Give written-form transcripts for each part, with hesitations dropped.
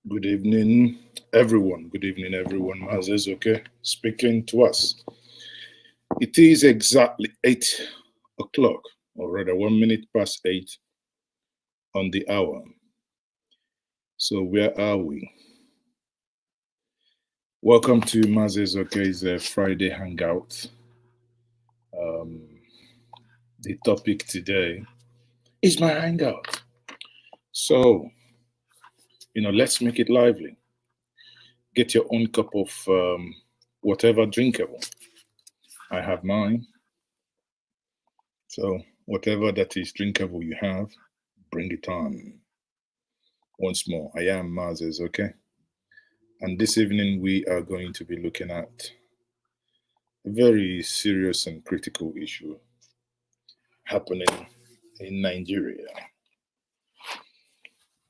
Good evening, everyone. Good evening, everyone. Maazi Ezeoke speaking to us. It is exactly 8 o'clock, or rather 1 minute past 8 on the hour. So, where are we? Welcome to Maazi Ezeoke's Friday Hangout. Um, the topic today is my hangout. So, let's make it lively. Get your own cup of whatever drinkable. I have mine. So, whatever that is drinkable you have, bring it on. Once more, I am Maazi Ezeoke, and this evening we are going to be looking at a very serious and critical issue happening in Nigeria.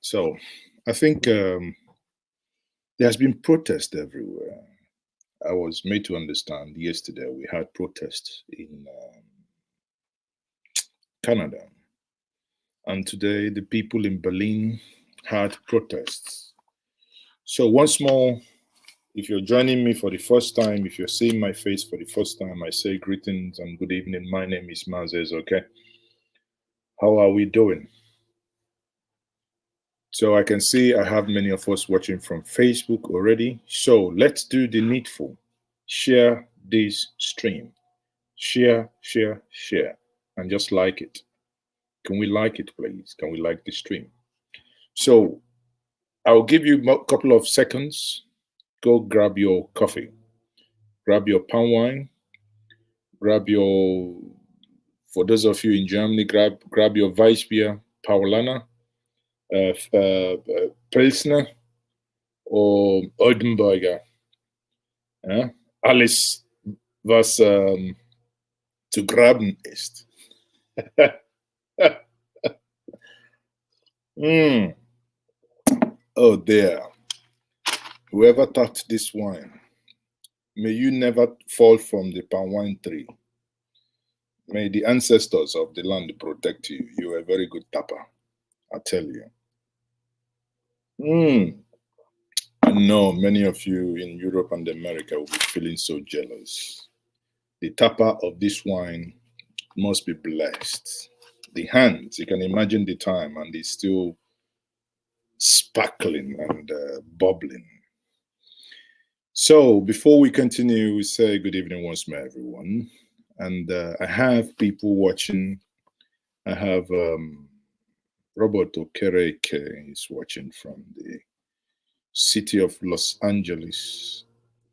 So, I think there has been protest everywhere. I was made to understand yesterday we had protests in Canada, and today the people in Berlin had protests. So, once more, if you're joining me for the first time, if you're seeing my face for the first time, I say greetings and good evening. My name is Maazi Ezeoke. How are we doing? So I can see I have many of us watching from Facebook already. So let's do the needful. Share this stream. Share, share, share. And just like it. Can we like it, please? Can we like the stream? So I'll give you a couple of seconds. Go grab your coffee, grab your palm wine, grab your, for those of you in Germany, grab your Weissbier Paulaner, Pilsner or Oldenburger. Ja? Alles, was zu graben ist. mm. Oh, there. Whoever tapped this wine, may you never fall from the palm wine tree. May the ancestors of the land protect you. You are a very good tapper, I tell you. I know many of you in Europe and America will be feeling so jealous. The tapper of this wine must be blessed. The hands, you can imagine the time, and it's still sparkling and bubbling. So, before we continue, we say good evening once more, everyone. And I have people watching. I have Robert Okereke is watching from the city of Los Angeles,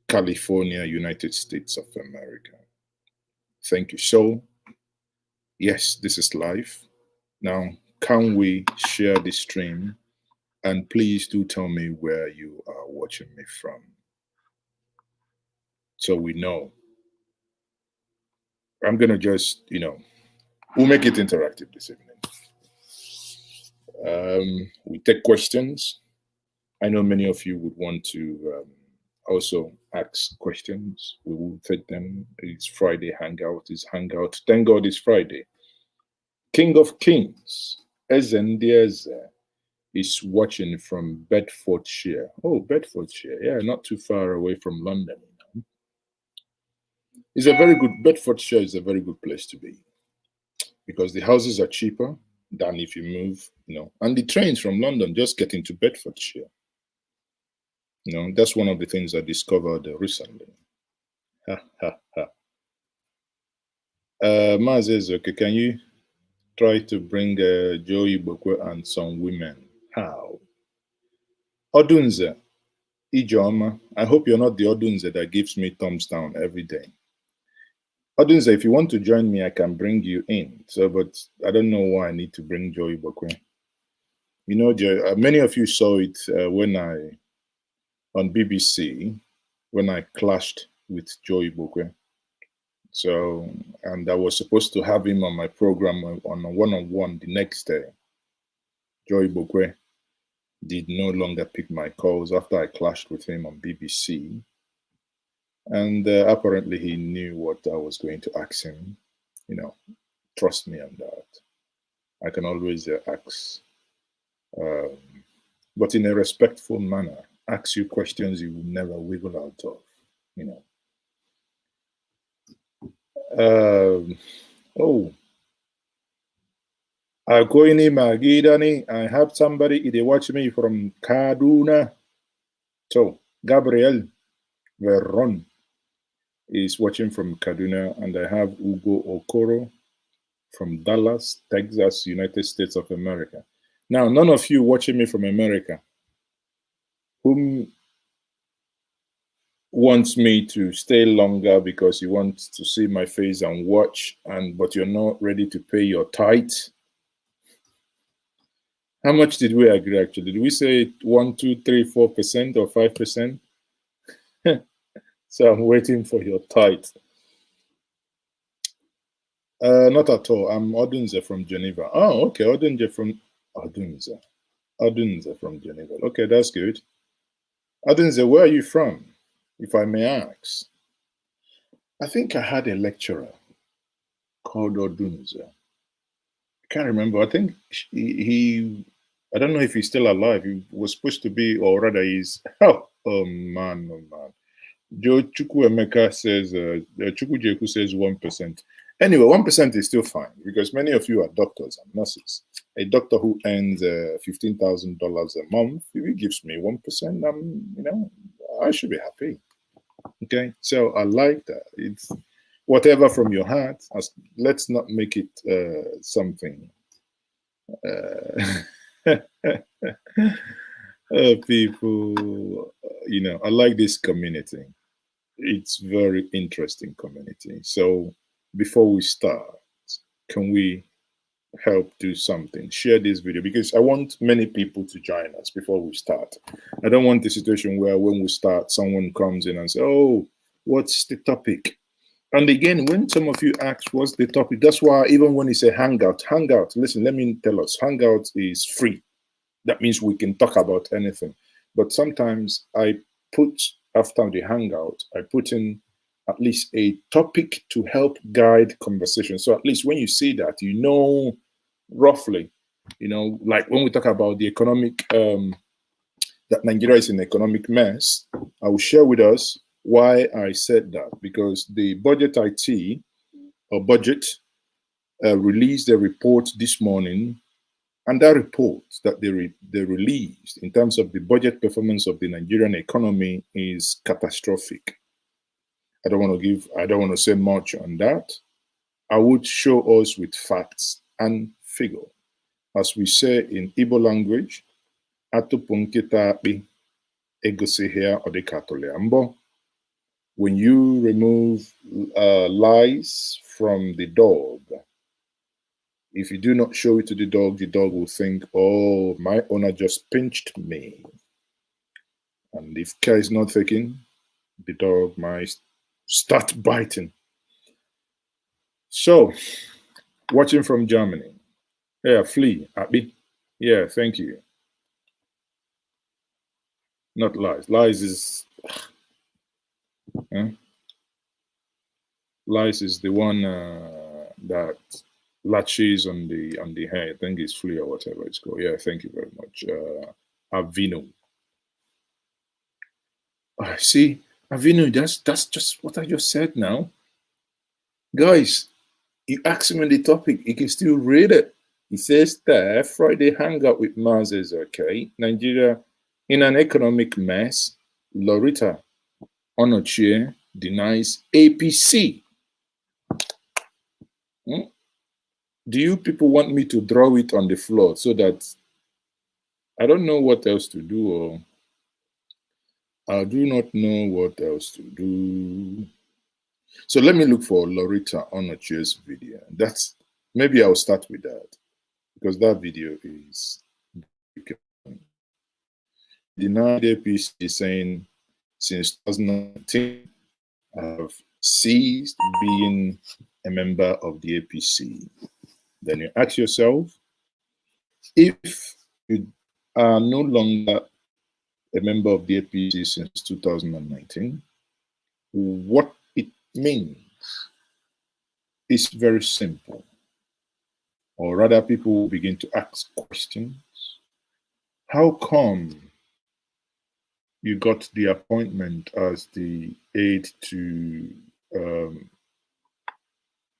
California, United States of America. Thank you. So, yes, this is live. Now, can we share this stream? And please do tell me where you are watching me from, so we know. I'm going to just, we'll make it interactive this evening. We take questions. I know many of you would want to also ask questions. We will take them. It's Friday Hangout. It's Hangout. Thank God it's Friday. King of Kings, Ezendieze, is watching from Bedfordshire. Oh, Bedfordshire. Yeah, not too far away from London. It's a very good, Bedfordshire is a very good place to be because the houses are cheaper than if you move, and the trains from London just get into Bedfordshire. That's one of the things I discovered recently. Ha, ha, ha. Maazi Ezeoke, can you try to bring Joey Bokwe and some women? How? Odunze, Ijeoma, I hope you're not the Odunze that gives me thumbs down every day. Odunze, if you want to join me, I can bring you in. So, but I don't know why I need to bring Joey Bokwe. Many of you saw it on BBC, when I clashed with Joey Bokwe. So, and I was supposed to have him on my program on a one-on-one the next day. Joey Bokwe did no longer pick my calls after I clashed with him on BBC. And apparently he knew what I was going to ask him. Trust me on that. I can always ask but in a respectful manner. Ask you questions you will never wiggle out of, you know. Oh, Akoini Magidani, I have somebody, they watch me from Kaduna. So, Gabriel Veron is watching from Kaduna, and I have Ugo Okoro from Dallas, Texas, United States of America. Now, none of you watching me from America whom wants me to stay longer because you want to see my face and watch, but you're not ready to pay your tithe. How much did we agree actually? Did we say 1, 2, 3, 4% or 5%? So I'm waiting for your tithe. Not at all. I'm Odunze from Geneva. Oh, okay. Odunze from Geneva. Okay, that's good. Odunze, where are you from, if I may ask? I think I had a lecturer called Odunze. I can't remember. I think I don't know if he's still alive. He was supposed to be, or rather he's, oh man. Joe Chukwuemeka says, Chukwujeku says 1%. Anyway, 1% is still fine because many of you are doctors and nurses. A doctor who earns $15,000 a month, if he gives me 1%, I should be happy. Okay, so I like that. It's whatever from your heart. Let's not make it something. People, I like this community. It's very interesting community. So before we start, can we help do something? Share this video because I want many people to join us before we start. I don't want the situation where when we start, someone comes in and says, oh, what's the topic? And again, when some of you ask what's the topic, that's why even when you say Hangout, listen, let me tell us, Hangout is free. That means we can talk about anything. But sometimes I put, after the Hangout, I put in at least a topic to help guide conversation. So at least when you see that, you know roughly, like when we talk about the economic, that Nigeria is in an economic mess, I will share with us why I said that. Because the budget released a report this morning. And that report that they released in terms of the budget performance of the Nigerian economy is catastrophic. I don't want to say much on that. I would show us with facts and figure. As we say in Igbo language, when you remove lies from the dog, if you do not show it to the dog will think, oh, my owner just pinched me. And if care is not taken, the dog might start biting. So, watching from Germany. Yeah, Flea, Abby. Yeah, thank you. Not lies. Lies is... Lies is the one that latches on the hair. I think it's Flea or whatever it's called. Yeah, thank you very much. Avino. See, Avino, that's just what I just said now. Guys, you ask him in the topic, you can still read it. He says there, Friday Hangout with Maazi Ezeoke, Nigeria in an economic mess. Lauretta Onochie denies APC. Do you people want me to draw it on the floor so that I don't know what else to do, or I do not know what else to do? So let me look for Lauretta Onochie's video. Maybe I'll start with that because that video is denied APC, saying since 2019 I have ceased being a member of the APC. Then you ask yourself, if you are no longer a member of the APC since 2019, what it means is very simple. Or rather, people will begin to ask questions. how come you got the appointment as the aide to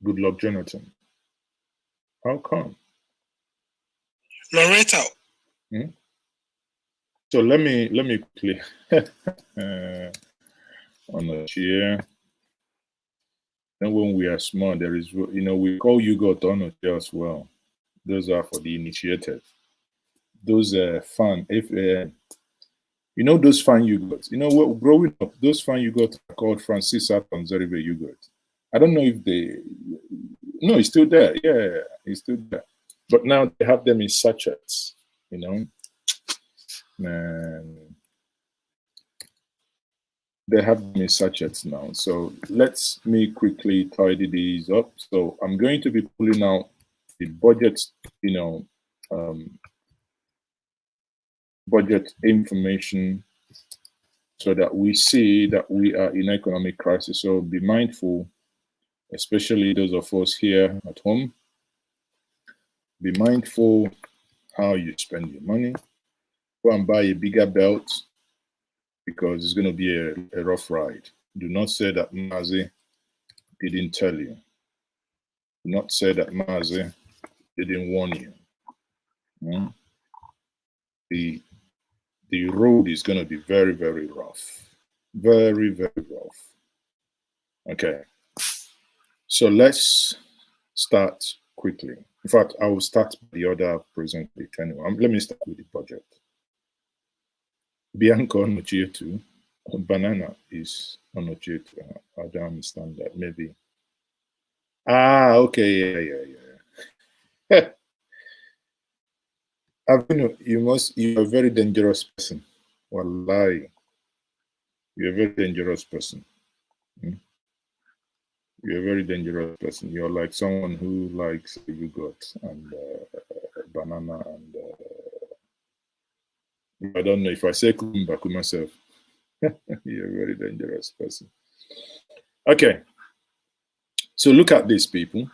Goodluck Jonathan? How come? Lauretta. So let me quickly Onochie. And when we are small, there is, we call Hugo Onochie as well. Those are for the initiated. Those fun, if those fun you got. What, growing up, those fun you got are called Francis Atom Zeribe yogurt. I don't know if no, it's still there. Yeah, it's still there. But now they have them in sachets, And they have them in sachets now. So let's me quickly tidy these up. So I'm going to be pulling out the budget, budget information so that we see that we are in economic crisis. So be mindful, especially those of us here at home. Be mindful how you spend your money. Go and buy a bigger belt because it's going to be a rough ride. Do not say that Maazi didn't tell you. Do not say that Maazi didn't warn you. The road is going to be very, very rough. Very, very rough. Okay. So let's start quickly. In fact, I will start the other presently. Anyway, let me start with the budget. Bianca Onochie too. Banana is Onochie too. I don't understand that. Maybe. Okay. Yeah. You're a very dangerous person. Wallahi. You're a very dangerous person. You're a very dangerous person. You're like someone who likes yogurt and banana and I don't know if I say kumbaku myself. You're a very dangerous person. Okay. So look at this, people.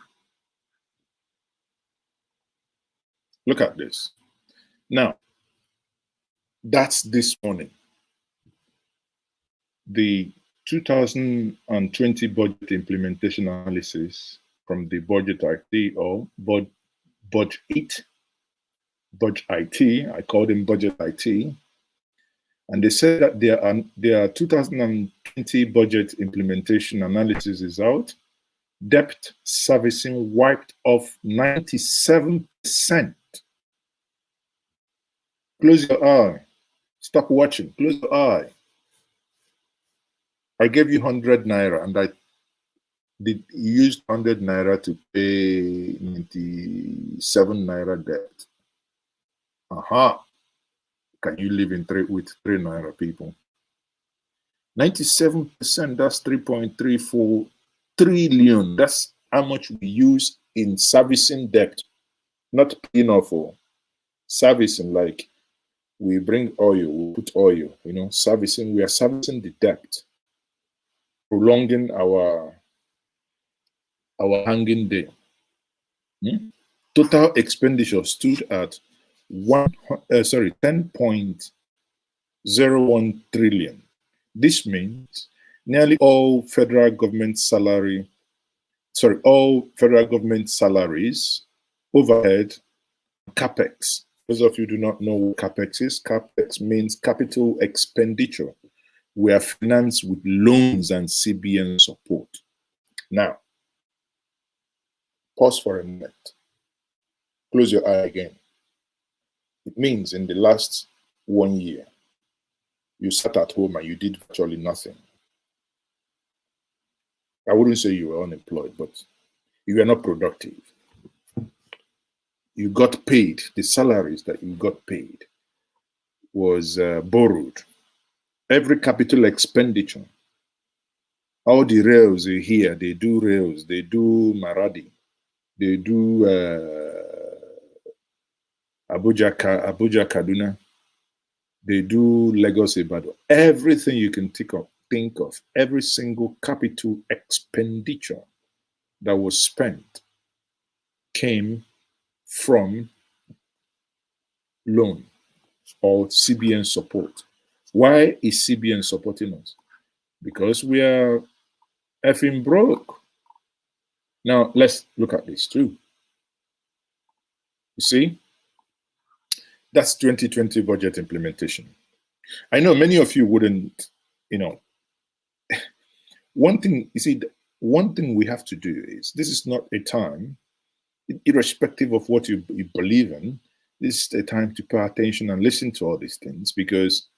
Look at this. Now, that's this morning. The 2020 budget implementation analysis from the Budget IT or Budget IT. I call them Budget IT. And they said that their 2020 budget implementation analysis is out. Debt servicing wiped off 97%. Close your eye. Stop watching. Close your eye. I gave you 100 naira and I used 100 naira to pay 97 naira debt. Aha. Can you live with 3 naira, people? 97%, that's 3.34 trillion. That's how much we use in servicing debt. Not paying off for servicing, like we bring oil, we put oil, servicing, we are servicing the debt, prolonging our hanging day. Total expenditure stood at 10.01 trillion. This means nearly all federal government salaries, overhead, capex. Those of you do not know what capex is. Capex means capital expenditure. We are financed with loans and CBN support. Now, pause for a minute. Close your eye again. It means in the last 1 year, you sat at home and you did virtually nothing. I wouldn't say you were unemployed, but you were not productive. You got paid. The salaries that you got paid was borrowed. Every capital expenditure, all the rails you hear, they do rails, they do Maradi, they do Abuja Kaduna, they do Lagos Ibadan. Everything you can think of, every single capital expenditure that was spent came from loan. or CBN support. Why is CBN supporting us? Because we are effing broke. Now, let's look at this too. You see, that's 2020 budget implementation. I know many of you wouldn't, one thing, you see, one thing we have to do is, this is not a time, irrespective of what you believe in, this is a time to pay attention and listen to all these things, because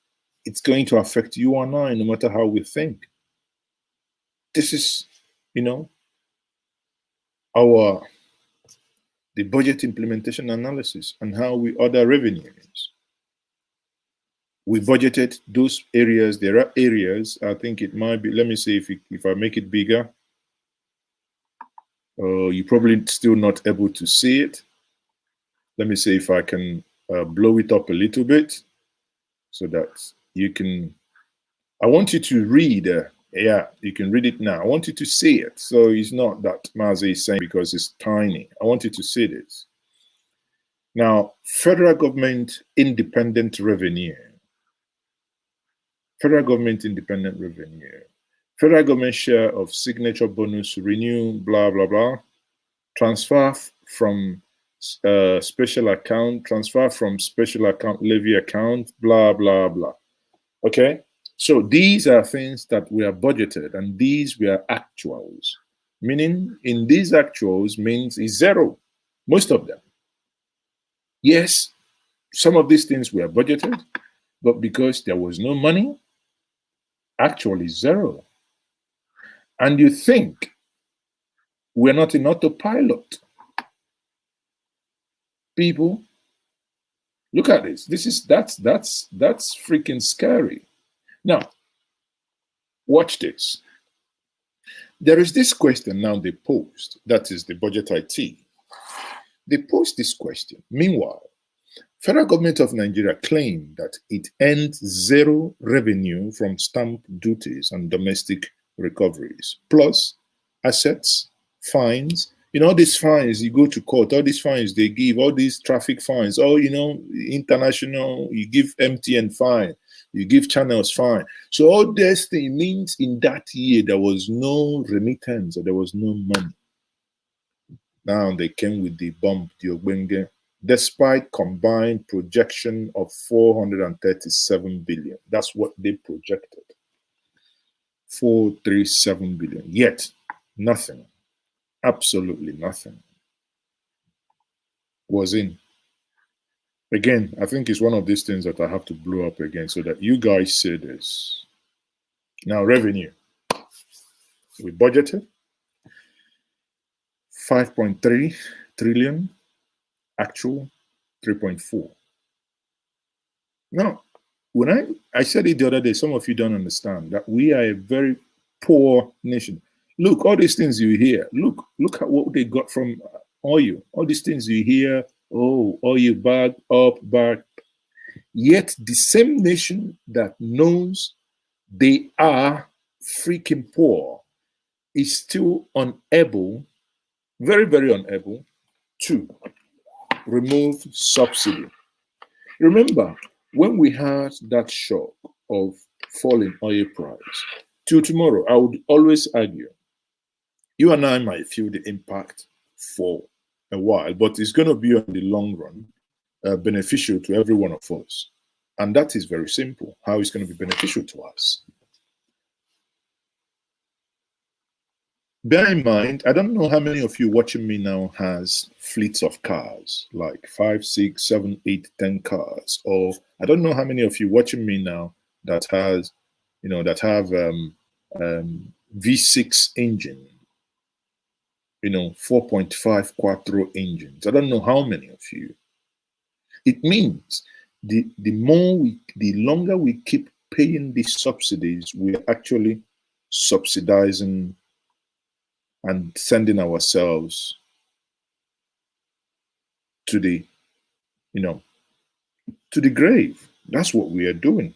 it's going to affect you and I, no matter how we think. This is, the budget implementation analysis and how we order revenues. We budgeted those areas. There are areas, I think it might be, let me see if I make it bigger. You're probably still not able to see it. Let me see if I can blow it up a little bit so that you can, I want you to read, yeah, you can read it now. I want you to see it. So it's not that Maazi is saying because it's tiny. I want you to see this. Now, federal government independent revenue. Federal government independent revenue. Federal government share of signature bonus renew, blah, blah, blah. Transfer from special account, transfer from special account, levy account, blah, blah, blah. Okay? So these are things that we are budgeted, and these were actuals. Meaning, in these actuals means is zero. Most of them. Yes, some of these things were budgeted, but because there was no money, actually zero. And you think we're not in autopilot. People, look at this. That's freaking scary. Now, watch this. There is this question now they post, that is the budget IT. They post this question. Meanwhile, federal government of Nigeria claimed that it earned zero revenue from stamp duties and domestic recoveries, plus assets, fines. All these fines, you go to court, all these fines they give, all these traffic fines, international, you give MTN fine, you give channels fine. So all this thing means in that year, there was no remittance, or there was no money. Now they came with the bomb, the Ogbenge, despite combined projection of 437 billion. That's what they projected. 437 billion. Yet, nothing, absolutely nothing was in. Again, I think it's one of these things that I have to blow up again so that you guys see this. Now, revenue. We budgeted 5.3 trillion, actual 3.4. Now, when I said it the other day, some of you don't understand that we are a very poor nation. Look, all these things you hear, look at what they got from oil. All these things you hear, oh, oil back, up, back. Yet the same nation that knows they are freaking poor is still unable, very, very unable to remove subsidy. Remember, when we had that shock of falling oil price, till tomorrow, I would always argue, you and I might feel the impact for a while, but it's going to be on the long run beneficial to every one of us. And that is very simple, how it's going to be beneficial to us. Bear in mind, I don't know how many of you watching me now has fleets of cars, like 5, 6, 7, 8, 10 cars. Or I don't know how many of you watching me now that has, that have V6 engine, 4.5 quattro engines. I don't know how many of you. It means the longer we keep paying these subsidies, we're actually subsidizing and sending ourselves to the, to the grave. That's what we are doing.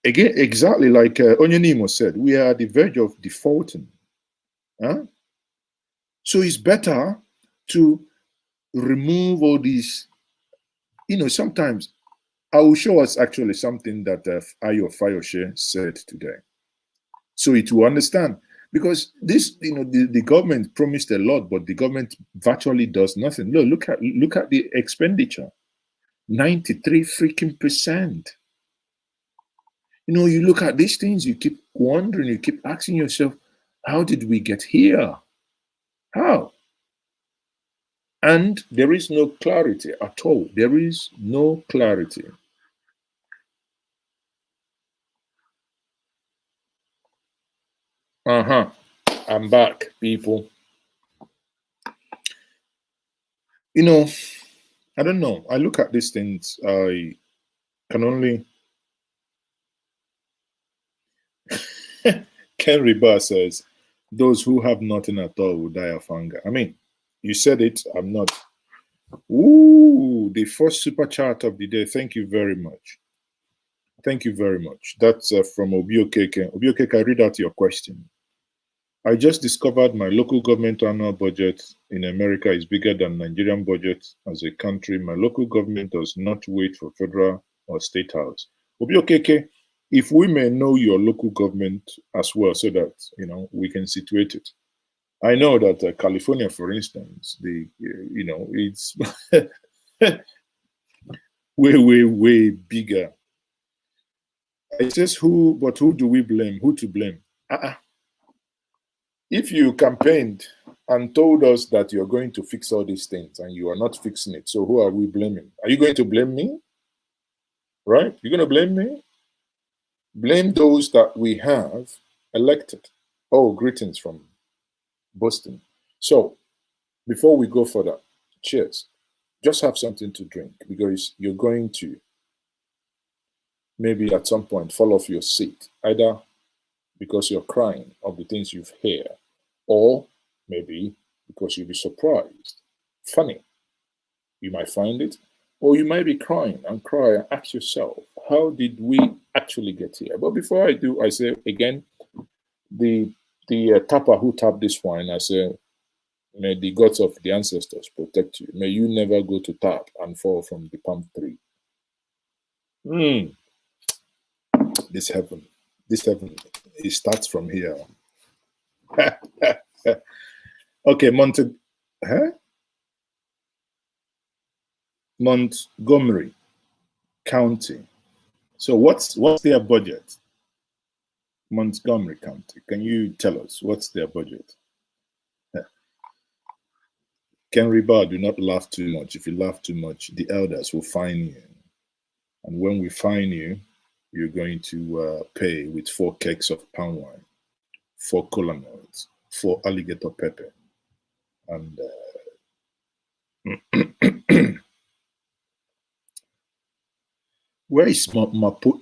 Again, exactly like Onyenimo said, we are at the verge of defaulting. Huh? So it's better to remove all these sometimes I will show us actually something that Ayo Fayoshe said today, so it will understand. Because this, the government promised a lot, but the government virtually does nothing. Look at the expenditure, 93 freaking percent. You look at these things, you keep wondering, you keep asking yourself, how did we get here? How? And there is no clarity at all. There is no clarity. I'm back, people. I don't know. I look at these things, I can only. Ken Riba says, those who have nothing at all will die of hunger. I mean, you said it, I'm not. Ooh, the first super chat of the day. Thank you very much. Thank you very much. That's from Obiokeke. Obiokeke, read out your question. I just discovered my local government annual budget in America is bigger than Nigerian budget as a country. My local government does not wait for federal or state house. Obiokeke, if we may know your local government as well, so that we can situate it. I know that California, for instance, it's way bigger. It says who, but who do we blame? Who to blame? If you campaigned and told us that you're going to fix all these things and you are not fixing it, so who are we blaming? Are you going to blame me? Right? You're going to blame me? Blame those that we have elected. Oh, greetings from Boston. So, before we go further, cheers. Just have something to drink, because you're going to maybe at some point fall off your seat, either because you're crying of the things you've heard, or maybe because you'll be surprised. Funny. You might find it, or you might be crying and cry and ask yourself, how did we actually get here? But before I do, I say again, the tapper who tapped this wine, I say, may the gods of the ancestors protect you. May you never go to tap and fall from the palm tree. This heaven, it starts from here. Okay, Montgomery County. So what's their budget? Montgomery County. Can you tell us what's their budget? Ken Riba, do not laugh too much. If you laugh too much, the elders will fine you. And when we fine you, you're going to pay with 4 kegs of palm wine, 4 cola nuts, 4 alligator pepper, and where is Maputo?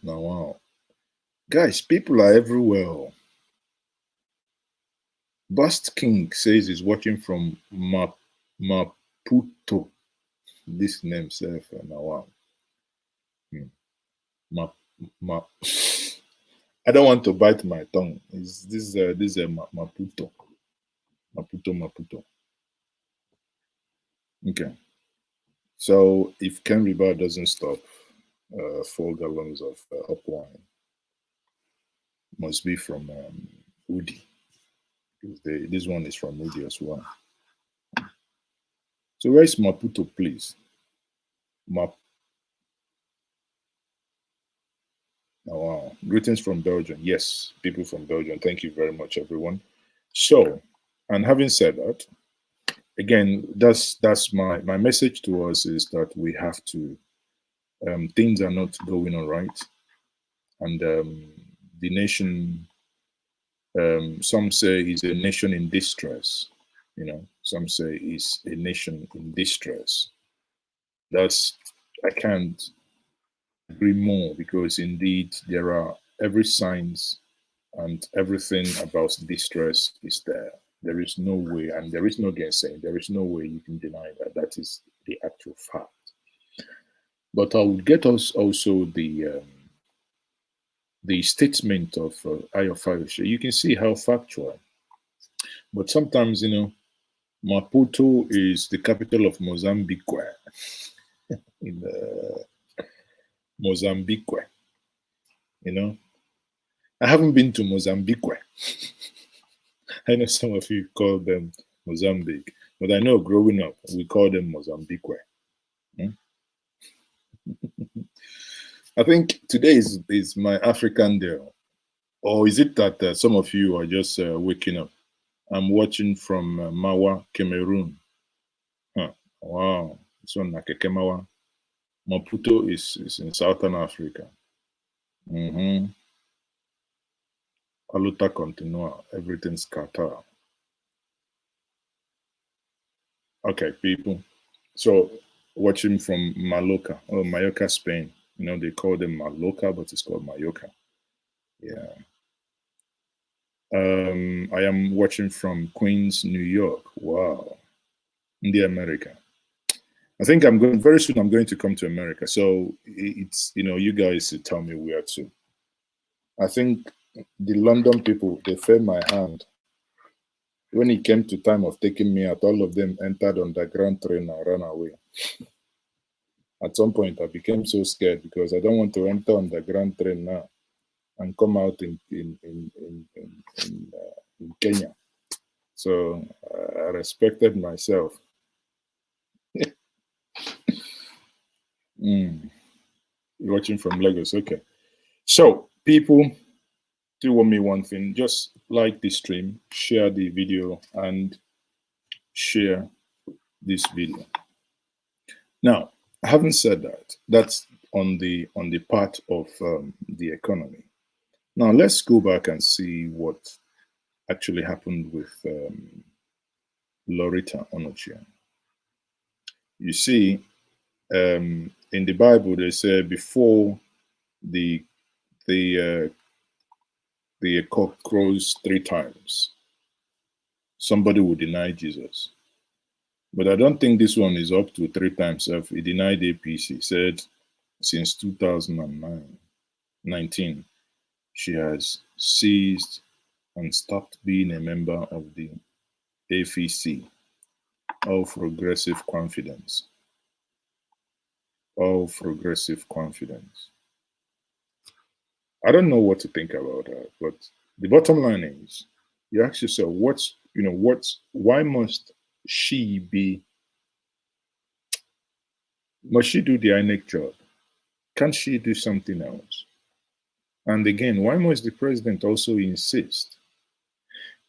Now, wow. Guys, people are everywhere. Bust King says he's watching from Maputo. This name, self, now, wow. I don't want to bite my tongue. This is Maputo. Maputo. Okay. So if Ken Riba doesn't stop, 4 gallons of up wine must be from Udi. This one is from Udi as well. So where is Maputo, please? Oh, wow. Greetings from Belgium. Yes, people from Belgium. Thank you very much, everyone. So, and having said that, again, that's my message to us is that we have to, things are not going all right. And the nation, some say is a nation in distress. Some say is a nation in distress. I can't agree more, because indeed there are every signs and everything about distress is there. There is no way, and there is no gainsaying. There is no way you can deny that. That is the actual fact. But I would get us also the statement of Ayo Fayoshe. You can see how factual. But sometimes, Maputo is the capital of Mozambique. In Mozambique, you know. I haven't been to Mozambique. I know some of you call them Mozambique, but I know growing up we call them Mozambique. Hmm? I think today is my African day, or is it that some of you are just waking up? I'm watching from Mawa, Cameroon. Huh. Wow, it's on Nakekemawa. Maputo is in Southern Africa. Mm-hmm. Aluta continua, everything's Qatar. Okay, people. So watching from Mallorca, or Mallorca, Spain. You know, they call them Mallorca, but it's called Mallorca. Yeah. I am watching from Queens, New York. Wow. In the America. I think I'm going very soon. I'm going to come to America. So it's, you know, you guys tell me where to. I think the London people, they fed my hand. When it came to time of taking me out, all of them entered on the grand train and ran away. At some point, I became so scared because I don't want to enter on the grand train now and come out in Kenya. So I respected myself. Mm. You're watching from Lagos, okay. So people, do me one thing, just like the stream, share the video, and share this video. Now, having said that, that's on the part of the economy. Now let's go back and see what actually happened with Lauretta Onochie. You see, in the Bible, they say before the the cock crows 3 times, somebody will deny Jesus. But I don't think this one is up to 3 times. If he denied APC, said since 2019, she has ceased and stopped being a member of the APC, all progressive confidence. All progressive confidence. I don't know what to think about that, but the bottom line is you ask yourself, why must she do the INEC job? Can't she do something else? And again, why must the president also insist?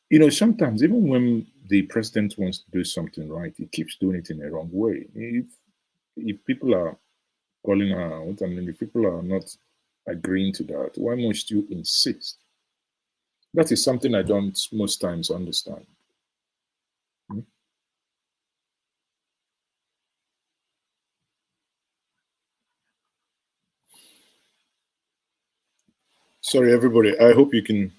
You know, sometimes even when the president wants to do something right, he keeps doing it in a wrong way. If people are calling her out, I mean, if people are not agreeing to that, why must you insist? That is something I don't most times understand. Hmm? Sorry, everybody. I hope you can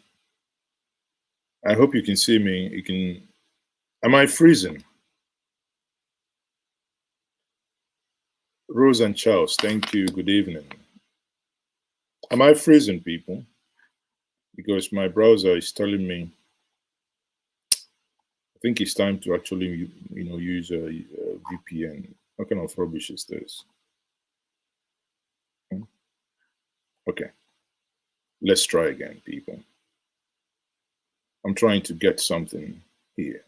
see me. You can. Am I freezing? Rose and Charles, thank you. Good evening. Am I freezing, people? Because my browser is telling me. I think it's time to actually, use a VPN. What kind of rubbish is this? Hmm? Okay, let's try again, people. I'm trying to get something here.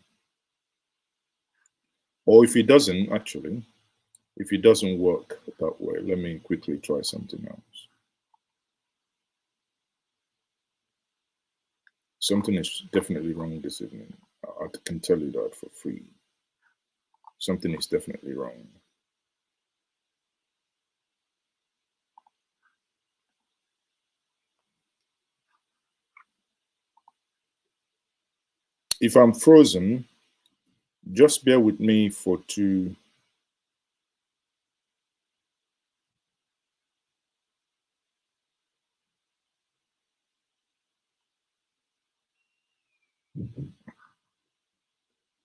Or if it doesn't, actually, if it doesn't work that way, let me quickly try something else. Something is definitely wrong this evening. I can tell you that for free. Something is definitely wrong. If I'm frozen, just bear with me for 2.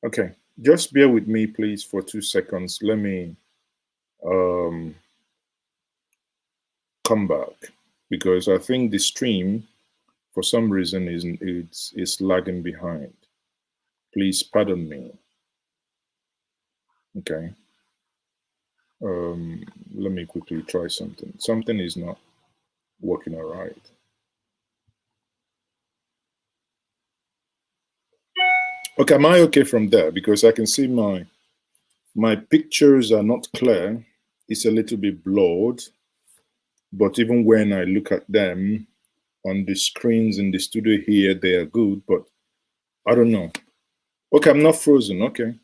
Okay, just bear with me, please, for 2 seconds. Let me come back because I think the stream, for some reason, is lagging behind. Please pardon me. Okay. Let me quickly try something. Something is not working all right. Okay, am I okay from there? Because I can see my pictures are not clear. It's a little bit blurred. But even when I look at them on the screens in the studio here, they are good. But I don't know. Okay, I'm not frozen. Okay,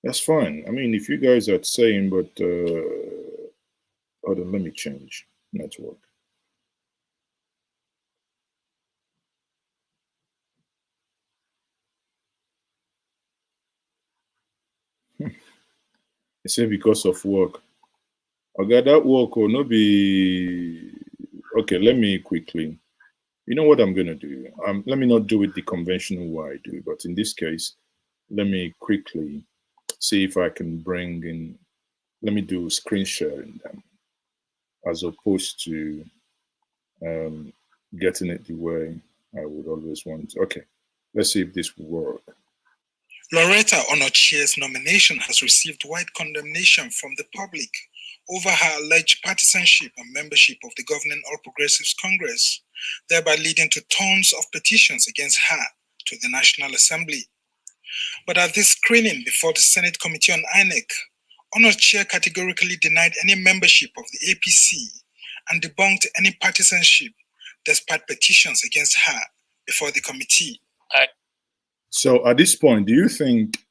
that's fine. I mean, if you guys are saying, but hold on, let me change network. They say because of work. Okay, that work will not be okay. Let me quickly. You know what I'm gonna do? Let me not do it the conventional way I do, but in this case, let me quickly see if I can bring in. Let me do screen sharing them as opposed to getting it the way I would always want. Okay, let's see if this will work. Lauretta Onochie's nomination has received wide condemnation from the public over her alleged partisanship and membership of the governing All Progressives Congress, thereby leading to tons of petitions against her to the National Assembly. But at this screening before the Senate Committee on INEC, Onochie categorically denied any membership of the APC and debunked any partisanship despite petitions against her before the committee. So at this point, do you think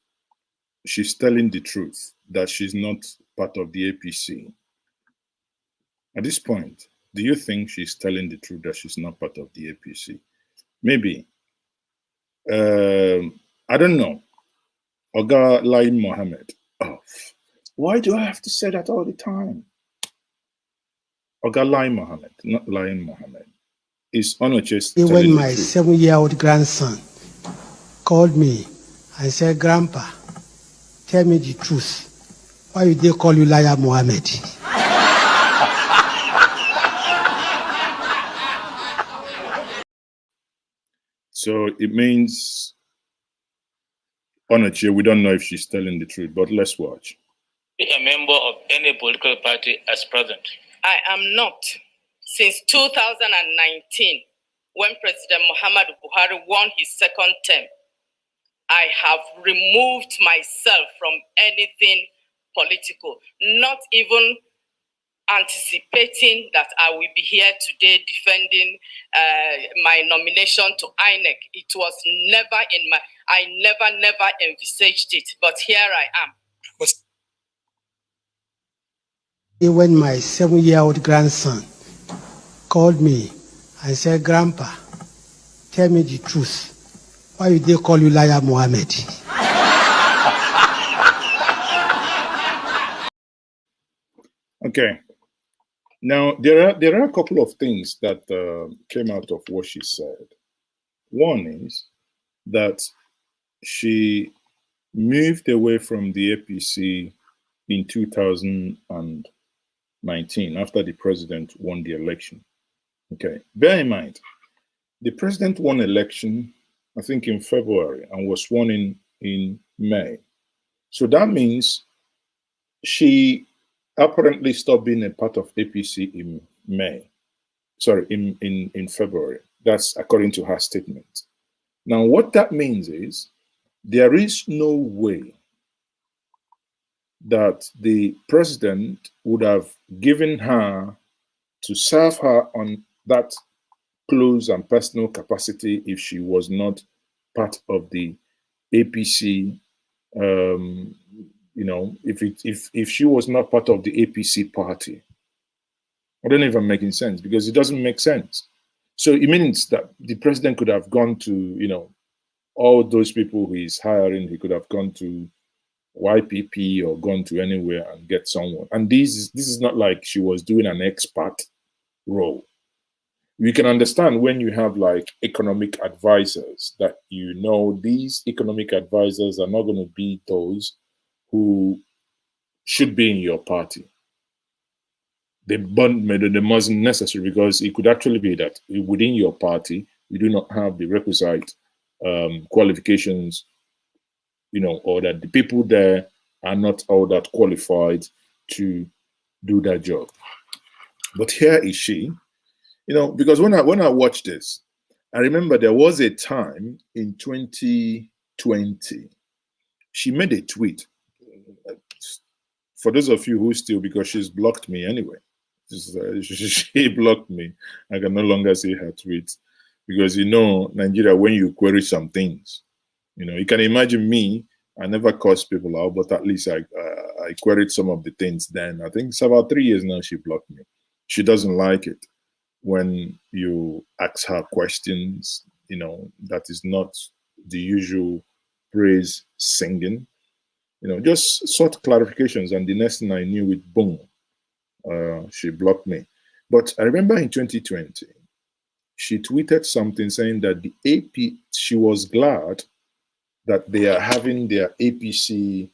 she's telling the truth that she's not part of the APC? At this point, do you think she's telling the truth that she's not part of the APC? Maybe. I don't know. Oga Lain Mohammed. Oh, why do I have to say that all the time? Oga Lain Mohammed, not Lain Mohammed. Is Onochie telling when my the truth? 7-year-old grandson called me and said, "Grandpa, tell me the truth. Why did they call you Liar Mohammed?" So it means Onochie, we don't know if she's telling the truth, but let's watch. Be a member of any political party as president? I am not. Since 2019, when President Muhammadu Buhari won his second term, I have removed myself from anything political, not even anticipating that I will be here today defending my nomination to INEC. It was never in my, I never envisaged it, but here I am. When my 7-year-old grandson called me and said, "Grandpa, tell me the truth. Why did they call you Liar Mohammed?" Okay. Now there are a couple of things that came out of what she said. One is that she moved away from the APC in 2019 after the president won the election. Okay, bear in mind, the president won election, I think in February, and was sworn in May. So that means she apparently stopped being a part of APC in May. Sorry, in February. That's according to her statement. Now, what that means is there is no way that the president would have given her to serve her on that close and personal capacity if she was not part of the APC. You know, if she was not part of the APC party, I don't even making sense because it doesn't make sense. So it means that the president could have gone to, you know, all those people who he's hiring. He could have gone to YPP or gone to anywhere and get someone. And this is not like she was doing an expat role. You can understand when you have like economic advisors that you know these economic advisors are not going to be those who should be in your party. They mustn't necessary because it could actually be that within your party you do not have the requisite qualifications, you know, or that the people there are not all that qualified to do that job. But here is she, because when I watched this, I remember there was a time in 2020, she made a tweet. For those of you who still, because she's blocked me anyway, she blocked me. I can no longer see her tweets because Nigeria, when you query some things, you can imagine me. I never cursed people out, but at least I queried some of the things. Then I think it's about 3 years now she blocked me. She doesn't like it when you ask her questions. That is not the usual praise singing. Just sought clarifications, and the next thing I knew, it boom, she blocked me. But I remember in 2020, she tweeted something saying that the AP, she was glad that they are having their APC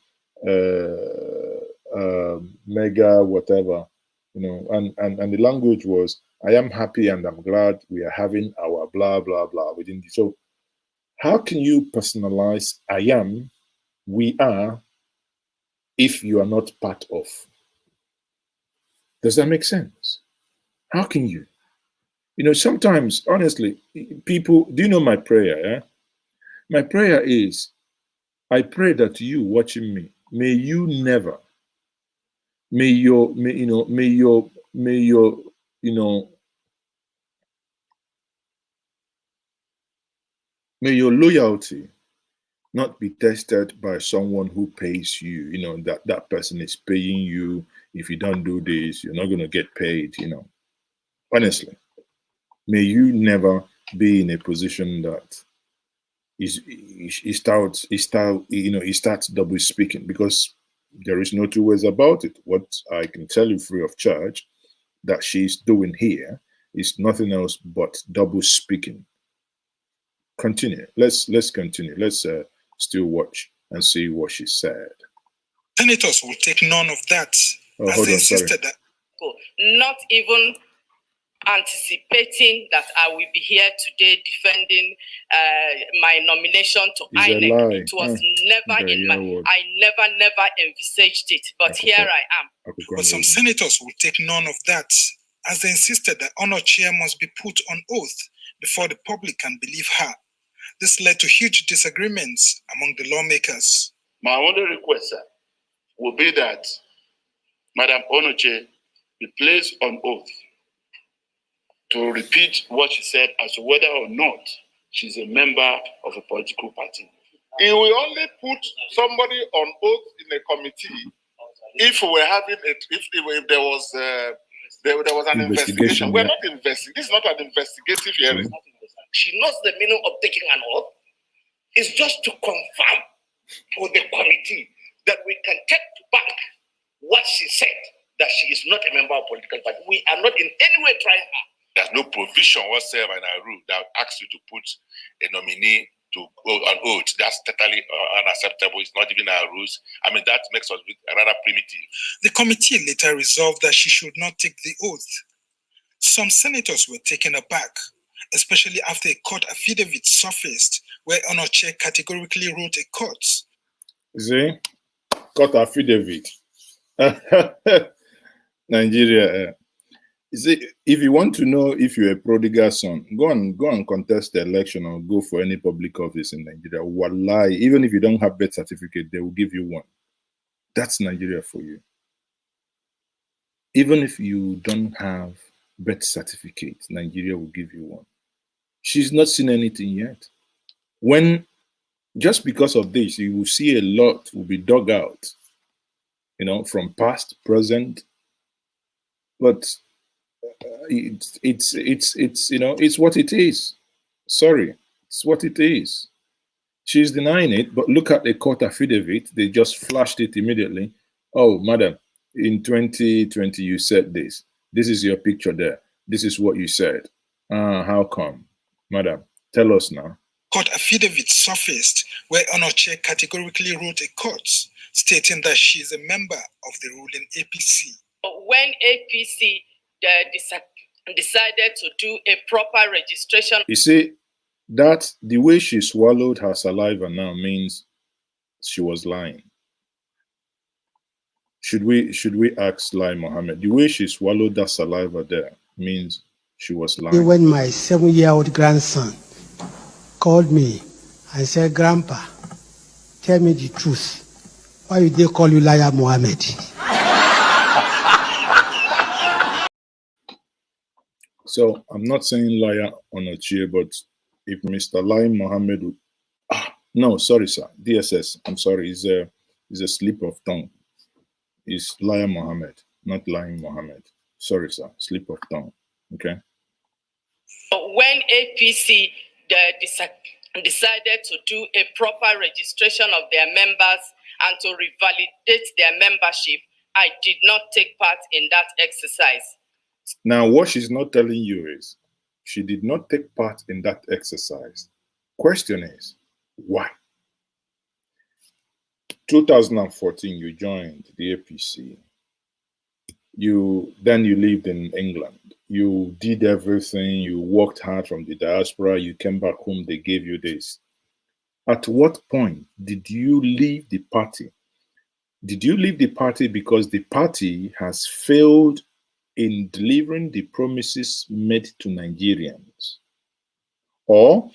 mega whatever, and the language was, I am happy and I'm glad we are having our blah blah blah within the. So how can you personalize I am, we are, if you are not part of? Does that make sense? How can you? Sometimes, honestly, people, do you know my prayer? Yeah? My prayer is, I pray that you watching me, may you never, may your loyalty not be tested by someone who pays you, that person is paying you. If you don't do this, you're not going to get paid, Honestly, may you never be in a position that he starts double speaking, because there is no two ways about it. What I can tell you free of charge that she's doing here is nothing else but double speaking. Continue. Let's continue. Let's still watch and see what she said. Senators will take none of that. As they insisted that. Not even anticipating that I will be here today defending my nomination to INEC. It was never in my. I never envisaged it, but here I am. But some senators will take none of that, as they insisted that Onochie must be put on oath before the public can believe her. This led to huge disagreements among the lawmakers. My only request, sir, will be that Madam Onochie be placed on oath to repeat what she said as to whether or not she's a member of a political party. He will only put somebody on oath in a committee if we're having if there was an investigation. We're not investigating. This is not an investigative hearing. She knows the meaning of taking an oath. It's just to confirm for the committee that we can take back what she said, that she is not a member of a political party. We are not in any way trying her. There's no provision whatsoever in our rule that asks you to put a nominee to go on oath. That's totally unacceptable. It's not even our rules. I mean, that makes us rather primitive. The committee later resolved that she should not take the oath. Some senators were taken aback, especially after a court affidavit surfaced where Onochie categorically wrote a court. See? Court affidavit. Nigeria. See, if you want to know if you're a prodigal son, go and contest the election or go for any public office in Nigeria. Wallahi, even if you don't have birth certificate, they will give you one. That's Nigeria for you. Even if you don't have birth certificate, Nigeria will give you one. She's not seen anything yet. Just because of this, you will see a lot will be dug out, from past, present, but it's what it is. Sorry, it's what it is. She's denying it, but look at the court affidavit. They just flashed it immediately. Oh, madam, in 2020 you said this. This is your picture there. This is what you said. How come? Madam, tell us now. Court affidavit surfaced where Onochie categorically wrote a court stating that she is a member of the ruling APC. When APC decided to do a proper registration. You see, that the way she swallowed her saliva now means she was lying. Should we ask Lai Mohammed? The way she swallowed that saliva there means she was lying. When my 7-year-old grandson called me and said, "Grandpa, tell me the truth. Why did they call you Liar Mohammed?" So I'm not saying Lauretta Onochie, but if Mr. Lai Mohammed would, no, sorry, sir, DSS, I'm sorry, it's a slip of tongue. It's Lauretta Mohammed, not Lai Mohammed. Sorry, sir, slip of tongue. Okay. When APC decided to do a proper registration of their members and to revalidate their membership, I did not take part in that exercise. Now, what she's not telling you is she did not take part in that exercise. Question is, why? 2014, you joined the APC. Then you lived in England. You did everything. You worked hard from the diaspora. You came back home. They gave you this. At what point did you leave the party? Did you leave the party because the party has failed in delivering the promises made to Nigerians? Or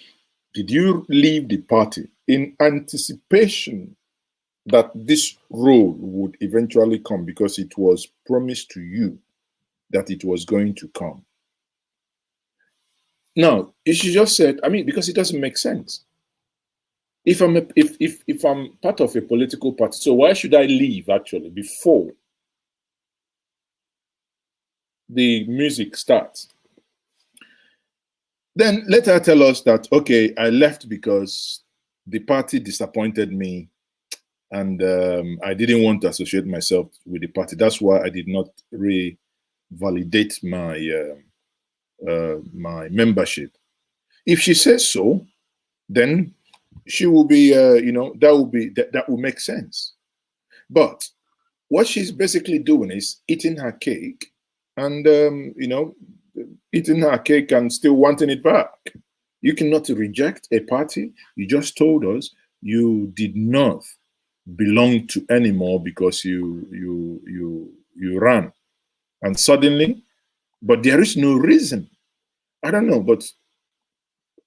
did you leave the party in anticipation that this role would eventually come because it was promised to you that it was going to come? Now, she just said, because it doesn't make sense. If I'm part of a political party, so why should I leave actually before the music starts? Then let her tell us that, okay, I left because the party disappointed me and I didn't want to associate myself with the party. That's why I did not revalidate my membership. If she says so, then she will be, that will make sense. But what she's basically doing is eating her cake and, eating her cake and still wanting it back. You cannot reject a party. You just told us you did not belong to anymore because you ran. And suddenly, but there is no reason. I don't know, but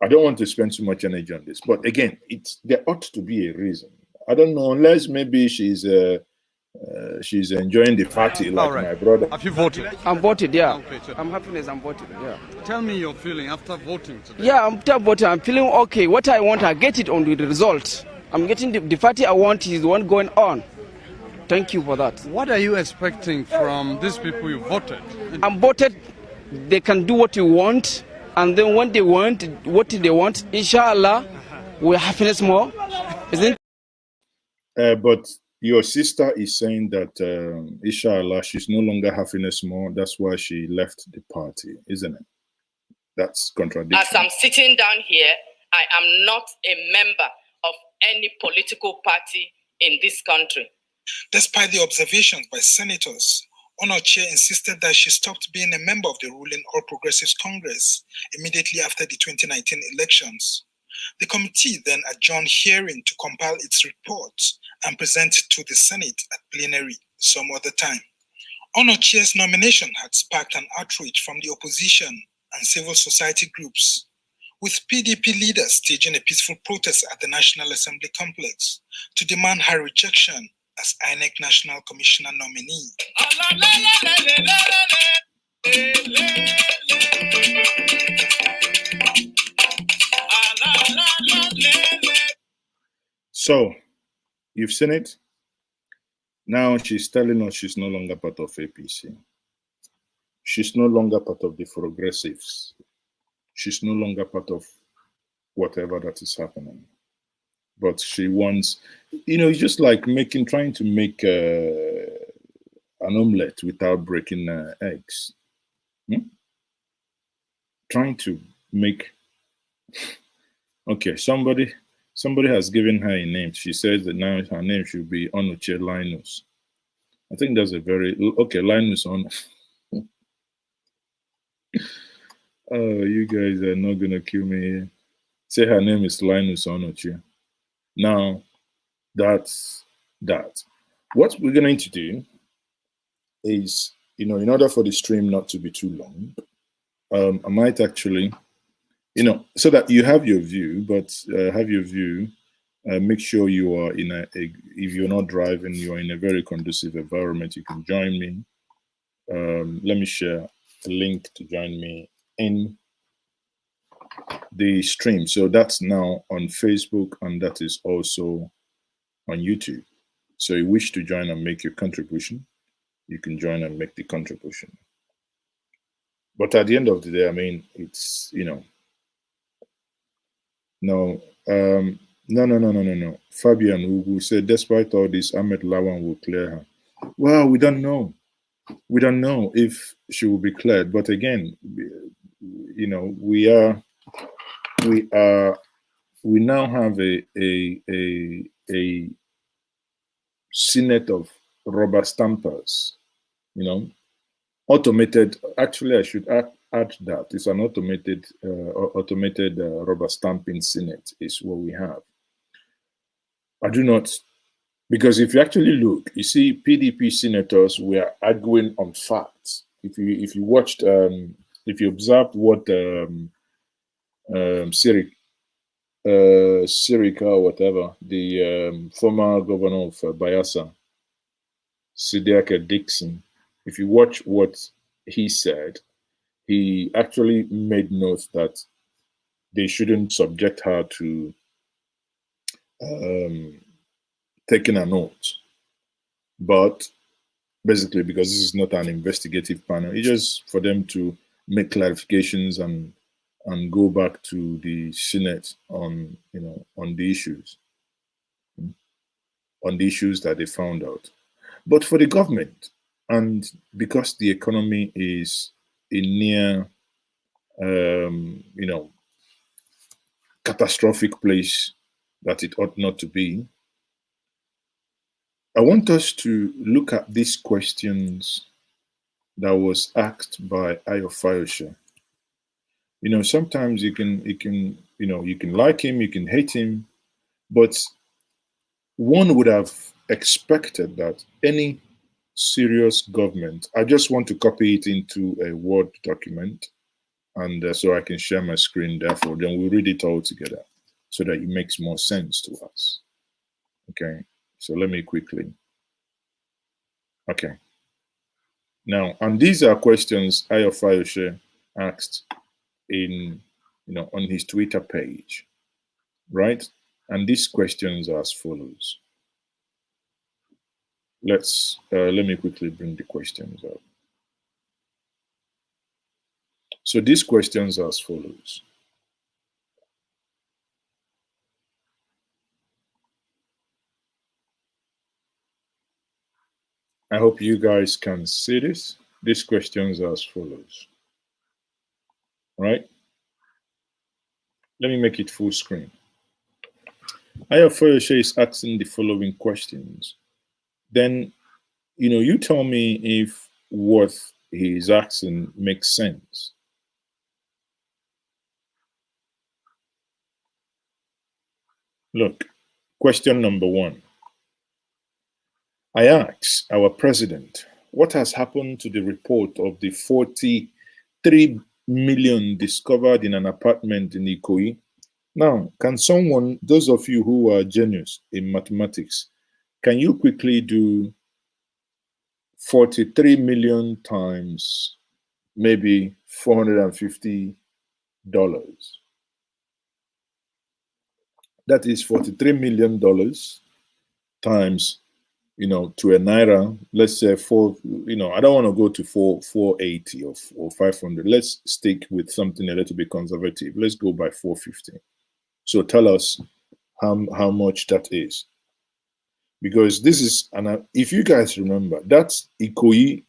I don't want to spend too much energy on this. But again, there ought to be a reason. I don't know, unless maybe she's enjoying the party like my brother. Have you voted? I'm voted, yeah. Okay, so I'm happy I'm voted, yeah. Tell me your feeling after voting today. Yeah, after voting, I'm feeling okay. What I want, I get it on the result. I'm getting the party I want is the one going on. Thank you for that. What are you expecting from these people you voted? I'm voted, they can do what you want, and then when they want, what they want, inshallah, we'll happiness more, isn't it? But your sister is saying that, inshallah, she's no longer happiness more. That's why she left the party, isn't it? That's contradiction. As I'm sitting down here, I am not a member of any political party in this country. Despite the observations by senators, Onochie insisted that she stopped being a member of the ruling All Progressives Congress immediately after the 2019 elections. The committee then adjourned hearing to compile its report and present it to the Senate at plenary some other time. Onochie's nomination had sparked an outrage from the opposition and civil society groups, with PDP leaders staging a peaceful protest at the National Assembly complex to demand her rejection as INEC National Commissioner nominee. So, you've seen it. Now she's telling us she's no longer part of APC. She's no longer part of the progressives. She's no longer part of whatever that is happening. But she wants, it's just like trying to make an omelette without breaking eggs. Trying to make, okay, somebody has given her a name. She says that now her name should be Onochie Linus. I think that's a very, okay, Linus on. Oh, you guys are not going to kill me here. Say her name is Linus Onochie. Now, that's that. What we're going to do is, in order for the stream not to be too long, I might actually, so that you have your view, but make sure you are if you're not driving, you are in a very conducive environment. You can join me. Let me share a link to join me in the stream. So that's now on Facebook, and that is also on YouTube. So you wish to join and make your contribution, you can join and make the contribution. But at the end of the day, I mean, it's, no. Fabian Ugu said, despite all this, Ahmed Lawan will clear her. Well, we don't know. We don't know if she will be cleared. But again, we now have a Senate of rubber stampers, automated. Actually, I should add that it's an automated rubber stamping Senate is what we have. I do not, because if you actually look, you see PDP senators were arguing on facts. If you watched, if you observed what Sirika or whatever, the former governor of Bayelsa, Sidiaka Dixon, if you watch what he said, he actually made note that they shouldn't subject her to taking an oath. But basically, because this is not an investigative panel, it's just for them to make clarifications and go back to the Senate on the issues that they found out. But for the government, and because the economy is in near catastrophic place that it ought not to be, I want us to look at these questions that was asked by Ayo Fayose. Sometimes you can like him, you can hate him, but one would have expected that any serious government, I just want to copy it into a Word document, and so I can share my screen, therefore, then we'll read it all together so that it makes more sense to us. Okay, so let me quickly. Okay. Now, and these are questions Ayo Fayose asked in, on his Twitter page, right? And these questions are as follows. Let me quickly bring the questions up. So these questions are as follows. I hope you guys can see this. These questions are as follows. All right? Let me make it full screen. Ayo Fayose is asking the following questions. Then, you tell me if what he is asking makes sense. Look, question number 1. I ask our president, what has happened to the report of the 43 million discovered in an apartment in Ikoyi? Now, can someone, those of you who are genius in mathematics, can you quickly do 43 million times maybe $450? That is $43 million times, to a naira, let's say I don't want to go to 480 or 500. Let's stick with something a little bit conservative. Let's go by 450. So tell us how much that is. Because this is, and if you guys remember, that's Ikoyi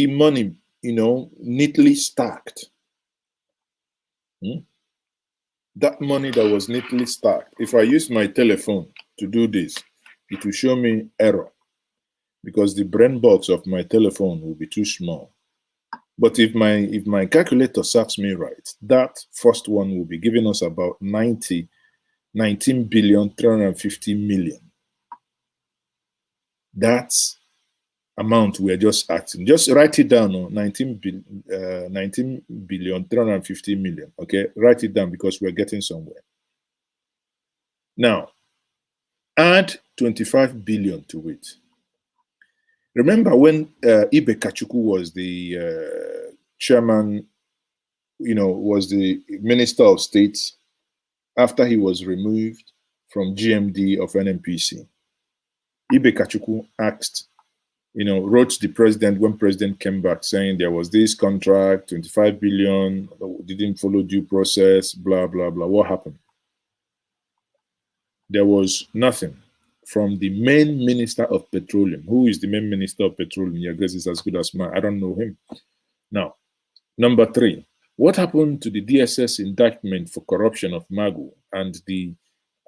money, neatly stacked. That money that was neatly stacked. If I use my telephone to do this, it will show me error because the brain box of my telephone will be too small. But if my calculator serves me right, that first one will be giving us about 19,350,000,000. That's amount we are just asking. Just write it down on 19 billion 350 million. Okay, write it down because we're getting somewhere. Now, add 25 billion to it. Remember when Ibe Kachuku was the chairman, was the Minister of State after he was removed from GMD of NNPC. Ibe Kachuku asked, wrote the president when president came back saying there was this contract, 25 billion, didn't follow due process, blah, blah, blah. What happened? There was nothing from the main minister of petroleum. Who is the main minister of petroleum? Your guess is as good as mine. I don't know him. Now, number 3, what happened to the DSS indictment for corruption of Magu and the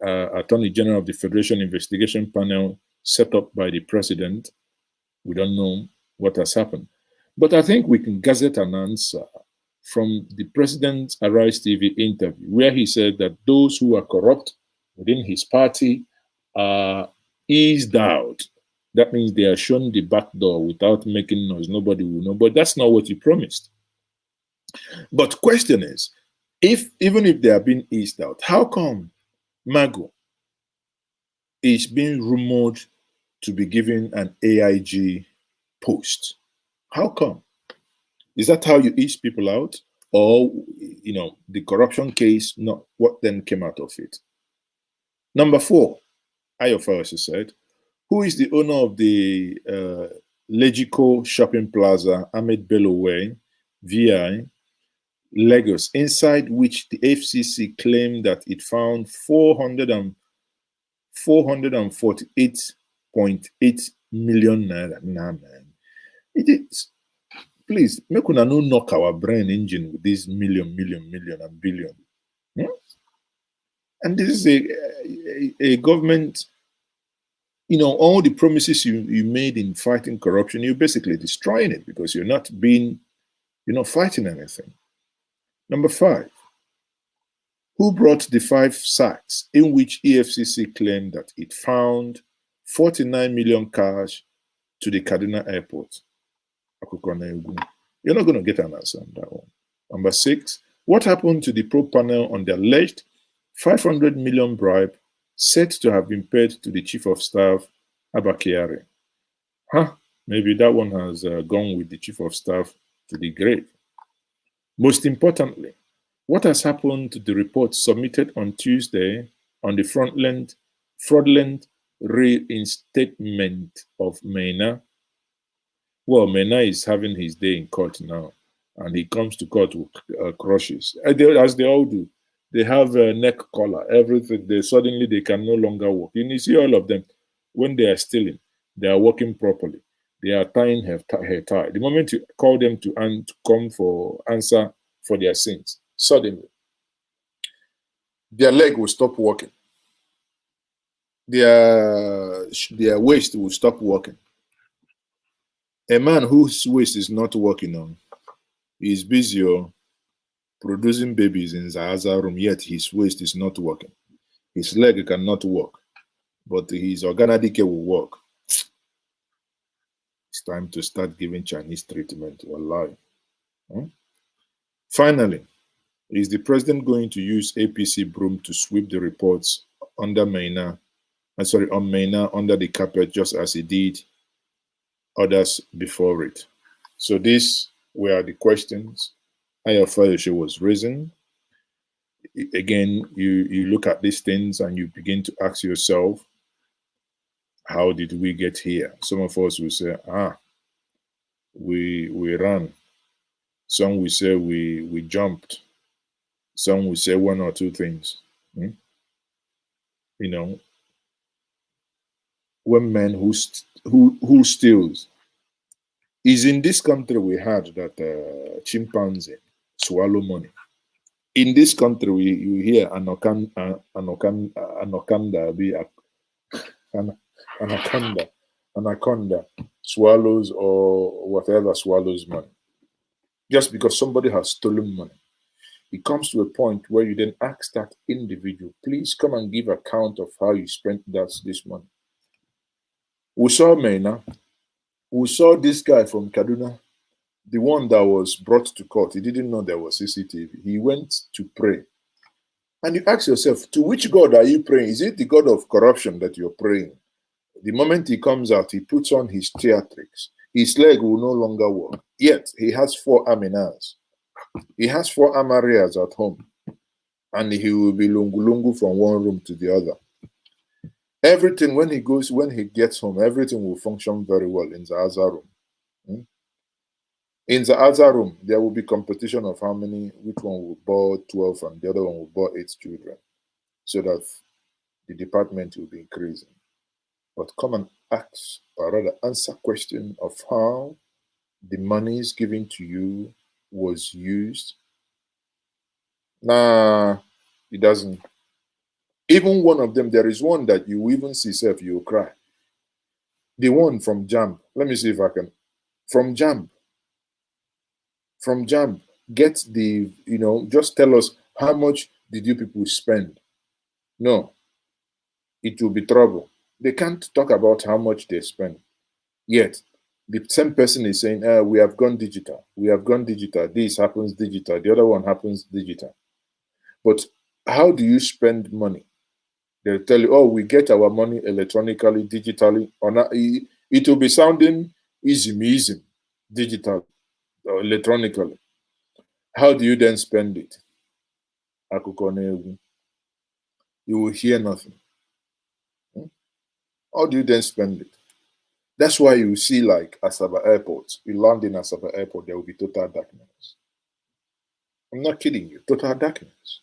Attorney General of the Federation Investigation Panel set up by the president? We don't know what has happened. But I think we can gazette an answer from the president's Arise TV interview, where he said that those who are corrupt within his party are eased out. That means they are shown the back door without making noise. Nobody will know. But that's not what he promised. But question is, even if they are being eased out, how come Magu is being rumored to be given an AIG post? How come? Is that how you ease people out? Or, the corruption case, not what then came out of it? Number 4, Ayofa said, who is the owner of the Legico Shopping Plaza, Ahmed Bello Way, VI, Lagos, inside which the FCC claimed that it found 448.8 million naira. Nah, man. It is. Please, make una no knock our brain engine with this million, and billion. And this is a government, all the promises you made in fighting corruption, you're basically destroying it because you're not fighting anything. Number 5, who brought the 5 sacks in which EFCC claimed that it found 49 million cash to the Kaduna airport? You're not going to get an answer on that one. Number 6, what happened to the probe panel on the alleged 500 million bribe said to have been paid to the Chief of Staff, Abba Kyari? Maybe that one has gone with the Chief of Staff to the grave. Most importantly, what has happened to the report submitted on Tuesday on the fraudulent reinstatement of Mena? Well, Mena is having his day in court now, and he comes to court with crushes, as they all do. They have a neck collar, everything. Suddenly they can no longer walk. You see all of them, when they are stealing, they are working properly. They are tying hair tie. The moment you call them to come for answer for their sins, suddenly their leg will stop working. Their waist will stop working. A man whose waist is not working on, he is busy producing babies in Zahaza room, yet his waist is not working. His leg cannot work, but his organadike will work. It's time to start giving Chinese treatment. Wallahi. Finally, is the president going to use APC broom to sweep the reports on Mena under the carpet, just as he did others before it? So these were the questions Ayofa was raising. Again, you look at these things and you begin to ask yourself, how did we get here? Some of us will say, we ran. Some will say we jumped. Some will say 1 or 2 things. When men who steals. Is in this country we had that chimpanzee swallow money. In this country, you hear anaconda swallows or whatever swallows money. Just because somebody has stolen money. It comes to a point where you then ask that individual, please come and give account of how you spent this money. We saw Mena We saw this guy from Kaduna, the one that was brought to court. He didn't know there was CCTV. He went to pray. And you ask yourself, to which God are you praying? Is it the God of corruption that you're praying? The moment he comes out, he puts on his theatrics. His leg will no longer work. Yet, he has 4 aminas. He has 4 amarias at home. And he will be lungu-lungu from one room to the other. Everything, when he gets home, everything will function very well in the other room. In the other room, there will be competition of which one will bore 12 and the other one will bore 8 children, so that the department will be increasing. But come and ask, or rather answer question of how the monies given to you was used. Nah, it doesn't. Even one of them, there is one that you even see self, you will cry. The one from JAMB. Let me see if I can. From JAMB, get the, just tell us how much did you people spend. No, it will be trouble. They can't talk about how much they spend. Yet, the same person is saying, we have gone digital. We have gone digital. This happens digital. The other one happens digital. But how do you spend money? They'll tell you, oh, we get our money electronically, digitally. Or not, it will be sounding easy, digital or electronically. How do you then spend it? You will hear nothing. How do you then spend it? That's why you see, like Asaba Airport. You land in Asaba Airport, there will be total darkness. I'm not kidding you. Total darkness.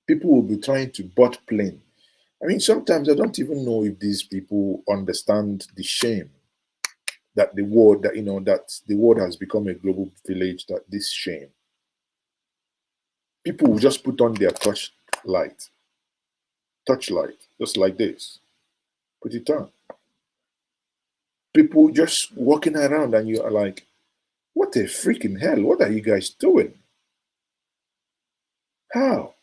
People will be trying to board plane. I mean, sometimes I don't even know if these people understand the shame that the world, that the world has become a global village. That this shame. People will just put on their touchlight, just like this. Put it on. People just walking around and you are like, what the freaking hell? What are you guys doing? How?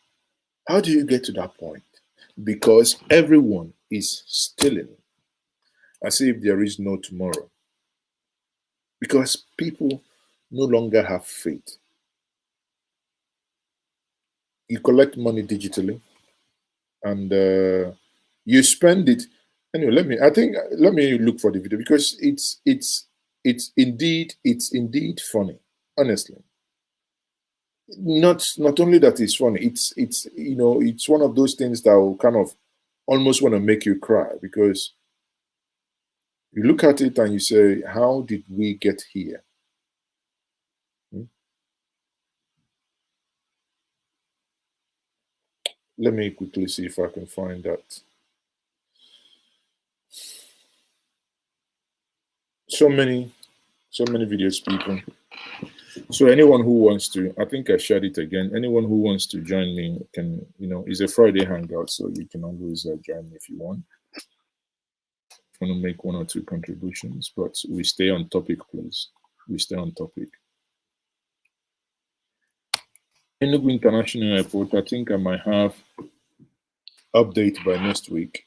How do you get to that point? Because everyone is stealing as if there is no tomorrow. Because people no longer have faith. You collect money digitally and you spend it. Anyway, let me look for the video because it's indeed funny, honestly. Not only that it's funny, it's one of those things that will kind of almost want to make you cry, because you look at it and you say, how did we get here? Let me quickly see if I can find that. So many videos, people. So anyone who wants to, I think I shared it again. Anyone who wants to join me can, it's a Friday hangout, so you can always join me if you want. I want to make 1 or 2 contributions, but we stay on topic, please. We stay on topic. Enugu International Airport, I think I might have update by next week.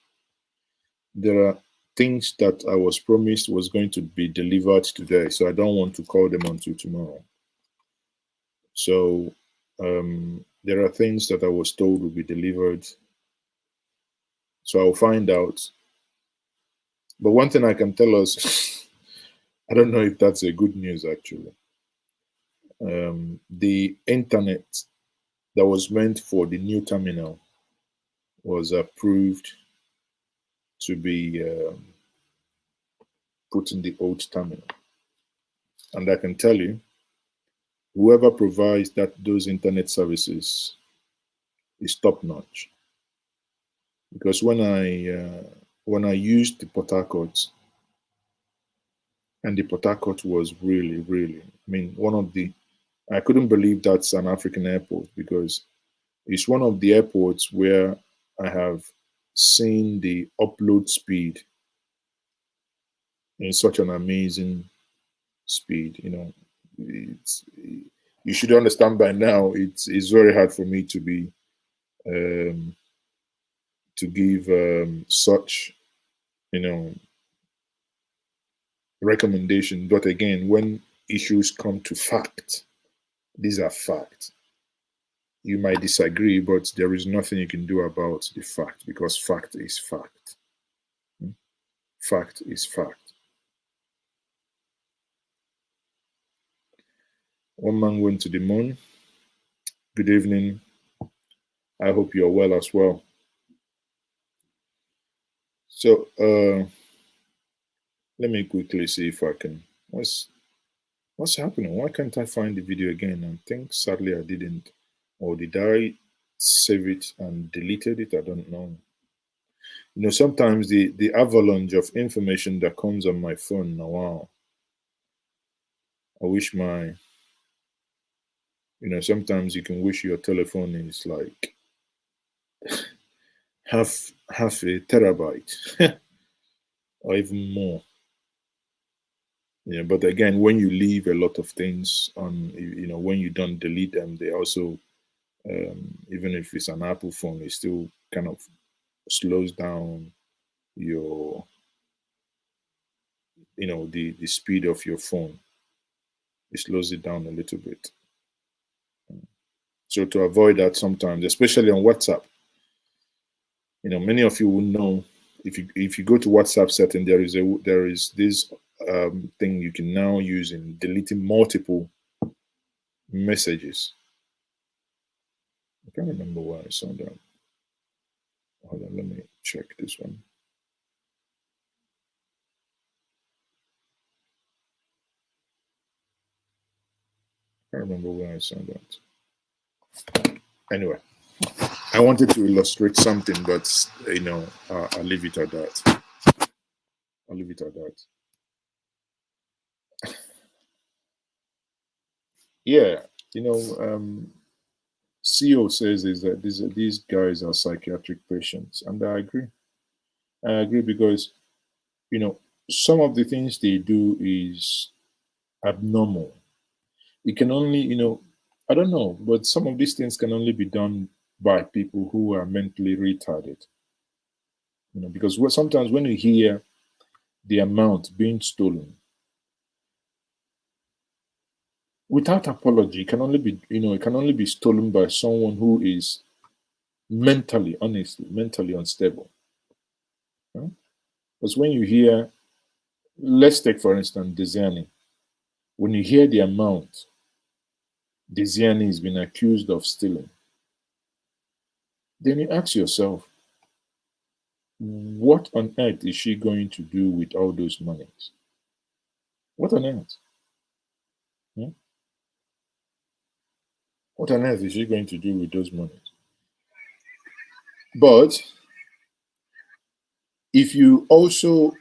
There are things that I was promised was going to be delivered today, so I don't want to call them until tomorrow. So there are things that I was told will be delivered. So I'll find out. But one thing I can tell us, I don't know if that's a good news actually. The internet that was meant for the new terminal was approved to be put in the old terminal. And I can tell you, whoever provides those internet services is top notch. Because when I used the Port Harcourt, and the Port Harcourt was really, really, I mean, I couldn't believe that's an African airport, because it's one of the airports where I have seen the upload speed in such an amazing speed. You should understand by now, it's very hard for me to be to give such recommendation. But again, when issues come to fact, these are facts. You might disagree, but there is nothing you can do about the fact, because fact is fact. Fact is fact. One man went to the moon. Good evening. I hope you're well as well. So let me quickly see if I can. What's happening? Why can't I find the video again? I think sadly I didn't. Or did I save it and deleted it? I don't know. You know, sometimes the avalanche of information that comes on my phone now, wow. I wish my, you know, sometimes you can wish your telephone is like half a terabyte or even more. Yeah, but again, when you leave a lot of things on, you know, when you don't delete them, they also, even if it's an Apple phone, it still kind of slows down your, you know, the speed of your phone. It slows it down a little bit. So to avoid that, sometimes, especially on WhatsApp, you know, many of you will know, if you go to WhatsApp setting, there is this thing you can now use in deleting multiple messages. I can't remember where I saw that. Hold on, let me check this one. I can't remember where I saw that. Anyway, I wanted to illustrate something, but you know, I'll leave it at that. I'll leave it at that. Yeah, you know, CEO says is that these guys are psychiatric patients, and I agree. I agree because, you know, some of the things they do is abnormal. It can only, you know, I don't know, but some of these things can only be done by people who are mentally retarded. You know, because sometimes when you hear the amount being stolen without apology, it can only be, you know, it can only be stolen by someone who is mentally, honestly, mentally unstable. Because when you hear, let's take for instance Desiani, when you hear the amount Desiani has been accused of stealing, then you ask yourself, what on earth is she going to do with all those monies? What on earth? What on earth is she going to do with those monies? But if you also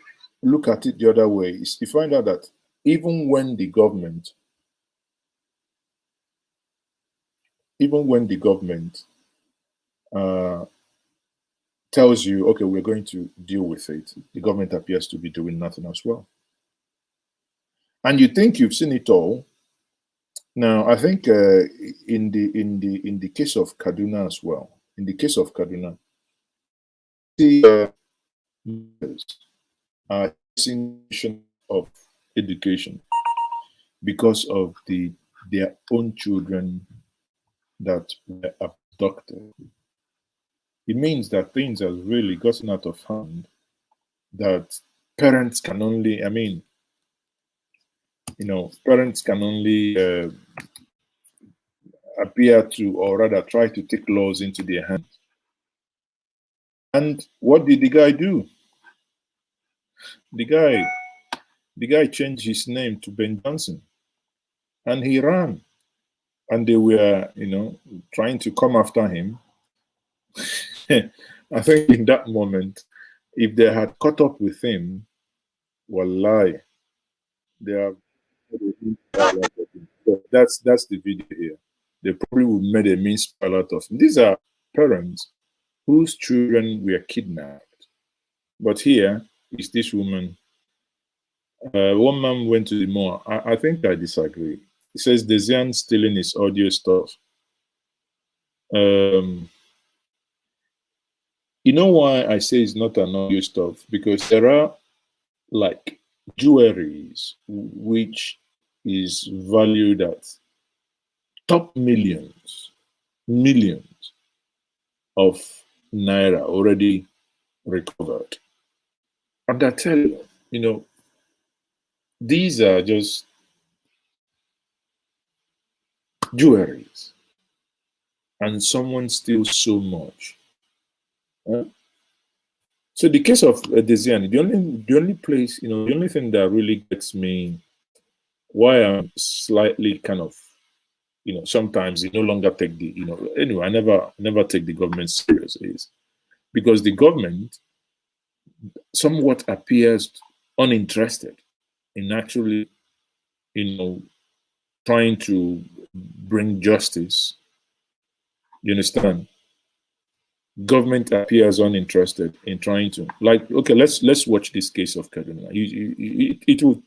look at it the other way, you find out that even when the government tells you, okay, we're going to deal with it, the government appears to be doing nothing as well. And you think you've seen it all. Now, I think in the case of Kaduna as well, in the case of Kaduna, the situation of education because of their own children that were abducted. It means that things have really gotten out of hand, that parents can only, I mean, you know, parents can only appear to, or rather try to take laws into their hands. And what did the guy do? The guy changed his name to Ben Johnson, and he ran. And they were, you know, trying to come after him. I think in that moment, if they had caught up with him, wallahi, they have. So that's the video here. They probably would made a mean spell out of him. These are parents whose children were kidnapped. But here is this woman. One man went to the mall. I think I disagree. He says Desian stealing his audio stuff. You know why I say it's not an audio stuff? Because there are like jewelries, which is valued at top millions of naira already recovered. And I tell you, these are just jewelries, and someone steals so much. So the case of Desiani, the only place, the only thing that really gets me, why I'm slightly kind of, sometimes they no longer take the, anyway, I never take the government serious, is because the government somewhat appears uninterested in actually, trying to bring justice. You understand? Government appears uninterested in trying to, like, okay, let's watch this case of Kaduna. It will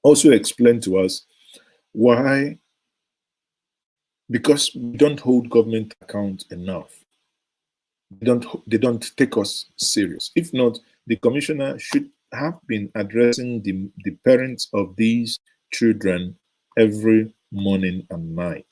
also explain to us why, because we don't hold government account enough. They don't take us serious. If not, the commissioner should have been addressing the parents of these children every morning and night.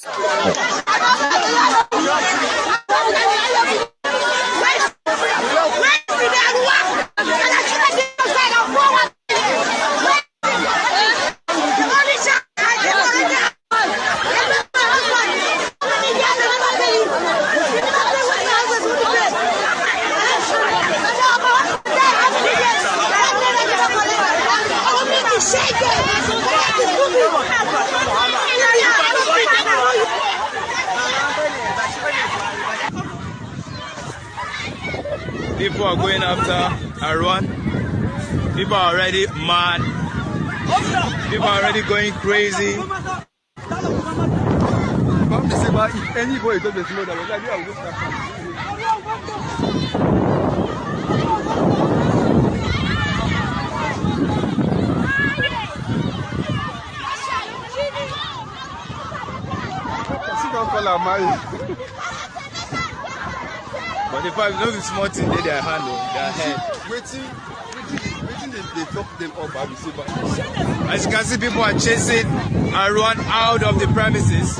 People are going after Arwan. People are already mad. People are already going crazy. But the fact is, small thing they their hand, their head. Waiting, they top them up. As you can see, people are chasing Arwan out of the premises.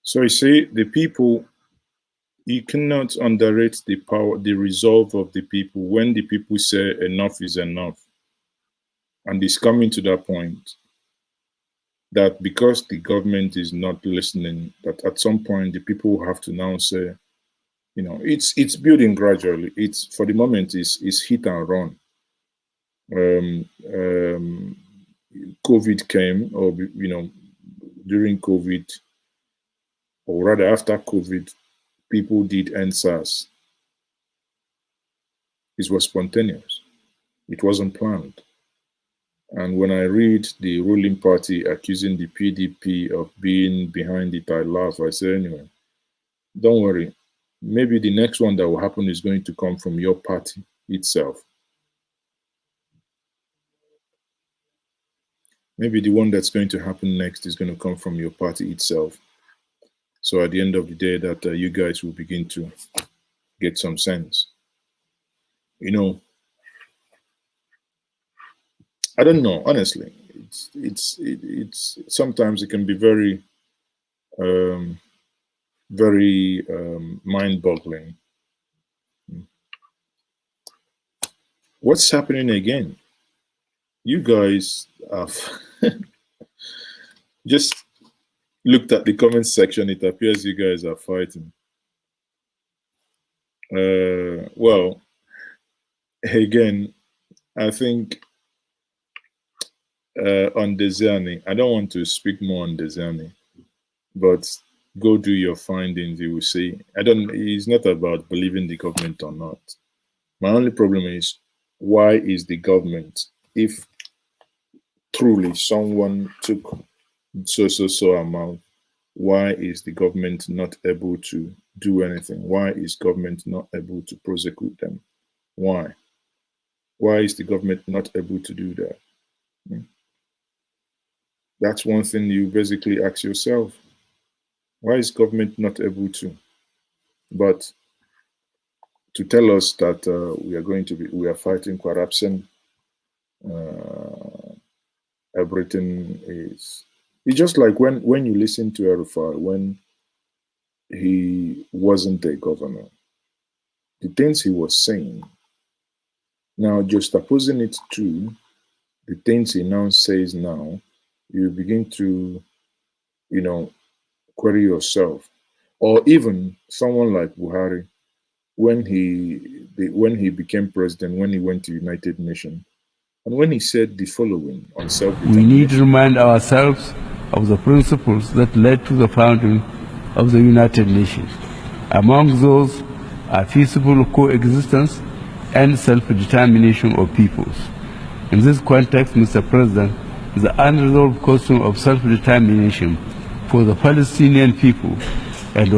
So you see, the people, you cannot underrate the power, the resolve of the people. When the people say enough is enough, and it's coming to that point that because the government is not listening, that at some point the people have to now say, it's building gradually. It's, for the moment, is hit and run. COVID came, or during COVID, or rather after COVID, people did NSAS. It was spontaneous. It wasn't planned. And when I read the ruling party accusing the PDP of being behind it, I laugh. I say, anyway, don't worry. Maybe the next one that will happen is going to come from your party itself. Maybe the one that's going to happen next is going to come from your party itself. So at the end of the day, that you guys will begin to get some sense. I don't know, honestly. It's sometimes it can be very, very mind-boggling. What's happening again? You guys have just looked at the comment section. It appears you guys are fighting. Well, again, I think on Desiani, I don't want to speak more on Desiani, but go do your findings. You will see. It's not about believing the government or not. My only problem is, why is the government, if truly someone took so amount, why is the government not able to do anything? Why is government not able to prosecute them? Why? Why is the government not able to do that? That's one thing you basically ask yourself. Why is government not able to? But to tell us that we are fighting corruption, everything is. It's just like when you listen to Erufai when he wasn't a governor, the things he was saying. Now, just opposing it to the things he now says now, you begin to, query yourself. Or even someone like Buhari, when he became president, when he went to United Nations, and when he said the following on self-determination. We need to remind ourselves of the principles that led to the founding of the United Nations. Among those are peaceable coexistence and self-determination of peoples. In this context, Mr. President, the unresolved question of self-determination for the Palestinian people and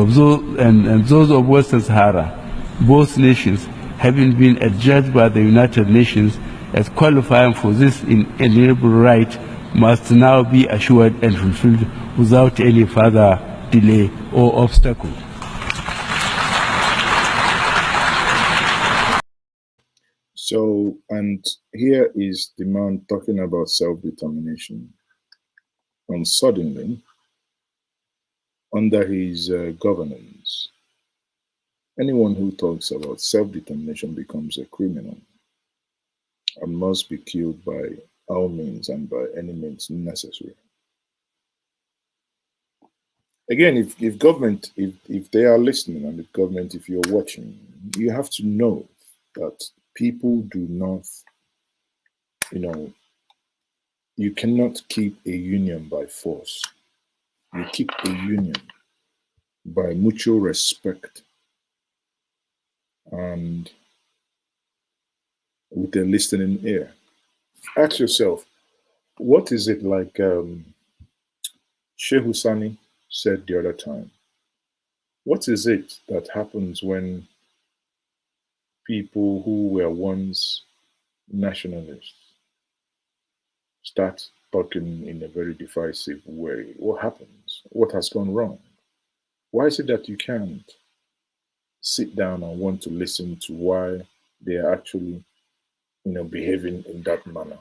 those of Western Sahara, both nations having been adjudged by the United Nations as qualifying for this inalienable right, must now be assured and fulfilled without any further delay or obstacle. So, and here is the man talking about self-determination. And suddenly, under his governance, anyone who talks about self-determination becomes a criminal and must be killed by all means and by any means necessary. Again, if government, if they are listening, and if government, if you're watching, you have to know that people do not, you cannot keep a union by force. You keep a union by mutual respect and with a listening ear. Ask yourself, what is it like Sheikh Husani said the other time? What is it that happens when people who were once nationalists start talking in a very divisive way? What happens? What has gone wrong? Why is it that you can't sit down and want to listen to why they are actually, behaving in that manner?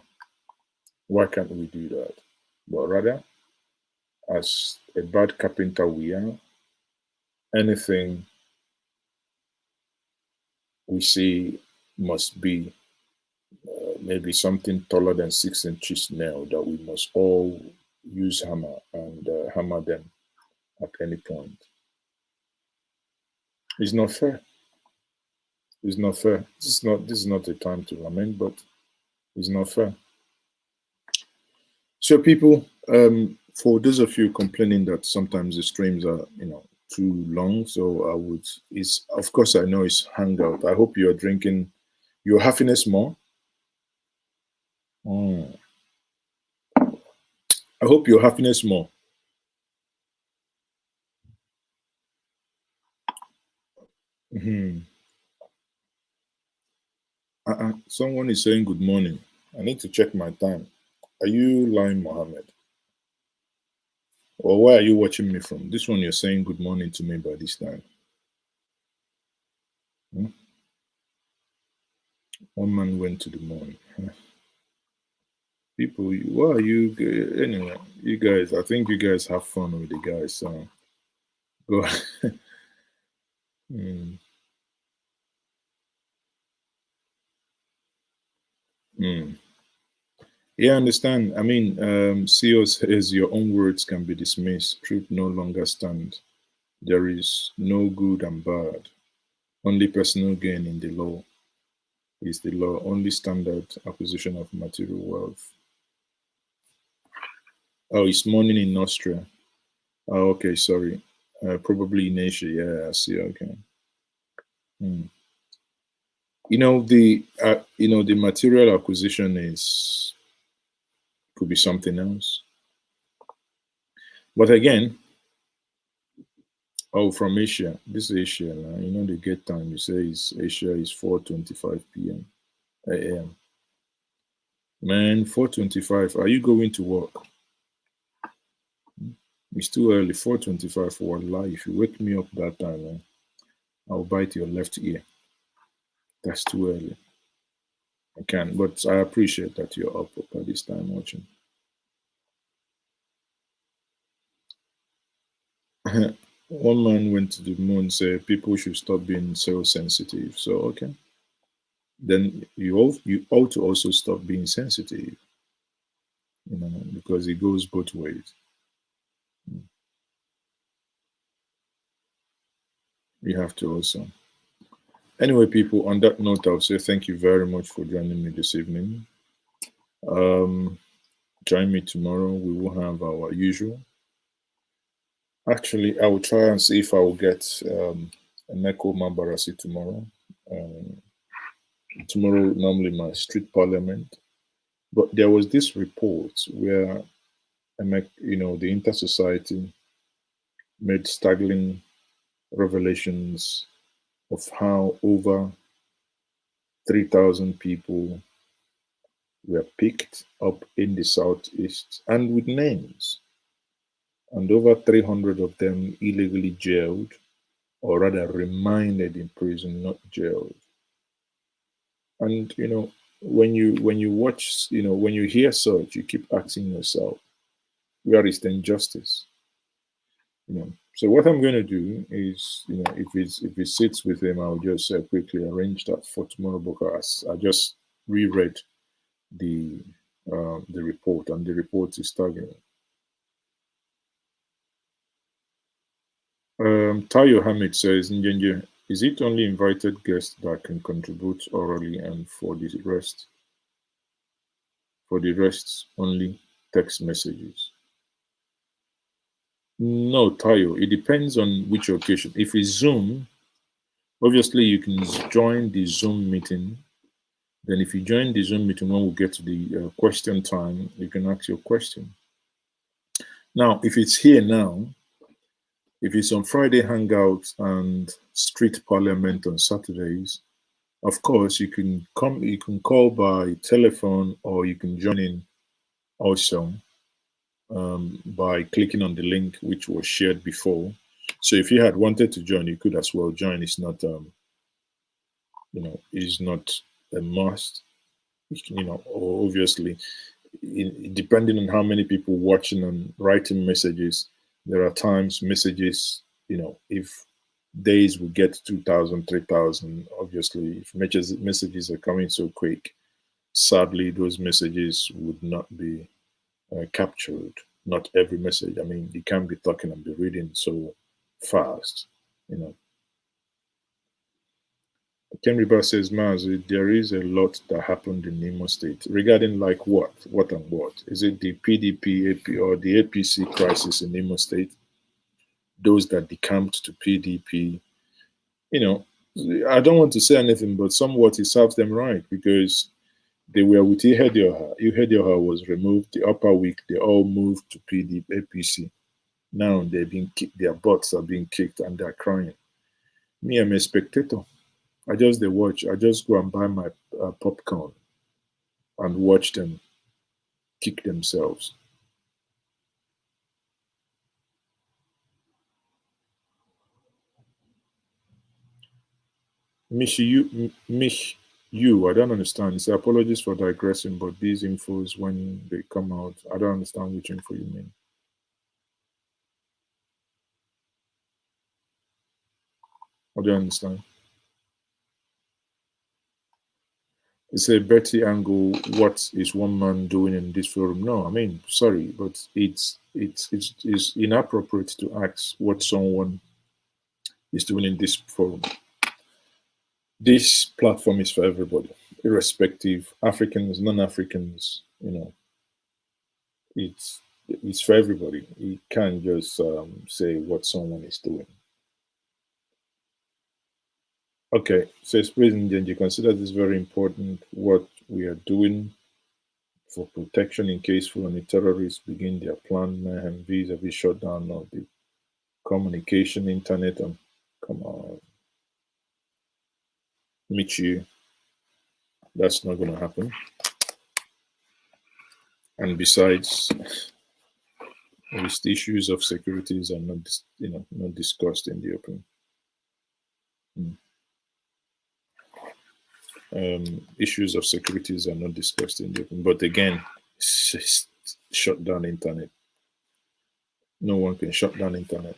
Why can't we do that? But rather, as a bad carpenter we are, anything we see must be maybe something taller than 6 inches nail that we must all use hammer and hammer them at any point. It's not fair. It's not fair. This is not a time to lament, but it's not fair. So people, for those of you complaining that sometimes the streams are, too long, so of course I know it's Hangout. I hope you're drinking your happiness more. I hope your happiness more. Someone is saying good morning. I need to check my time. Are you lying, Mohammed? Or where are you watching me from? This one you're saying good morning to me by this time. One man went to the morning. People, why are you? Anyway, you guys, I think you guys have fun with the guys. So go. Yeah, I understand. I mean, CEO says your own words can be dismissed. Truth no longer stands. There is no good and bad. Only personal gain in the law is the law. Only standard acquisition of material wealth. Oh, it's morning in Austria. Oh, okay, sorry. Probably in Asia. Yeah, I see. Okay. The material acquisition could be something else. But again, from Asia. This is Asia. They get time. You say Asia is 4:25 p.m. a.m. Man, 4:25. Are you going to work? It's too early. 4:25 for Allah. If you wake me up that time, man, I'll bite your left ear. That's too early. I can't, but I appreciate that you're up at this time watching. One man went to the moon and said people should stop being so sensitive. So okay, then you ought to also stop being sensitive, because it goes both ways. You have to also. Anyway, people, on that note, I'll say thank you very much for joining me this evening. Join me tomorrow. We will have our usual. Actually, I will try and see if I will get Emeko Mambarasi tomorrow. Tomorrow, normally my street parliament. But there was this report where, the Inter-Society made staggering revelations of how over 3,000 people were picked up in the Southeast and with names, and over 300 of them illegally jailed, or rather remanded in prison, not jailed. And when you watch, when you hear such, you keep asking yourself, where is the injustice? So what I'm going to do is, if it sits with him, I'll just quickly arrange that for tomorrow, because I just reread the report, and the report is staggering. Tayo Hamid says, Njenje, is it only invited guests that can contribute orally, and for the rest only text messages? No, Tayo, it depends on which occasion. If it's Zoom, obviously you can join the Zoom meeting. Then if you join the Zoom meeting, when we get to the question time, you can ask your question. Now, if it's here now, if it's on Friday Hangout and Street Parliament on Saturdays, of course, you can call by telephone, or you can join in also by clicking on the link which was shared before. So if you had wanted to join, you could as well join. It's not, it's not a must. Obviously, depending on how many people watching and writing messages, there are times messages, if days will get 2,000, 3,000, obviously, if messages are coming so quick, sadly, those messages would not be captured. Not every message. I mean, you can't be talking and be reading so fast, Ken Riba says, Maazi, there is a lot that happened in Imo State. Regarding like what? What and what? Is it the PDP, AP, or the APC crisis in Imo State? Those that decamped to PDP, I don't want to say anything, but somewhat it serves them right, because they were with Ihedioha. Ihedioha was removed. The upper week, they all moved to PDP, APC. Now they've been kicked, their butts are being kicked, and they're crying. Me, I'm a spectator. I just watch. I just go and buy my popcorn and watch them kick themselves. You, I don't understand. It's apologies for digressing, but these infos, when they come out, I don't understand which info you mean. I don't understand. It's a Betty angle. What is one man doing in this forum? No, I mean, sorry, but it's inappropriate to ask what someone is doing in this forum. This platform is for everybody, irrespective, Africans, non-Africans. It's for everybody. You can't just say what someone is doing. Okay, says President Njenje, consider this very important, what we are doing for protection in case Fulani terrorists begin their plan mayhem vis-a-vis shutdown of the communication, internet, and come on. Meet you. That's not going to happen. And besides, the issues of securities are not, not discussed in the open. Issues of securities are not discussed in the open. But again, shut down internet. No one can shut down internet.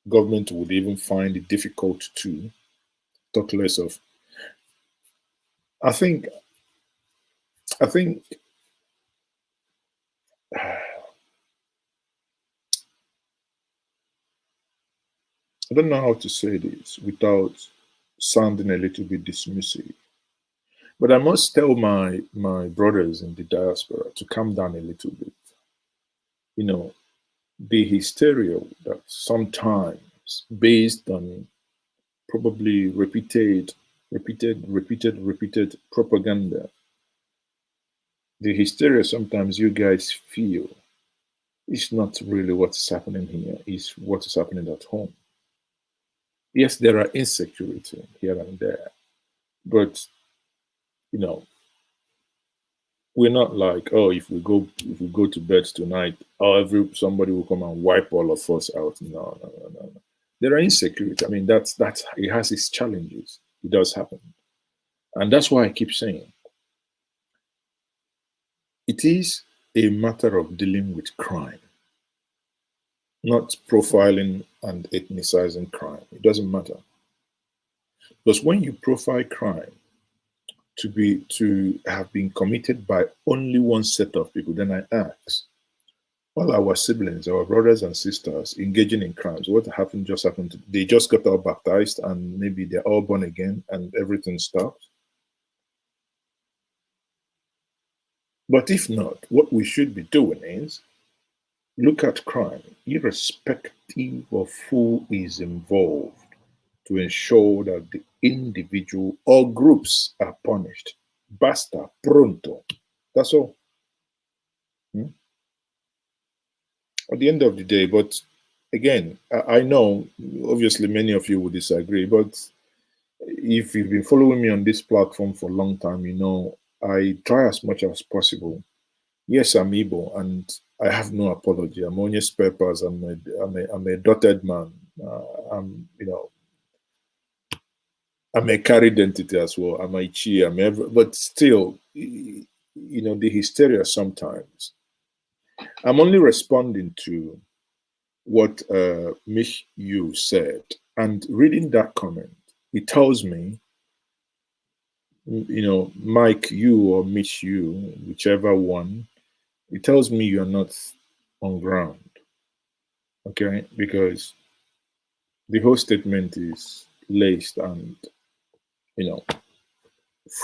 Government would even find it difficult to talk less of. I think I don't know how to say this without sounding a little bit dismissive, but I must tell my brothers in the diaspora to calm down a little bit. The hysteria that sometimes based on probably repeated propaganda, the hysteria sometimes you guys feel is not really what's happening here, it's what is happening at home. Yes, there are insecurity here and there, but we're not like, oh, if we go to bed tonight, somebody will come and wipe all of us out. No. There are insecurity. I mean, that's it has its challenges. It does happen, and that's why I keep saying it is a matter of dealing with crime, not profiling and ethnicizing crime. It doesn't matter, because when you profile crime to have been committed by only one set of people, then I ask, all our siblings, our brothers and sisters engaging in crimes, what happened just happened? They just got all baptized and maybe they're all born again and everything stopped. But if not, what we should be doing is look at crime, irrespective of who is involved, to ensure that the individual or groups are punished. Basta, pronto. That's all. At the end of the day, but again, I know obviously many of you will disagree, but if you've been following me on this platform for a long time, I try as much as possible. Yes, I'm Igbo, and I have no apology. I'm only spare parts. I'm a dotted man. I'm a carried entity as well. I'm a chi. But still, the hysteria sometimes. I'm only responding to what Mich Yu said, and reading that comment, it tells me, Mike you or Mich Yu, whichever one, it tells me you're not on ground. Okay, because the whole statement is laced and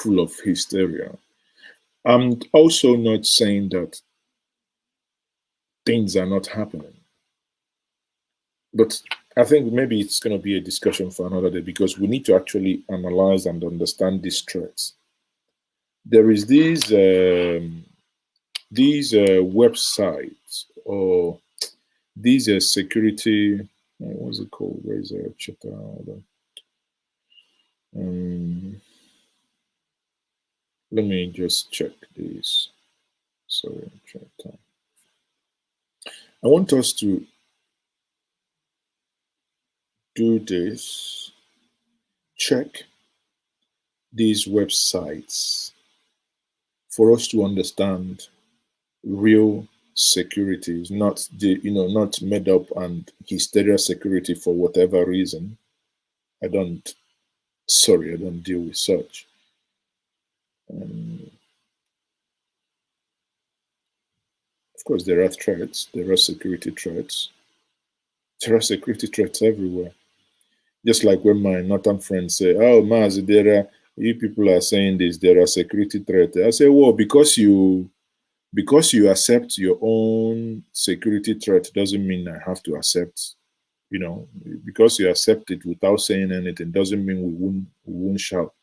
full of hysteria. I'm also not saying that things are not happening, but I think maybe it's going to be a discussion for another day, because we need to actually analyze and understand these threats. There is these websites or these security, what's it called? Where is it? Check out. Let me just check this. Sorry, check time. I want us to do this. Check these websites for us to understand real security, not not made up and hysteria security for whatever reason. I don't deal with such. Of course, there are threats. There are security threats. There are security threats everywhere. Just like when my northern friends say, "Oh, Maazi, you people are saying this. There are security threats." I say, "Well, because you accept your own security threat doesn't mean I have to accept. Because you accept it without saying anything doesn't mean we won't shout."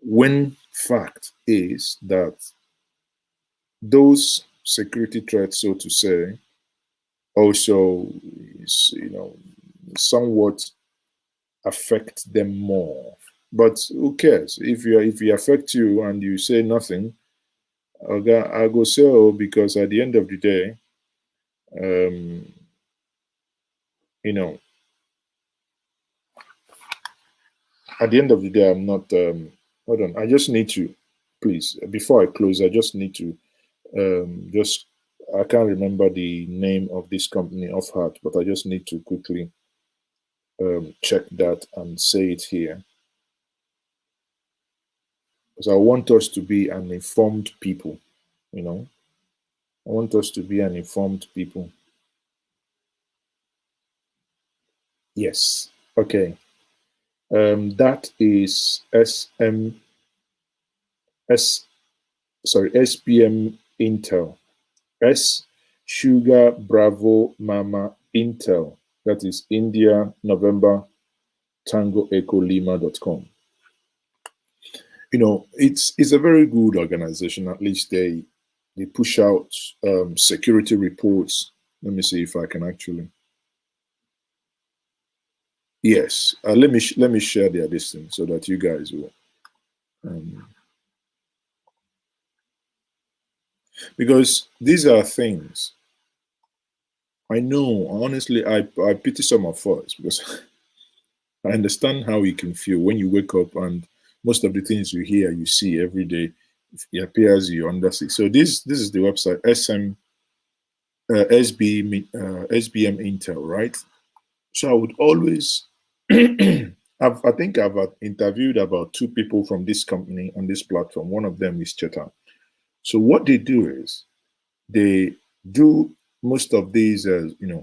When fact is that those security threats, so to say, also somewhat affect them more. But who cares? If you affect you and you say nothing, I go so because at the end of the day, you know, at the end of the day, I'm not. Hold on, I just need to, please, before I close, I just need to just. I can't remember the name of this company off heart, but I just need to quickly check that and say it here, because I want us to be an informed people. You know, I want us to be an informed people. Yes. Okay. That is SPM Intel. S Sugar Bravo Mama Intel. That is India November Tango Echo Lima.com. You know, it's a very good organization. At least they push out security reports. Let me see if I can actually. Yes, let me share their distance so that you guys will. Because these are things I know. Honestly, I pity some of us because I understand how you can feel when you wake up and most of the things you hear, you see every day, it appears you understand. So this is the website SBM Intel, right? So I would always. I think I've interviewed about 2 people from this company on this platform. One of them is Chetan. So what they do is they do most of these,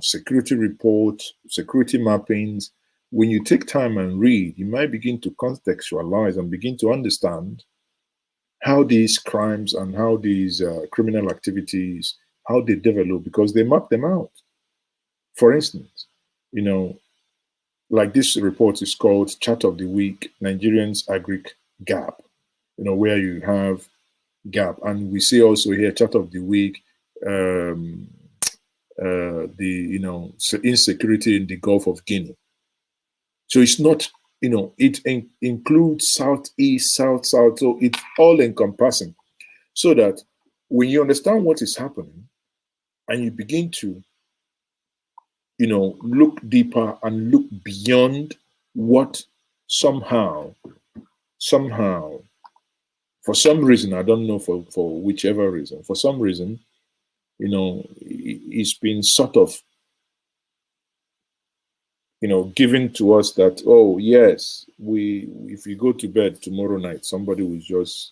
security reports, security mappings. When you take time and read, you might begin to contextualize and begin to understand how these crimes and how these criminal activities, how they develop, because they map them out. For instance, you know, like this report is called Chart of the Week, Nigerians Agric Gap, where you have gap. And we see also here Chart of the Week, insecurity in the Gulf of Guinea. So it's not, it includes Southeast, South, so it's all encompassing. So that when you understand what is happening and you begin to, look deeper and look beyond what somehow, for some reason, I don't know for whichever reason, for some reason, it's been sort of, given to us that, oh yes, if you go to bed tomorrow night, somebody will just,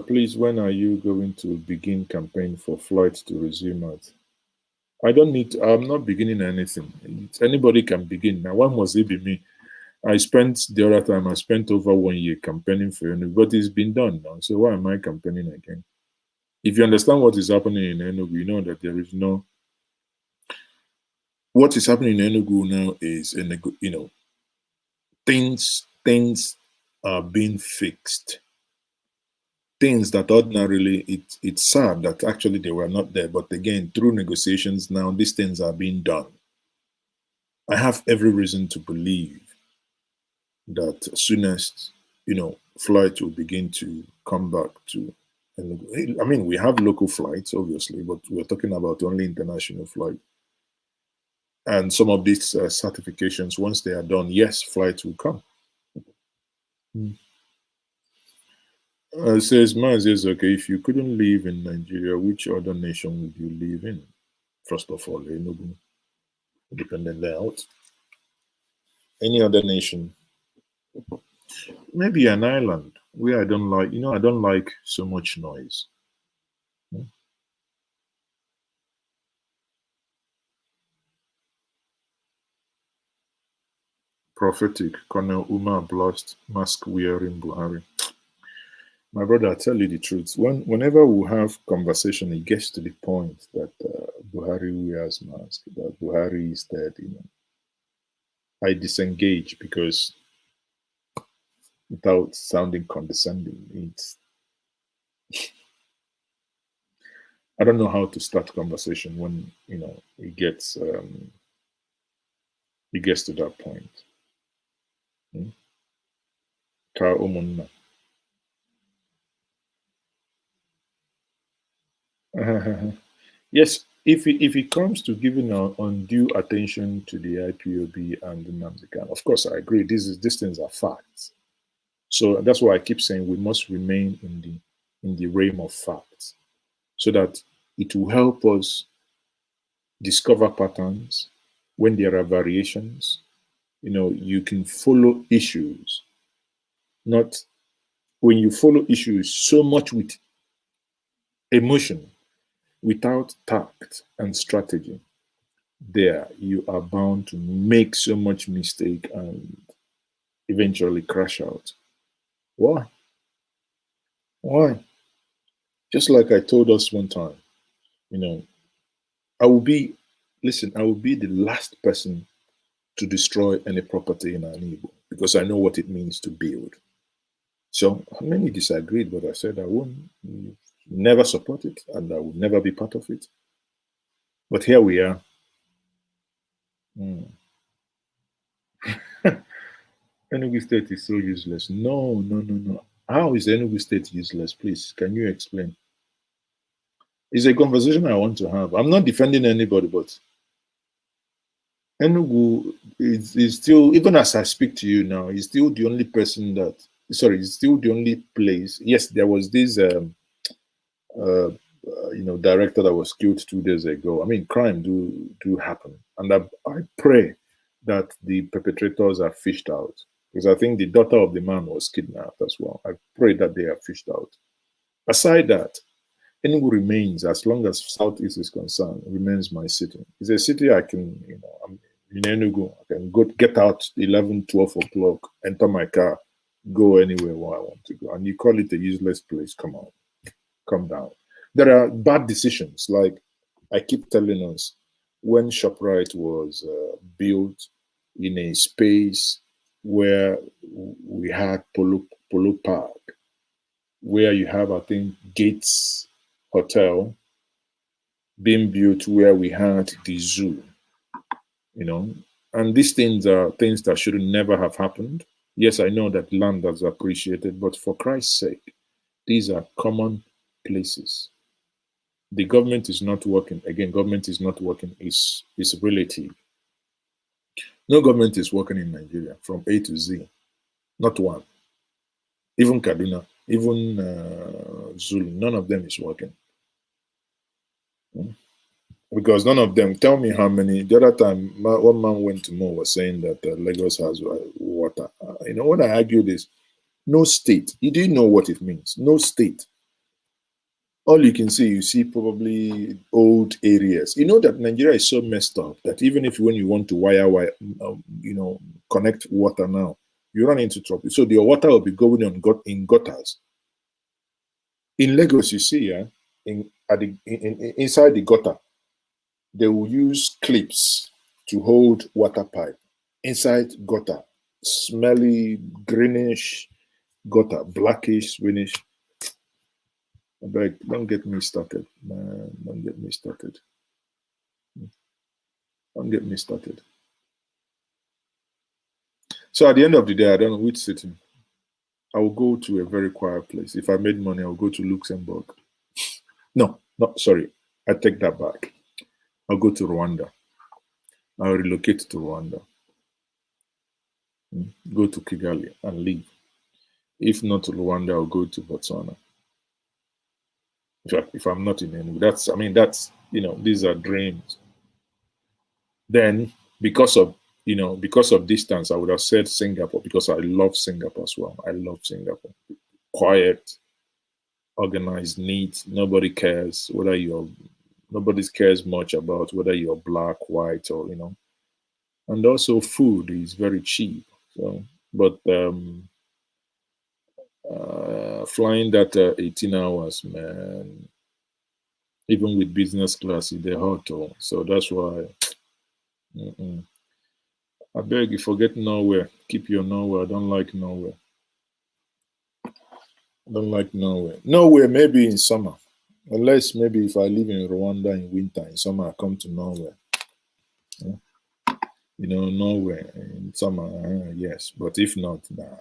please, when are you going to begin campaign for flights to resume at? I'm not beginning anything. Anybody can begin. Now, when must it be me? I spent over 1 year campaigning for Enugu, but it's been done now. So why am I campaigning again? If you understand what is happening in Enugu, you know that there is no. What is happening in Enugu now is, things are being fixed. Things that ordinarily it's sad that actually they were not there, but again, through negotiations now, these things are being done. I have every reason to believe that soonest, flight will begin to come back to. I mean, we have local flights, obviously, but we're talking about only international flight. And some of these certifications, once they are done, yes, flights will come. It says, Maazi Ezeoke, if you couldn't live in Nigeria, which other nation would you live in? First of all, Enugu, independent layout. Any other nation? Maybe an island where I don't like, I don't like so much noise. Prophetic, Colonel Umar blast, mask wearing Buhari. My brother, I tell you the truth. Whenever we have conversation, it gets to the point that Buhari wears mask, that Buhari is dead. I disengage because, without sounding condescending, I don't know how to start conversation when it gets It gets to that point. Yes, if it comes to giving undue attention to the IPOB and the Namdekan, of course I agree. These things are facts. So that's why I keep saying we must remain in the realm of facts, so that it will help us discover patterns when there are variations. You can follow issues, not when you follow issues so much with emotion without tact and strategy. There you are bound to make so much mistake and eventually crash out. Why? Just like I told us one time, I will be the last person to destroy any property in an Igbo because I know what it means to build. So many disagreed, but I said I won't never support it and I will never be part of it. But here we are. Enugu State is so useless. No. How is Enugu State useless? Please, can you explain? It's a conversation I want to have. I'm not defending anybody, but Enugu is still, even as I speak to you now, is still the only person it's still the only place. Yes, there was this director that was killed 2 days ago. I mean, crime do happen. And I pray that the perpetrators are fished out. Because I think the daughter of the man was kidnapped as well. I pray that they are fished out. Aside that, Enugu remains, as long as Southeast is concerned, remains my city. It's a city I can, I'm in Enugu, I can get out 11, 12 o'clock, enter my car, go anywhere where I want to go. And you call it a useless place, come on, come down. There are bad decisions, like I keep telling us, when ShopRite was built in a space where we had Polo Park, where you have, I think, Gates Hotel being built where we had the zoo, and these things are things that should never have happened. Yes, I know that land is appreciated, but for Christ's sake, these are common places. The government is not working. Again, government is not working. It's relative. No government is working in Nigeria from A to Z. Not one. Even Kaduna, even Zulu, none of them is working. Because none of them, tell me how many. The other time, one man went to Mo was saying that Lagos has water. When I argue this, no state, you didn't know what it means. No state. All you can see, you see probably old areas. You know that Nigeria is so messed up that even if when you want to wire, connect water now, you run into trouble. So the water will be going on in gutters. In Lagos, you see, inside the gutter, they will use clips to hold water pipe inside gutter, smelly, greenish gutter, blackish, greenish. I beg, don't get me started, man. Don't get me started. Don't get me started. So at the end of the day, I don't know which city. I will go to a very quiet place. If I made money, I'll go to Luxembourg. No, sorry. I take that back. I'll go to Rwanda. I'll relocate to Rwanda. Go to Kigali and leave. If not to Rwanda, I'll go to Botswana. If I'm not in Enugu, that's these are dreams. Then because of distance, I would have said Singapore because I love Singapore as well. I love Singapore. Quiet, organized, neat. Nobody cares nobody cares much about whether you're black, white, or and also food is very cheap. So, but flying that 18 hours, man, even with business class, they're hot. So that's why I beg you, forget Norway. Keep your Norway. I don't like Norway. Norway maybe in summer. Unless maybe if I live in Rwanda in winter, in summer I come to Norway. Norway in summer, yes, but if not, nah.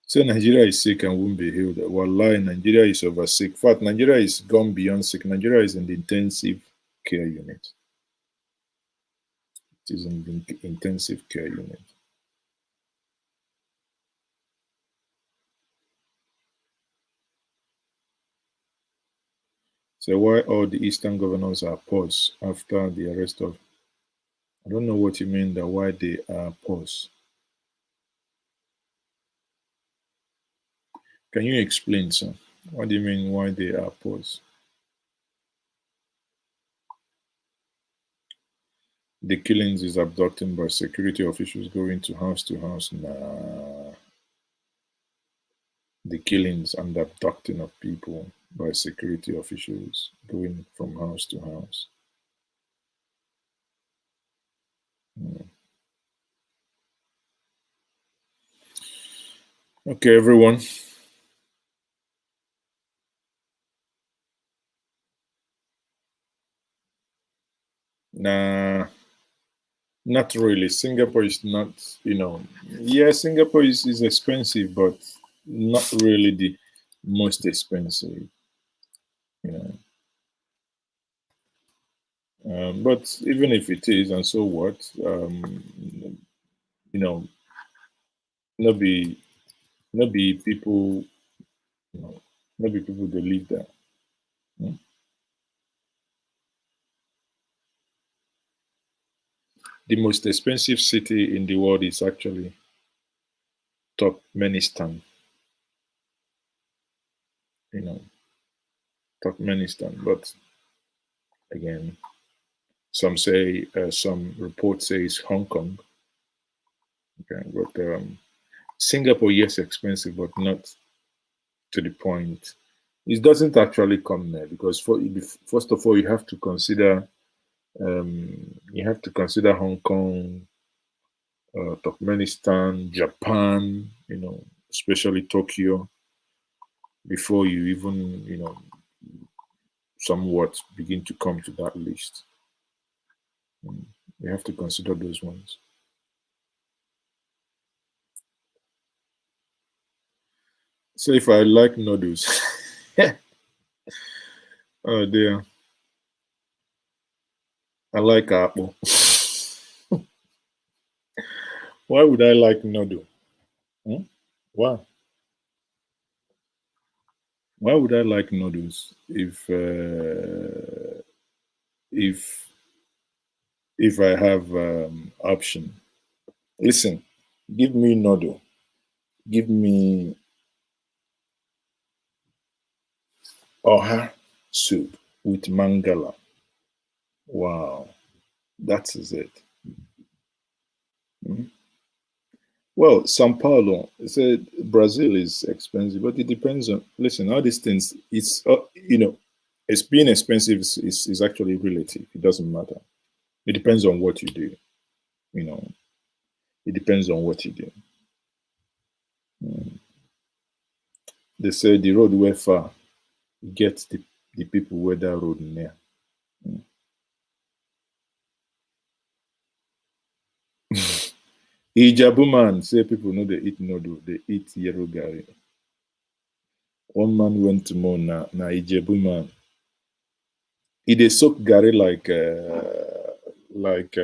So Nigeria is sick and won't be healed. Wallahi, Nigeria is over sick. In fact, Nigeria is gone beyond sick. Nigeria is in the intensive care unit. It is in the intensive care unit. So why all the Eastern governors are paused after the arrest of... I don't know what you mean that why they are paused. Can you explain, sir? What do you mean why they are paused? The killings is abducting by security officials going to house. Nah. The killings and the abducting of people by security officials going from house to house. Okay, everyone. Nah, not really. Singapore is not, yeah, Singapore is expensive, but not really the most expensive, but even if it is, and so what, not be people, not be people that live there. The most expensive city in the world is actually Turkmenistan. Turkmenistan. But again, some reports say it's Hong Kong. Okay, but Singapore, yes, expensive, but not to the point. It doesn't actually come there because first of all, you have to consider Hong Kong, Turkmenistan, Japan, especially Tokyo, before you even, somewhat begin to come to that list. You have to consider those ones. So if I like noodles, oh dear, I like apple. Why would I like noodle? Why? Why would I like noodles if I have option? Listen, give me noodle. Give me oha soup with mangala. Wow, that is it. Well, Sao Paulo, said Brazil is expensive, but it depends on. Listen, all these things. It's it's being expensive is actually relative. It doesn't matter. It depends on what you do. It depends on what you do. They say the road where far gets the people where that road near. Ijabu man say people know they eat noodle, they eat yellow gari. One man went to Mo na Ijabu man. He soak gari like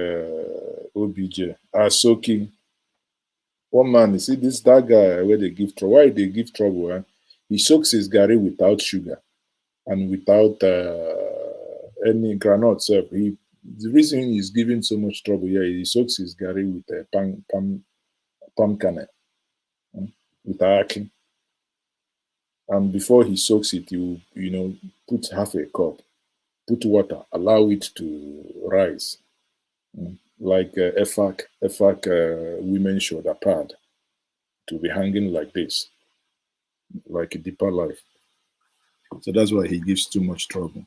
OBJ. Soaking. One man, you see that guy where they give trouble. Why they give trouble? He soaks his gari without sugar and without any granite. So the reason he's giving so much trouble here, he soaks his gari with palm kernel, with ackee. And before he soaks it, you put half a cup, put water, allow it to rise, like EFAC women shoulder pad, to be hanging like this, like a deeper life. So that's why he gives too much trouble.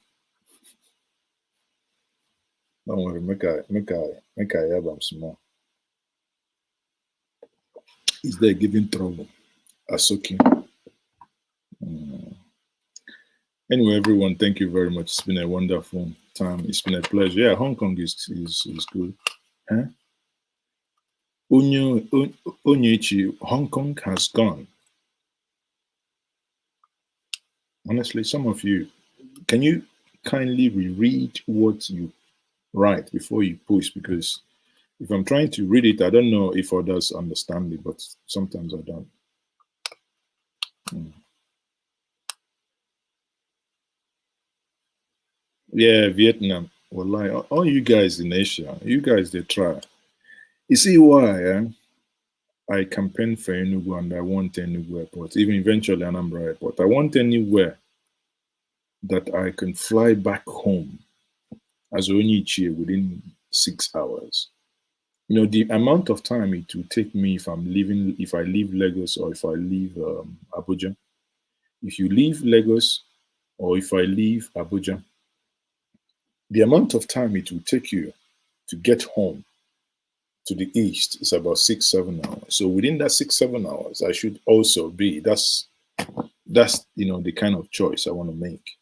Don't worry, make I have him small. He's there giving trouble. Asoki. Anyway, everyone, thank you very much. It's been a wonderful time. It's been a pleasure. Yeah, Hong Kong is good. Huh? Onyechi, Hong Kong has gone. Honestly, some of you, can you kindly reread what you write before you post? Because if I'm trying to read it, I don't know if others understand it, but sometimes I don't. Yeah, Vietnam. Wallahi, all you guys in Asia, you guys, they try. You see why I campaigned for Enugu and I want Enugu Airport, even eventually Anambra Airport. I want anywhere that I can fly back home as Onyichie within 6 hours. You know, the amount of time it will take me if I leave Lagos or if I leave Abuja. If you leave Lagos or if I leave Abuja, the amount of time it will take you to get home to the east is about 6-7 hours. So within that 6-7 hours, I should also be. That's the kind of choice I want to make.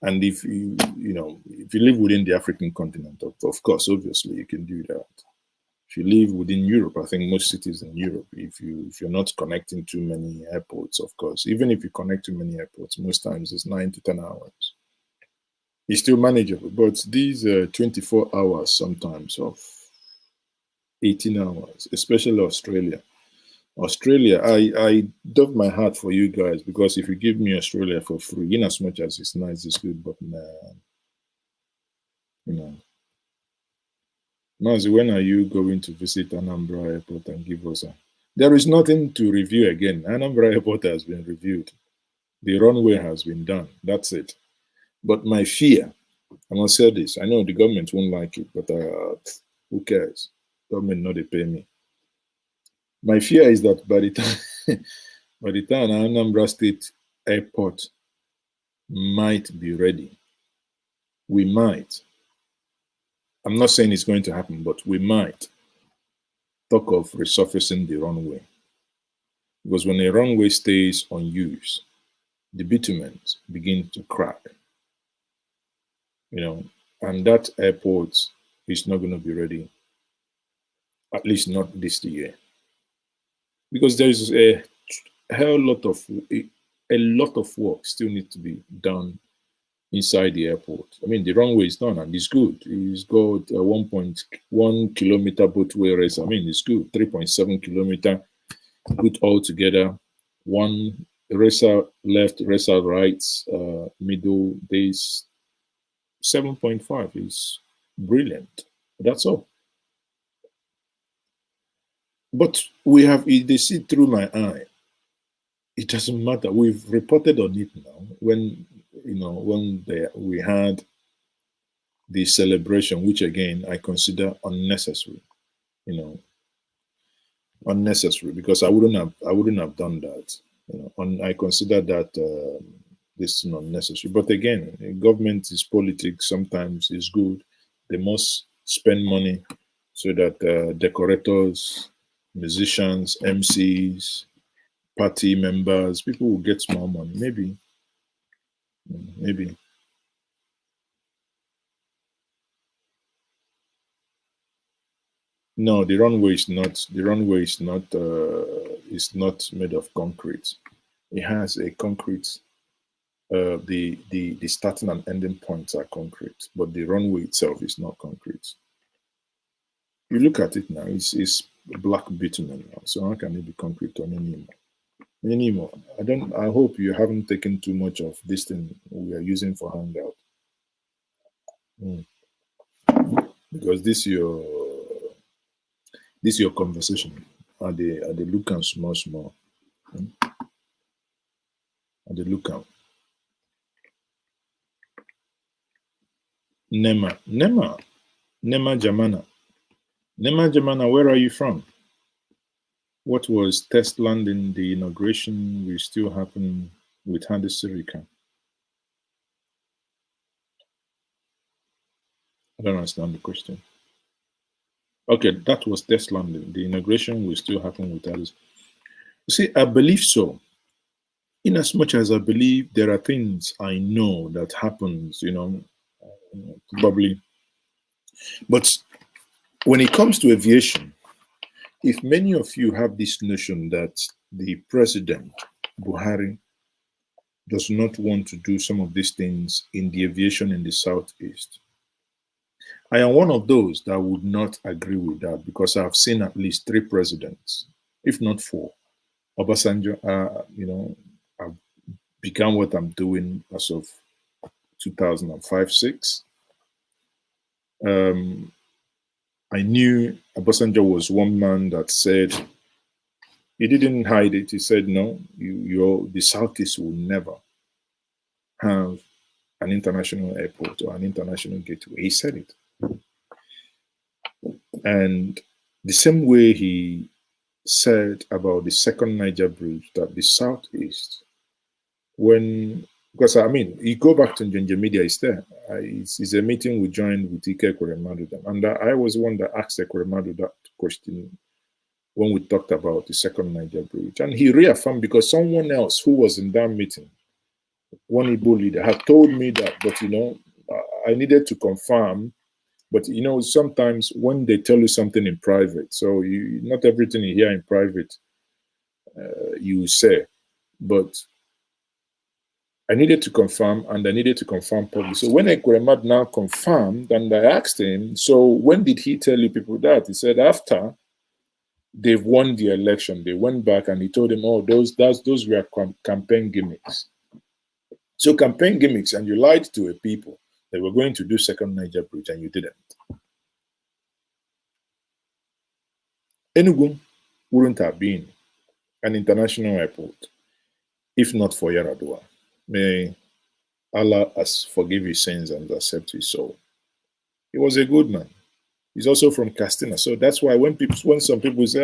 And if if you live within the African continent, of course, obviously you can do that. If you live within Europe, I think most cities in Europe, if you're not connecting too many airports, of course, even if you connect to many airports, most times it's 9 to 10 hours. It's still manageable, but these 24 hours sometimes of 18 hours, especially Australia. Australia, I dug my heart for you guys, because if you give me Australia for free, in as much as it's nice, it's good, but Maazi, when are you going to visit Anambra Airport and give us There is nothing to review again. Anambra Airport has been reviewed. The runway has been done. That's it. But my fear, I must say this, I know the government won't like it, but who cares? Government know they pay me. My fear is that by the time Anambra State Airport might be ready, we might. I'm not saying it's going to happen, but we might talk of resurfacing the runway. Because when a runway stays unused, the bitumen begin to crack. And that airport is not going to be ready, at least not this year. Because there is a lot of work still needs to be done inside the airport. I mean, the runway is done and it's good. It's got a 1.1 kilometer both-way race. I mean, it's good. 3.7 kilometer, good altogether. One racer left, racer right, middle. There's 7.5 is brilliant. That's all. But they see through my eye. It doesn't matter. We've reported on it now. When we had the celebration, which again I consider unnecessary. Unnecessary, because I wouldn't have done that. I consider that this is unnecessary. But again, government is politics. Sometimes it's good. They must spend money so that decorators, musicians, MCs, party members, people will get small money. Maybe. No, the runway is not. The runway is not. Is not made of concrete. It has a concrete. The starting and ending points are concrete, but the runway itself is not concrete. You look at it now; it's black bitumen now. So how can it be concrete on anymore? I hope you haven't taken too much of this thing we are using for Hangout. Because this your conversation. Are they looking small? Are they looking? Nema Jamana. Nema Jamana, where are you from? What was test landing? The inauguration will still happen with Hadi Sirika. I don't understand the question. Okay, that was test landing. The inauguration will still happen with others. See, I believe so. in as much as I believe there are things I know that happens, probably. But when it comes to aviation, if many of you have this notion that the president, Buhari, does not want to do some of these things in the aviation in the Southeast, I am one of those that would not agree with that because I've seen at least 3 presidents, if not 4. Obasanjo, I've began what I'm doing as of 2005-6. I knew Obasanjo was one man that said, he didn't hide it. He said, no, the Southeast will never have an international airport or an international gateway. He said it. And the same way he said about the second Niger bridge, that the Southeast, because you go back to Njenje Media, it's there. It's a meeting we joined with Ike Ekweremadu. And I was the one that asked Ekweremadu that question when we talked about the second Niger bridge. And he reaffirmed, because someone else who was in that meeting, one Igbo leader, had told me that, but I needed to confirm. But sometimes when they tell you something in private, so not everything you hear in private you say. But I needed to confirm, and I needed to confirm publicly. So when Ekweremadu now confirmed, and I asked him, so when did he tell you people that? He said after they've won the election, they went back and he told them, oh, those were campaign gimmicks. So campaign gimmicks, and you lied to a people. They were going to do second Niger bridge and you didn't. Enugu wouldn't have been an international airport if not for Yaradua. May Allah forgive his sins and accept his soul. He was a good man. He's also from Castina. So that's why when some people say,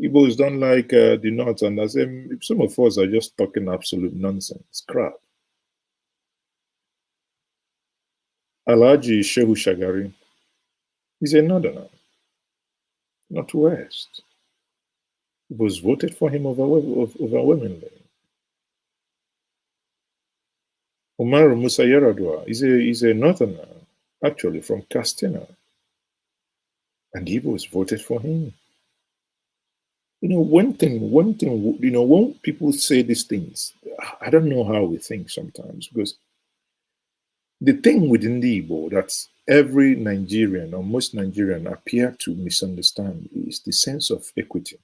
Igbos don't like the North, and I say, some of us are just talking absolute nonsense, crap. Alhaji Shehu Shagari is a northerner, not west. It was voted for him overwhelmingly. Umaru Musa Yaradua is a northerner, actually from Castina, and he was voted for him. One thing, when people say these things, I don't know how we think sometimes, because the thing within the Igbo that every Nigerian or most Nigerian appear to misunderstand is the sense of equity.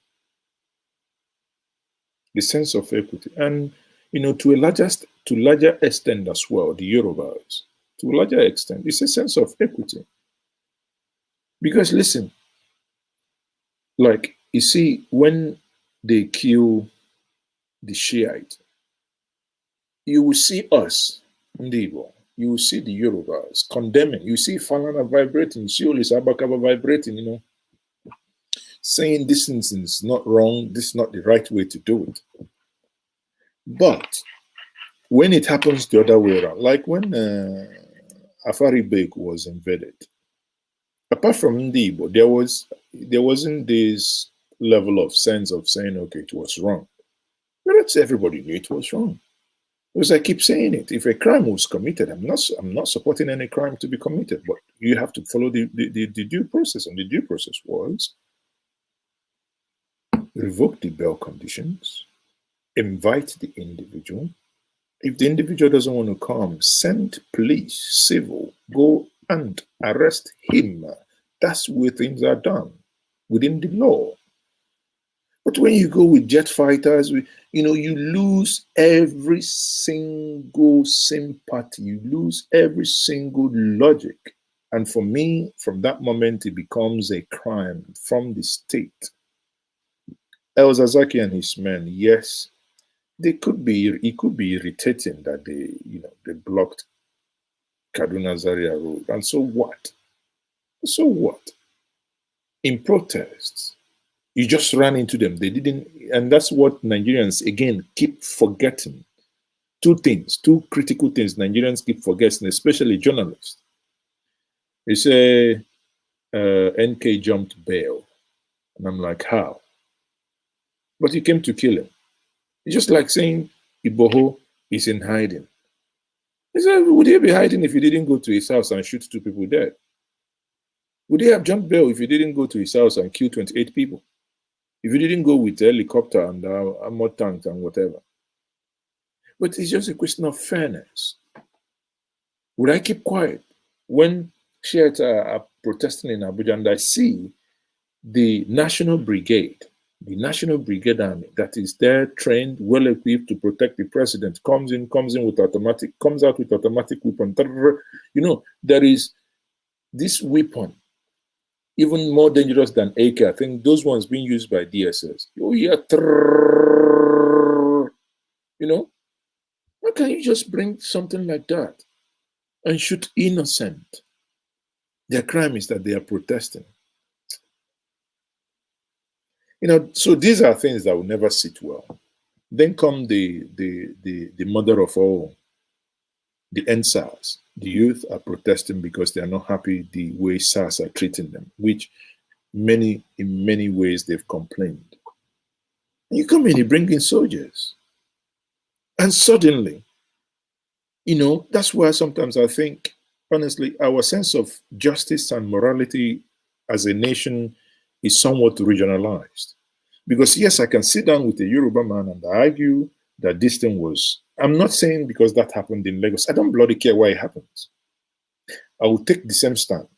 The sense of equity. And, to a larger extent as well, the Yorubas, to a larger extent, it's a sense of equity. Because listen, like, you see, when they kill the Shiite, you will see us, Ndibo, you will see the Yorubas condemning. You see Falana vibrating, you see Olis Abakaba vibrating, saying this is not wrong, this is not the right way to do it. But when it happens the other way around, like when Afari Beg was invaded, apart from Ndibo, there wasn't this level of sense of saying, okay, it was wrong. But everybody knew it was wrong. Because I keep saying it, if a crime was committed, I'm not supporting any crime to be committed, but you have to follow the due process, and the due process was revoke the bail conditions, invite the individual. If the individual doesn't want to come, send police, civil, go and arrest him. That's where things are done within the law. But when you go with jet fighters, you lose every single sympathy, you lose every single logic. And for me, from that moment, it becomes a crime from the state. El Zazaki and his men, yes, it could be irritating that they blocked Kaduna Zaria Road. And so what? So what? In protests, you just ran into them. They didn't, and that's what Nigerians, again, keep forgetting. Two critical things Nigerians keep forgetting, especially journalists. They say NK jumped bail. And I'm like, how? But he came to kill him. It's just like saying Iboho is in hiding. He said, would he be hiding if he didn't go to his house and shoot 2 people dead? Would he have jumped bail if he didn't go to his house and kill 28 people? If he didn't go with a helicopter and armored tanks and whatever? But it's just a question of fairness. Would I keep quiet when Shiites are protesting in Abuja and I see the National Brigade Army that is there, trained, well equipped to protect the president, comes out with automatic weapon. You know, there is this weapon, even more dangerous than AK. I think those ones being used by DSS. Oh yeah, you know, why can't you just bring something like that and shoot innocent? Their crime is that they are protesting. You know, so these are things that will never sit well. Then come the mother of all, the NSAS. The youth are protesting because they are not happy the way SARS are treating them, which in many ways they've complained. And you come in, you bring in soldiers. And suddenly, you know, that's why sometimes I think, honestly, our sense of justice and morality as a nation is somewhat regionalized. Because yes, I can sit down with a Yoruba man and argue that this thing was, I'm not saying because that happened in Lagos. I don't bloody care why it happens. I will take the same stand,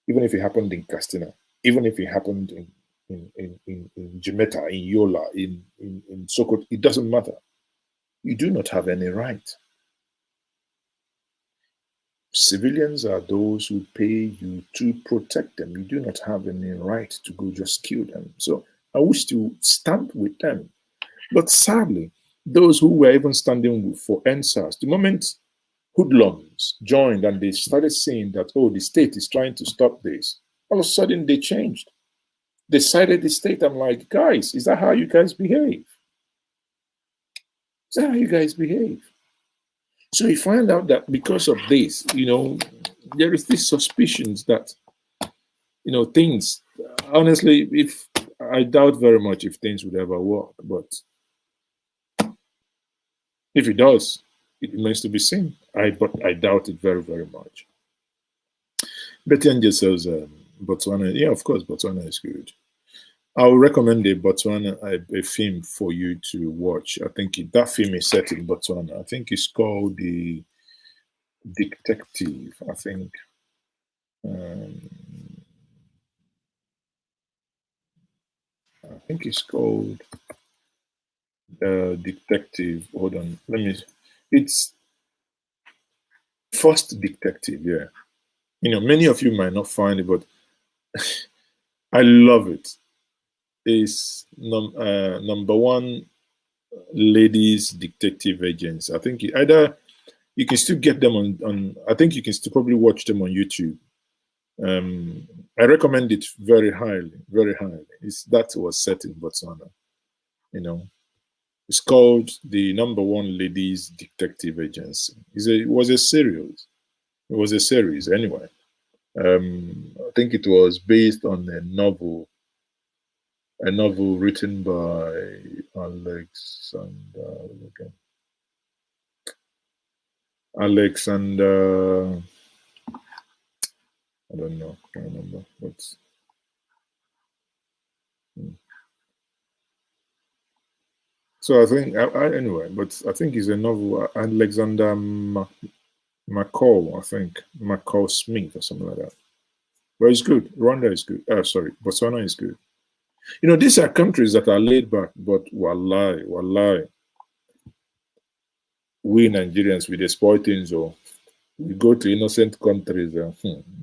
even if it happened in Castina, even if it happened in Jimeta, in Yola, in Sokoto. It doesn't matter. You do not have any right. Civilians are those who pay you to protect them. You do not have any right to go just kill them. So I wish to stand with them. But sadly, those who were even standing for NSAS, the moment hoodlums joined and they started saying that, oh, the state is trying to stop this, all of a sudden they changed. They sided the state. I'm like, guys, is that how you guys behave? Is that how you guys behave? So you find out that because of this, you know, there is this suspicions that, you know, things, honestly, if I doubt very much if things would ever work, but if it does, it remains to be seen. But I doubt it very, very much. Betty Njenje says, Botswana, yeah, of course, Botswana is good. I'll recommend a film for you to watch. I think that film is set in Botswana. I think it's called The Detective. I think. I think it's called Detective. Hold on, it's First Detective. Yeah, you know, many of you might not find it, but I love it. Is number one ladies detective agents. I think either you can still get them on I think you can still probably watch them on YouTube. I recommend it very highly, very highly. That was set in Botswana. You know, it's called the number one ladies detective agency. It was a series. It was a series anyway. I think it was based on a novel written by Alexander, I don't know, can't remember. But so I think anyway, but I think it's a novel. Alexander McCall, I think McCall Smith or something like that. But it's good. Rwanda is good. Sorry, Botswana is good. You know, these are countries that are laid back, but wallahi, we Nigerians, we exploit things, or we go to innocent countries and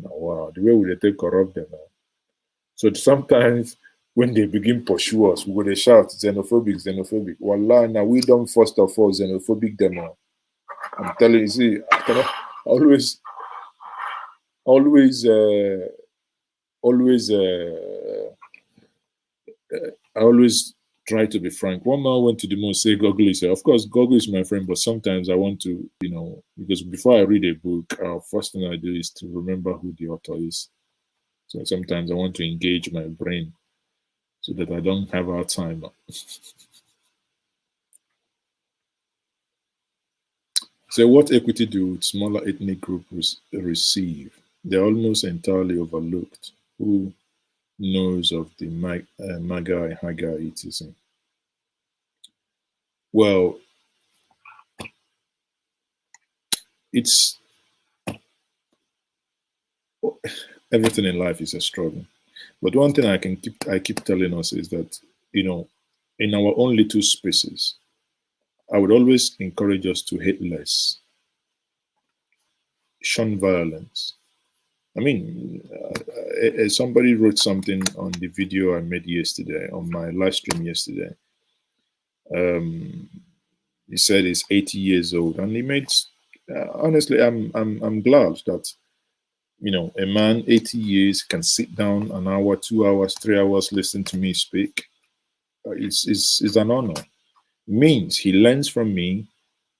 wow, the way we take corrupt them. So sometimes when they begin pursue us, we will shout xenophobic. Wallah, now we don't first of all xenophobic them. I'm telling you, see, I cannot I always try to be frank. One man went to the moon, say Google is, of course, Google is my friend, but sometimes I want to, you know, because before I read a book, first thing I do is to remember who the author is. So sometimes I want to engage my brain so that I don't have Alzheimer. So what equity do smaller ethnic groups receive? They're almost entirely overlooked. Who knows of the Magai Haga etc.? Well, it's everything in life is a struggle. But one thing I keep telling us is that, in our own little spaces, I would always encourage us to hate less, shun violence. I mean, somebody wrote something on the video I made yesterday, on my live stream yesterday. He said he's 80 years old, and he made. Honestly, I'm glad that a man 80 years can sit down an hour, 2 hours, 3 hours, listen to me speak. It's an honor. It means he learns from me,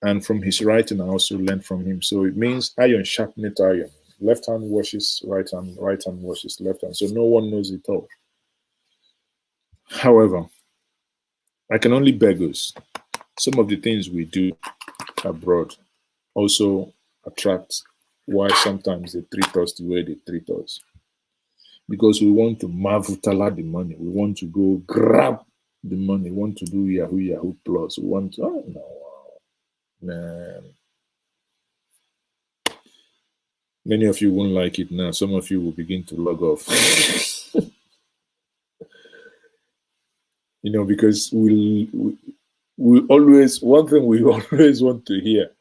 and from his writing, I also learn from him. So it means iron sharpeneth iron. Left hand washes right hand, right hand washes left hand. So no one knows it all. However, I can only beg us. Some of the things we do abroad also attract why sometimes they treat us the way they treat us. Because we want to mavutala the money. We want to go grab the money. We want to do Yahoo Plus. We want to, oh no, man. Many of you won't like it now. Some of you will begin to log off. Because we always, one thing we always want to hear,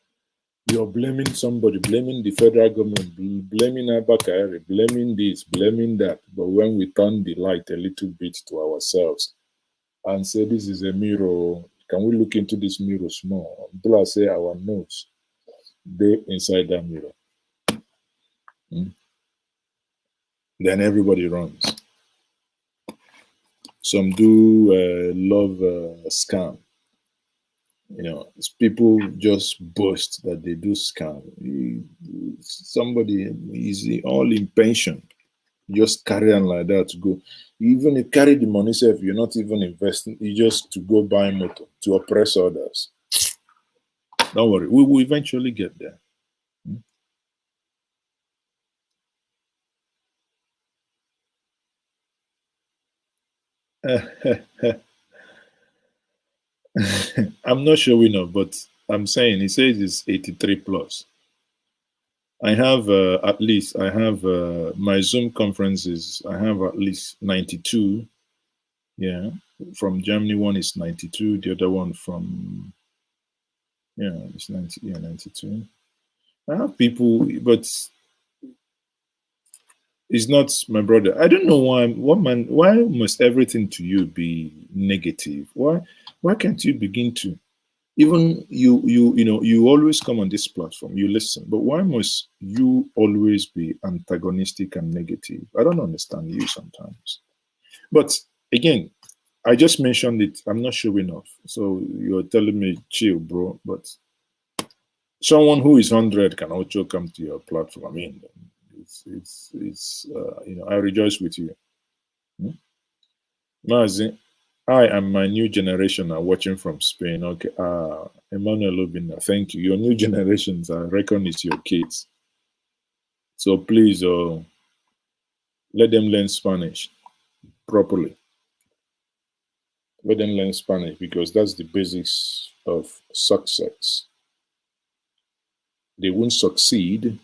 you're blaming somebody, blaming the federal government, blaming Abakari, blaming this, blaming that. But when we turn the light a little bit to ourselves and say, this is a mirror, can we look into this mirror small? Until I say our notes, they inside that mirror. Then everybody runs. Some do love scam. People just boast that they do scam. Somebody is all in pension, just carry on like that to go. Even if you carry the money, if you're not even investing, you just to go buy motor to oppress others. Don't worry, we will eventually get there. I'm not showing up, but I'm saying he says it's 83 plus. I have my Zoom conferences. I have at least 92. Yeah, from Germany one is 92. The other one from it's 90. Yeah, 92. I have people, but it's not my brother. I don't know why. Why must everything to you be negative? Why can't you begin to? Even you always come on this platform, you listen, but why must you always be antagonistic and negative? I don't understand you sometimes. But again, I just mentioned it. I'm not showing off. So you're telling me, chill, bro. But someone who is 100 can also come to your platform. I mean, I rejoice with you. Maazi, I and my new generation are watching from Spain. Okay, Emmanuel Obina, thank you. Your new generations, I reckon it's your kids. So please, let them learn Spanish properly. Let them learn Spanish because that's the basics of success. They won't succeed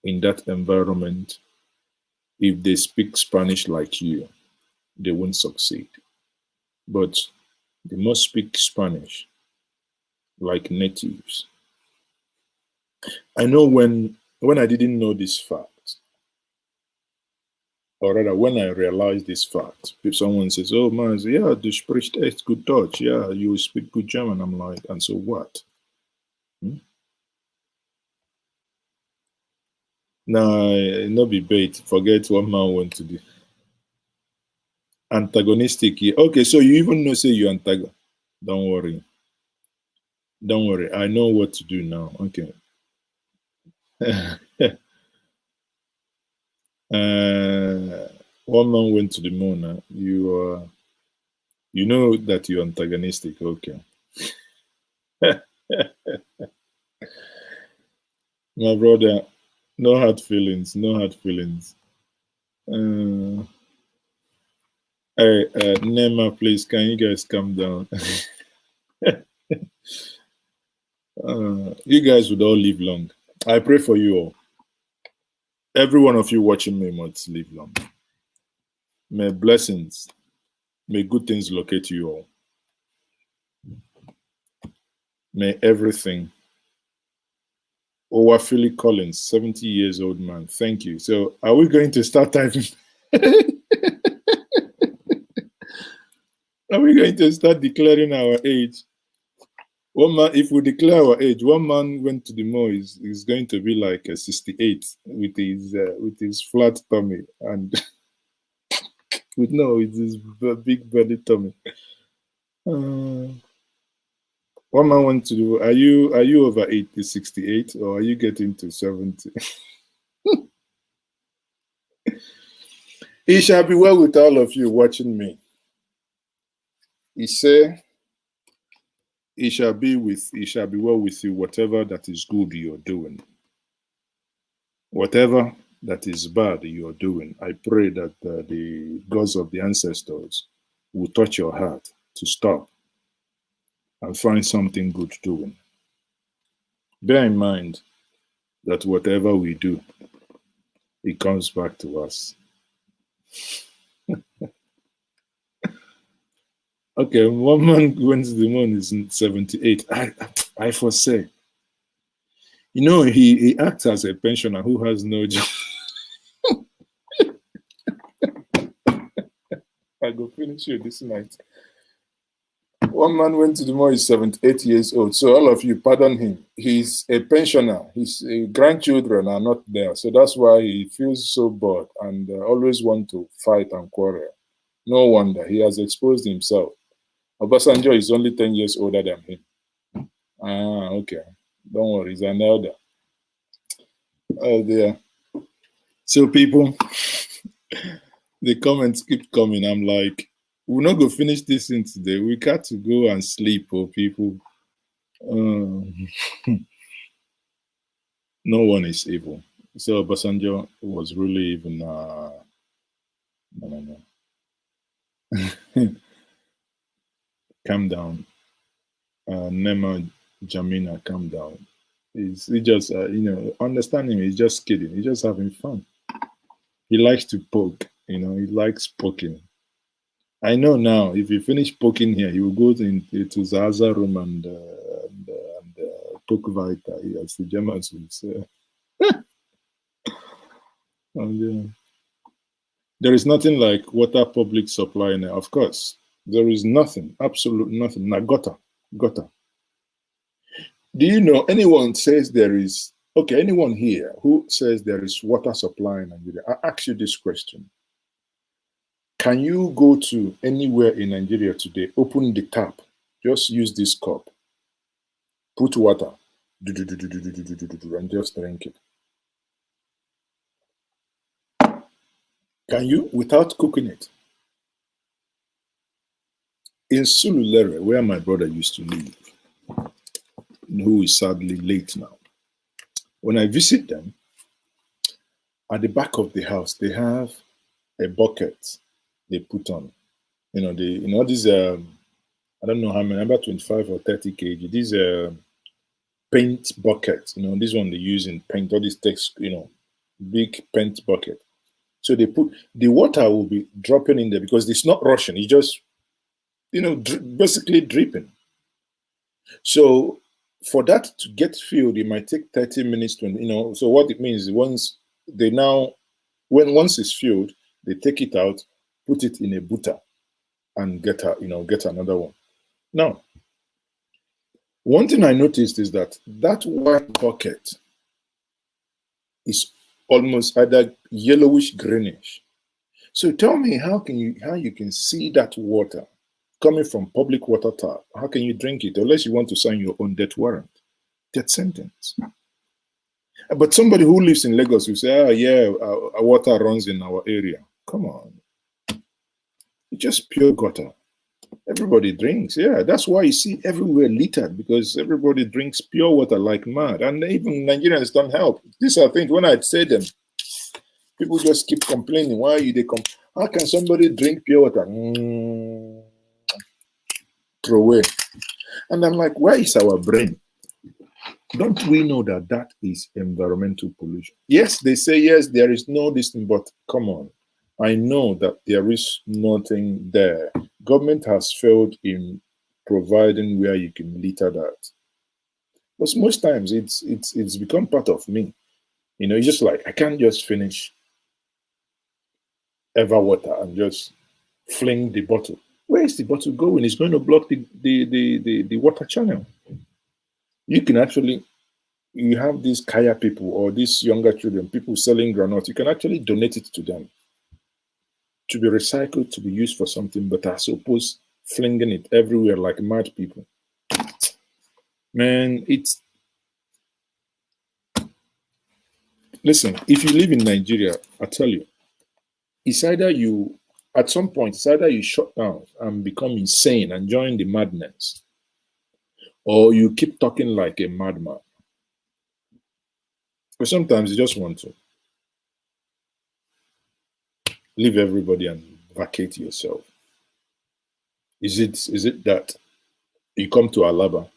in that environment if they speak Spanish like you. They won't succeed. But they must speak Spanish like natives. I know when I didn't know this fact, or rather when I realized this fact, if someone says, oh, Maazi, yeah, du sprichst echt gut Deutsch, yeah, you speak good German, I'm like, and so what? Nah, no be bait, forget what man want to do. Antagonistic, yeah. Okay, so you even know, say you antagonistic. Don't worry. Don't worry, I know what to do now. Okay. One man went to the moon. You know that you're antagonistic. Okay. My brother, no hard feelings, no hard feelings. Hey, Nema, please, can you guys calm down? You guys would all live long. I pray for you all. Every one of you watching me must live long. May blessings, may good things locate you all. May everything. Owafili Collins, 70 years old man. Thank you. So are we going to start typing? Are we going to start declaring our age? One man, if we declare our age, one man went to the mall is going to be like a 68 with his flat tummy and with his big belly tummy. One man went to do. Are you over 80, 68, or are you getting to 70? It shall be well with all of you watching me. He said, it shall be well with you, whatever that is good you're doing. Whatever that is bad you're doing, I pray that the gods of the ancestors will touch your heart to stop and find something good doing. Bear in mind that whatever we do, it comes back to us. Okay, one man went to the moon is 78. I foresee. You know, he acts as a pensioner who has no job. I go finish you this night. One man went to the moon, is 78 years old. So all of you, pardon him. He's a pensioner. His grandchildren are not there. So that's why he feels so bored and always want to fight and quarrel. No wonder. He has exposed himself. Obasanjo is only 10 years older than him. Ah, okay. Don't worry, he's an elder. Oh dear. So people, the comments keep coming. I'm like, we're not going to finish this thing today. We got to go and sleep, oh people. No one is evil. So Obasanjo was really even, no. Calm down. Nema Jamina, calm down. He just, understand him. He's just kidding. He's just having fun. He likes to poke. He likes poking. I know now. If you finish poking here, he will go to Zaza room and poke Vita, as the Germans would say. And, there is nothing like water public supply now. Of course, there is nothing, absolute nothing. Now, gutter. Do you know anyone says there is, anyone here who says there is water supply in Nigeria? I ask you this question. Can you go to anywhere in Nigeria today, open the tap, just use this cup, put water, and just drink it? Can you, without cooking it? In Sululere, where my brother used to live, who is sadly late now, when I visit them, at the back of the house, they have a bucket they put on. These, I don't know how many, about 25 or 30 kg. These paint buckets, this one they use in paint, all these text, big paint bucket. So they put, the water will be dropping in there because it's not rushing. It's just, basically dripping. So for that to get filled, it might take 30 minutes to, so what it means is once it's filled, they take it out, put it in a butter and get another one. Now, one thing I noticed is that white bucket is almost either yellowish greenish. So tell me how you can see that water coming from public water tap? How can you drink it unless you want to sign your own death warrant, death sentence? But somebody who lives in Lagos will say, our water runs in our area. Come on. It's just pure gutter. Everybody drinks. Yeah, that's why you see everywhere littered, because everybody drinks pure water like mad. And even Nigerians don't help. These are things, when I say them, people just keep complaining. Why you they come? How can somebody drink pure water? Throw away. And I'm like, where is our brain? Don't we know that that is environmental pollution? Yes, they say, yes, there is no this thing, but come on. I know that there is nothing there. Government has failed in providing where you can litter that. But most times it's become part of me. You know, it's just like, I can't just finish ever water and just fling the bottle. Where is the bottle going? It's going to block the water channel. You can actually, you have these kaya people or these younger children, people selling granite, you can actually donate it to them to be recycled, to be used for something, but as opposed flinging it everywhere like mad people. Man, it's, listen, if you live in Nigeria, I tell you, it's either you, at some point, it's either you shut down and become insane and join the madness, or you keep talking like a madman. But sometimes you just want to leave everybody and vacate yourself. Is it that you come to Alaba?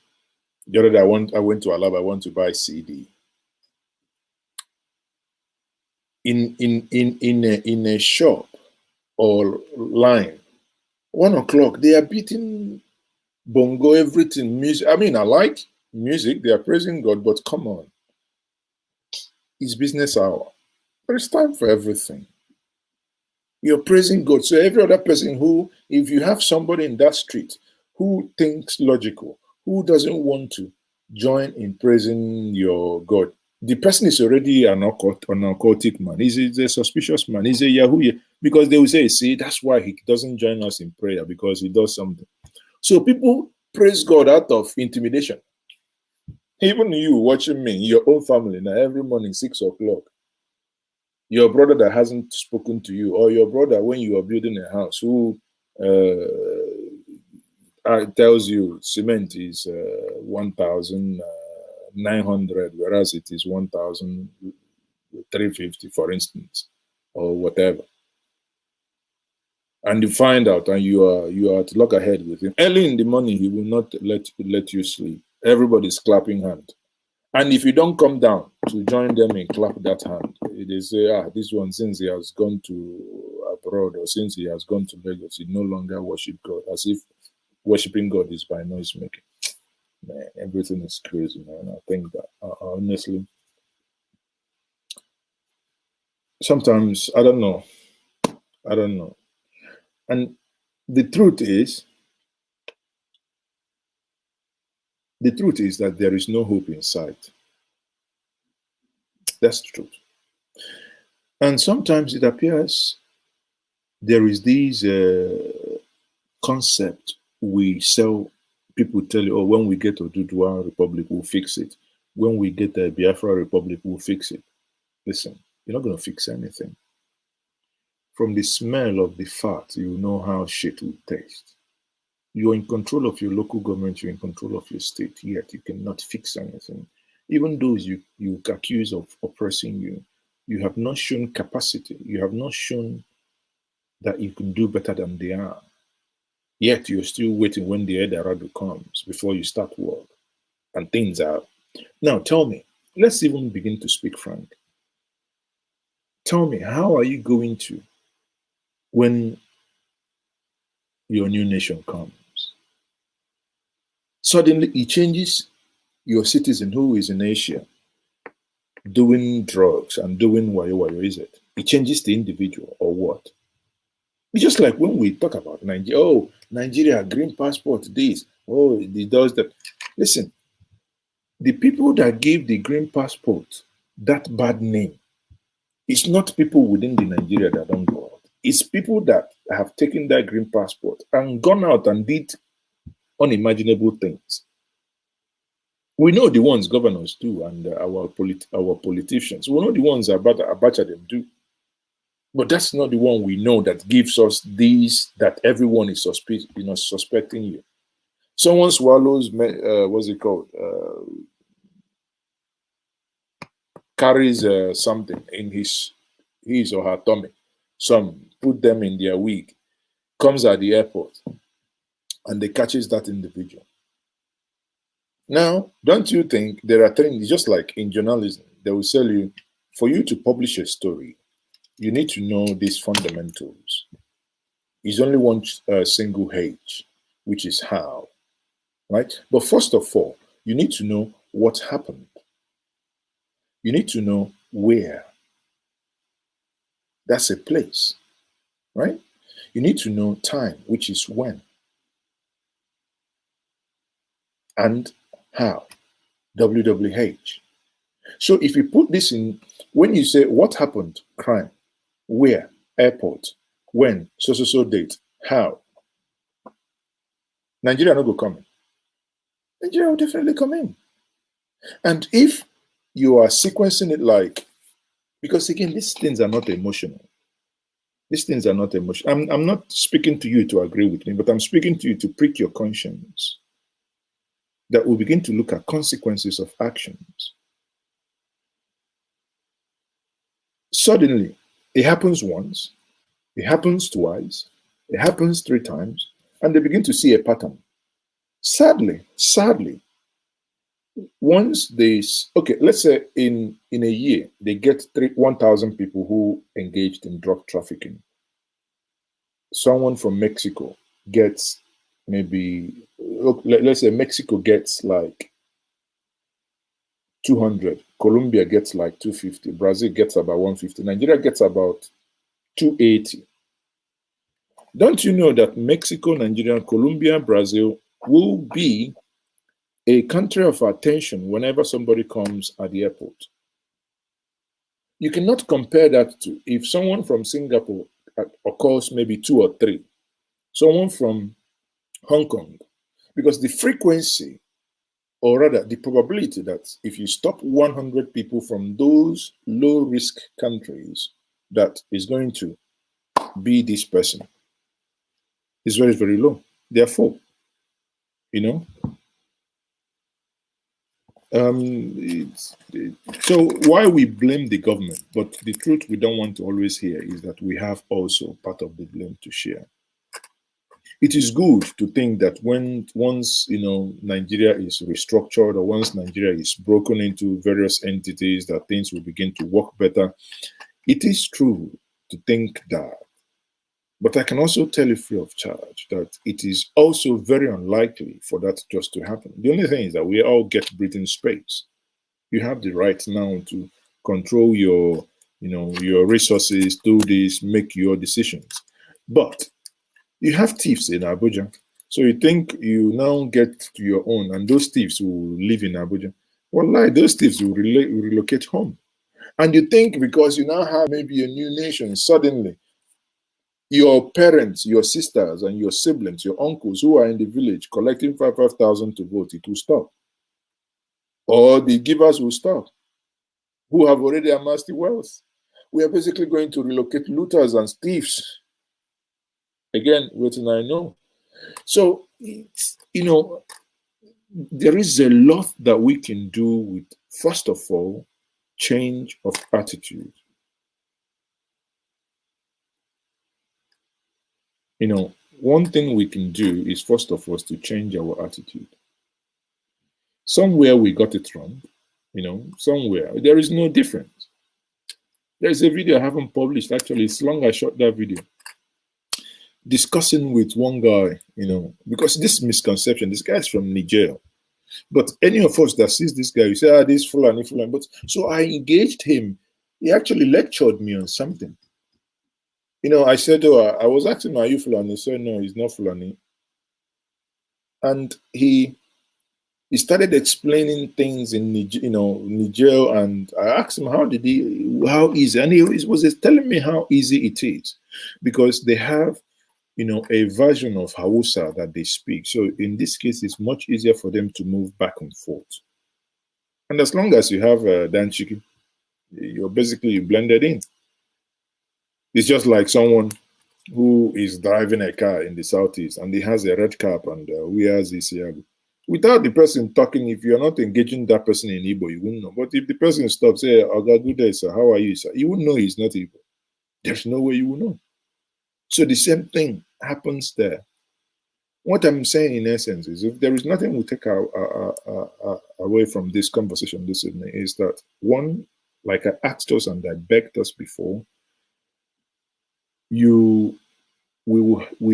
The other day I went to Alaba, I want to buy CD. In a shop or line, 1 o'clock, they are beating bongo, everything, music. I mean, I like music, they are praising God, but come on. It's business hour. But it's time for everything. You're praising God. So every other person who, if you have somebody in that street who thinks logical, who doesn't want to join in praising your God, the person is already an occultic man. He's a suspicious man. He's a Yahoo. Because they will say, see, that's why he doesn't join us in prayer, because he does something. So people praise God out of intimidation. Even you watching me, your own family, now every morning, 6 o'clock, your brother that hasn't spoken to you, or your brother when you are building a house who tells you cement is 1,900, whereas it is 1,350, for instance, or whatever. And you find out, and you are at loggerhead with him. Early in the morning, he will not let you sleep. Everybody's clapping hand. And if you don't come down to join them and clap that hand, they say, this one, since he has gone to abroad or since he has gone to Lagos, he no longer worship God, as if worshiping God is by noise making. Man, everything is crazy, man. I think that, honestly, sometimes, I don't know. And the truth is that there is no hope in sight. That's the truth. And sometimes it appears there is this concept we sell. People tell you, oh, when we get Oduduwa Republic, we'll fix it. When we get the Biafra Republic, we'll fix it. Listen, you're not going to fix anything. From the smell of the fat, you know how shit will taste. You're in control of your local government, you're in control of your state, yet you cannot fix anything. Even those you accuse of oppressing you, you have not shown capacity. You have not shown that you can do better than they are. Yet you're still waiting when the Eldorado comes before you start work. And things are. Now tell me, let's even begin to speak frank. Tell me, how are you going to, when your new nation comes, suddenly it changes your citizen who is in Asia doing drugs and doing wayo, is it? It changes the individual or what? It's just like when we talk about Nigeria, oh, Nigeria, green passport, this, oh, it does that. Listen, the people that gave the green passport that bad name, it's not people within the Nigeria that don't go out. It's people that have taken that green passport and gone out and did unimaginable things. We know the ones governors do and our politicians. We know the ones Abacha them do. But that's not the one we know that gives us these, that everyone is suspecting you. Someone swallows, what's it called? Carries something in his or her tummy. Some put them in their wig, comes at the airport, and they catches that individual. Now, don't you think there are things, just like in journalism, they will tell you, for you to publish a story, you need to know these fundamentals. It's only one single H, which is how, right? But first of all, you need to know what happened. You need to know where. That's a place, right? You need to know time, which is when. And how, WWH. So if you put this in, when you say what happened, crime, where, airport, when, so date, how, Nigeria no go come in. Nigeria will definitely come in. And if you are sequencing it like, because again, these things are not emotional. These things are not emotional. I'm not speaking to you to agree with me, but I'm speaking to you to prick your conscience. That we begin to look at consequences of actions. Suddenly, it happens once, it happens twice, it happens 3 times, and they begin to see a pattern. Sadly, once they, okay, let's say in a year, they get 1,000 people who engaged in drug trafficking. Someone from Mexico gets maybe, let's say Mexico gets like 200, Colombia gets like 250, Brazil gets about 150, Nigeria gets about 280. Don't you know that Mexico, Nigeria, Colombia, Brazil will be a country of attention whenever somebody comes at the airport? You cannot compare that to if someone from Singapore occurs maybe 2 or 3, someone from Hong Kong, because the frequency, or rather the probability that if you stop 100 people from those low-risk countries, that is going to be this person is very, very low. Therefore, you know, so why we blame the government, but the truth we don't want to always hear is that we have also part of the blame to share. It is good to think that once Nigeria is restructured, or once Nigeria is broken into various entities, that things will begin to work better. It is true to think that, but I can also tell you free of charge that it is also very unlikely for that just to happen. The only thing is that we all get breathing space. You have the right now to control your resources, do this, make your decisions. But you have thieves in Abuja. So you think you now get to your own, and those thieves will live in Abuja. Well, those thieves will relocate home. And you think because you now have maybe a new nation, suddenly your parents, your sisters, and your siblings, your uncles who are in the village collecting 5,000 to vote, it will stop. Or the givers will stop, who have already amassed the wealth. We are basically going to relocate looters and thieves. Again, waiting, I know. So, there is a lot that we can do with, first of all, change of attitude. One thing we can do is, first of all, to change our attitude. Somewhere we got it wrong, somewhere. There is no difference. There's a video I haven't published, actually. It's long I shot that video. Discussing with one guy, because this misconception, this guy's from Niger. But any of us that sees this guy, you say, this Fulani. But so I engaged him. He actually lectured me on something. I said, I was asking him, are you Fulani? He said, no, he's not Fulani. And he started explaining things in Niger, and I asked him, how easy? And he was telling me how easy it is, because they have, a version of Hausa that they speak. So in this case, it's much easier for them to move back and forth. And as long as you have Danchiki, you're basically blended in. It's just like someone who is driving a car in the southeast and he has a red cap and wears his without the person talking, if you're not engaging that person in Igbo, you wouldn't know. But if the person stops, say, Oga, good day, sir, how are you, sir? You wouldn't know he's not Igbo. There's no way you will know. So the same thing happens there. What I'm saying in essence is, if there is nothing we take away from this conversation this evening, is that one, like I asked us and I begged us before, we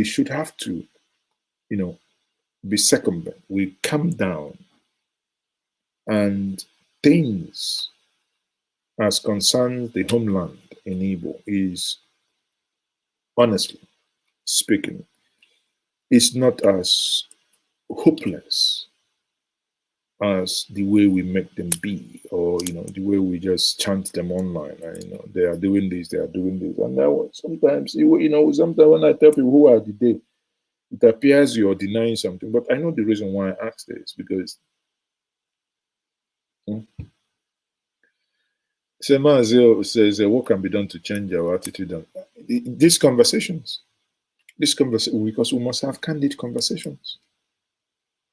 should have to, be circumvent. We come down, and things as concerns the homeland in Igbo is, honestly speaking, it's not as hopeless as the way we make them be, or the way we just chant them online. And, they are doing this, they are doing this, and now sometimes, sometimes when I tell people who are the day, it appears you're denying something. But I know the reason why I asked this, because Maazi Ezeoke says, what can be done to change our attitude? These conversations, because we must have candid conversations.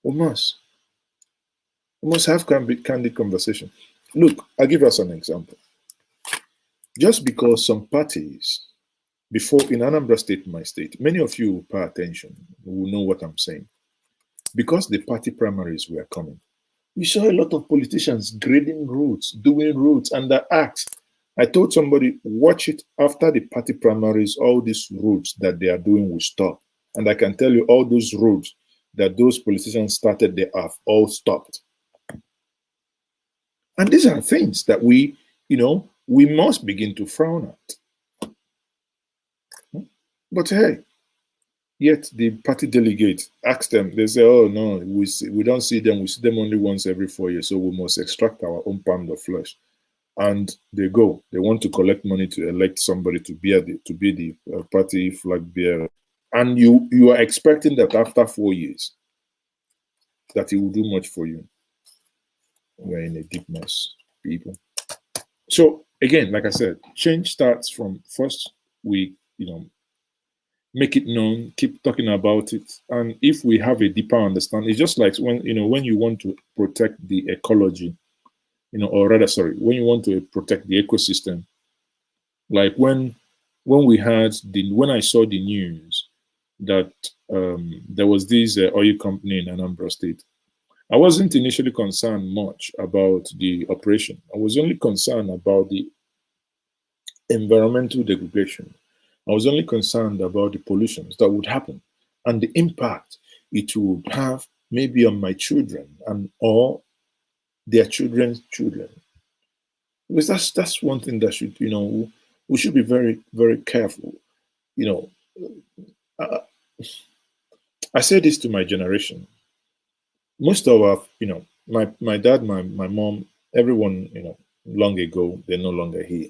We must have candid conversation. Look, I'll give us an example. Just because some parties, before in Anambra State, my state, many of you will pay attention, will know what I'm saying. Because the party primaries were coming, we saw a lot of politicians grading routes, doing routes, and I told somebody, watch it after the party primaries, all these routes that they are doing will stop. And I can tell you all those routes that those politicians started, they have all stopped. And these are things that we must begin to frown at. But hey, yet the party delegates ask them, they say, oh no, we don't see them, we see them only once every 4 years, so we must extract our own pound of flesh. And they want to collect money to elect somebody to be the party flag bearer. And you are expecting that after 4 years, that he will do much for you. We're in a deep mess, people. So again, like I said, change starts from first we, make it known, keep talking about it. And if we have a deeper understanding, it's just like when you want to protect the ecology, or rather, sorry, when you want to protect the ecosystem, like when I saw the news that there was this oil company in Anambra State, I wasn't initially concerned much about the operation. I was only concerned about the environmental degradation. I was only concerned about the pollutions that would happen and the impact it would have maybe on my children or their children's children. Because that's one thing that should, we should be very, very careful. I say this to my generation. Most of our, my dad, my mom, everyone, long ago, they're no longer here.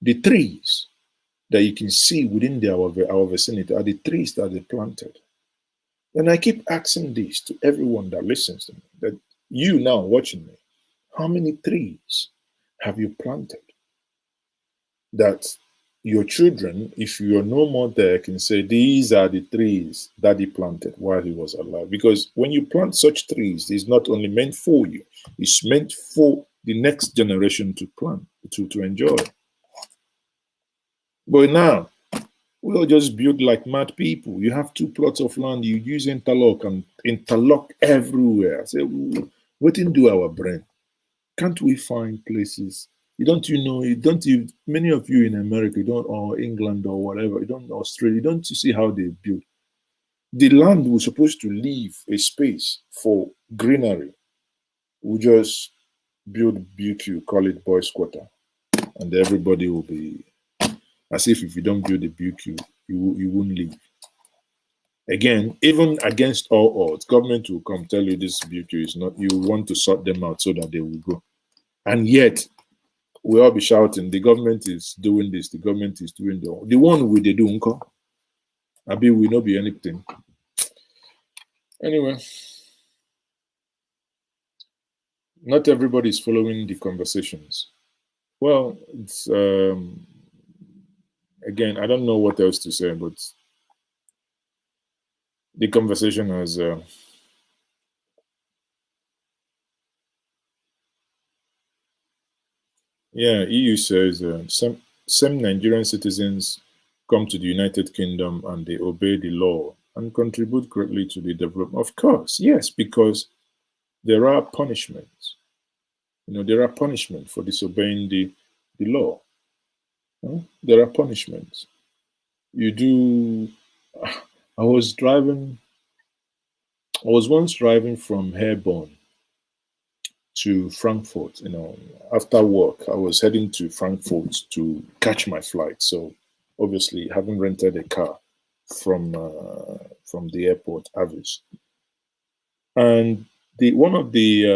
The trees that you can see within our vicinity are the trees that they planted. And I keep asking this to everyone that listens to me, that you now watching me, how many trees have you planted that your children, if you are no more there, can say, these are the trees that he planted while he was alive? Because when you plant such trees, it's not only meant for you, it's meant for the next generation to plant, to enjoy. But now, we'll just build like mad people. You have 2 plots of land, you use interlock and interlock everywhere. I say, what didn't do our brain? Can't we find places? Many of you in America, or England or whatever, Australia, don't you see how they build? The land was supposed to leave a space for greenery. We just build BQ, call it boys' quarter, and everybody will be, as if you don't build a BQ, you won't leave. Again, even against all odds, government will come tell you this BQ is not, you want to sort them out so that they will go. And yet, we'll all be shouting, the government is doing this, the government is doing that. The one with the do, unko. Abi will not be anything. Anyway, not everybody is following the conversations. Well, it's again, I don't know what else to say, but the conversation has yeah, EU says some Nigerian citizens come to the United Kingdom and they obey the law and contribute greatly to the development. Of course, yes, because there are punishments. There are punishments for disobeying the law. There are punishments. You do. I was once driving from Herborn to Frankfurt. After work, I was heading to Frankfurt to catch my flight. So, obviously, having rented a car from the airport, Avis, and one of the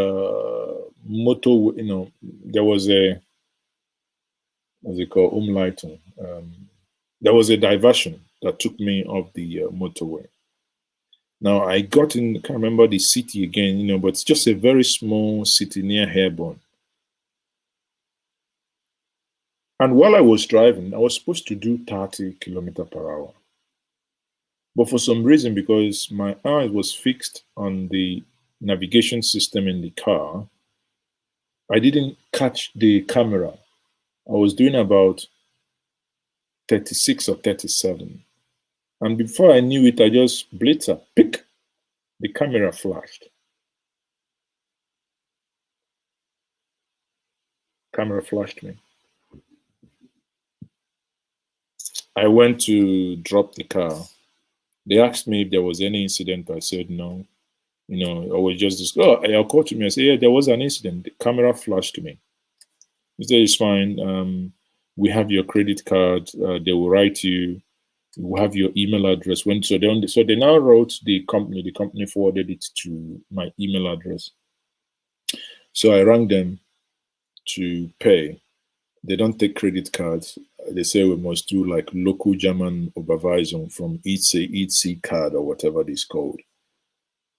motor, there was a, what's it called, Umleitung. There was a diversion that took me off the motorway. Now I got in, I can't remember the city again, but it's just a very small city near Herborn. And while I was driving, I was supposed to do 30 kilometers per hour. But for some reason, because my eye was fixed on the navigation system in the car, I didn't catch the camera. I was doing about 36 or 37. And before I knew it, I just blitzer, pick, the camera flashed. Camera flashed me. I went to drop the car. They asked me if there was any incident. I said no. I was just, I'll call to me. I said, yeah, there was an incident. The camera flashed me. He said, it's fine. We have your credit card. They will write you. We have your email address. So they now wrote the company. The company forwarded it to my email address. So I rang them to pay. They don't take credit cards. They say we must do like local German Überweisung from EC card or whatever it is called.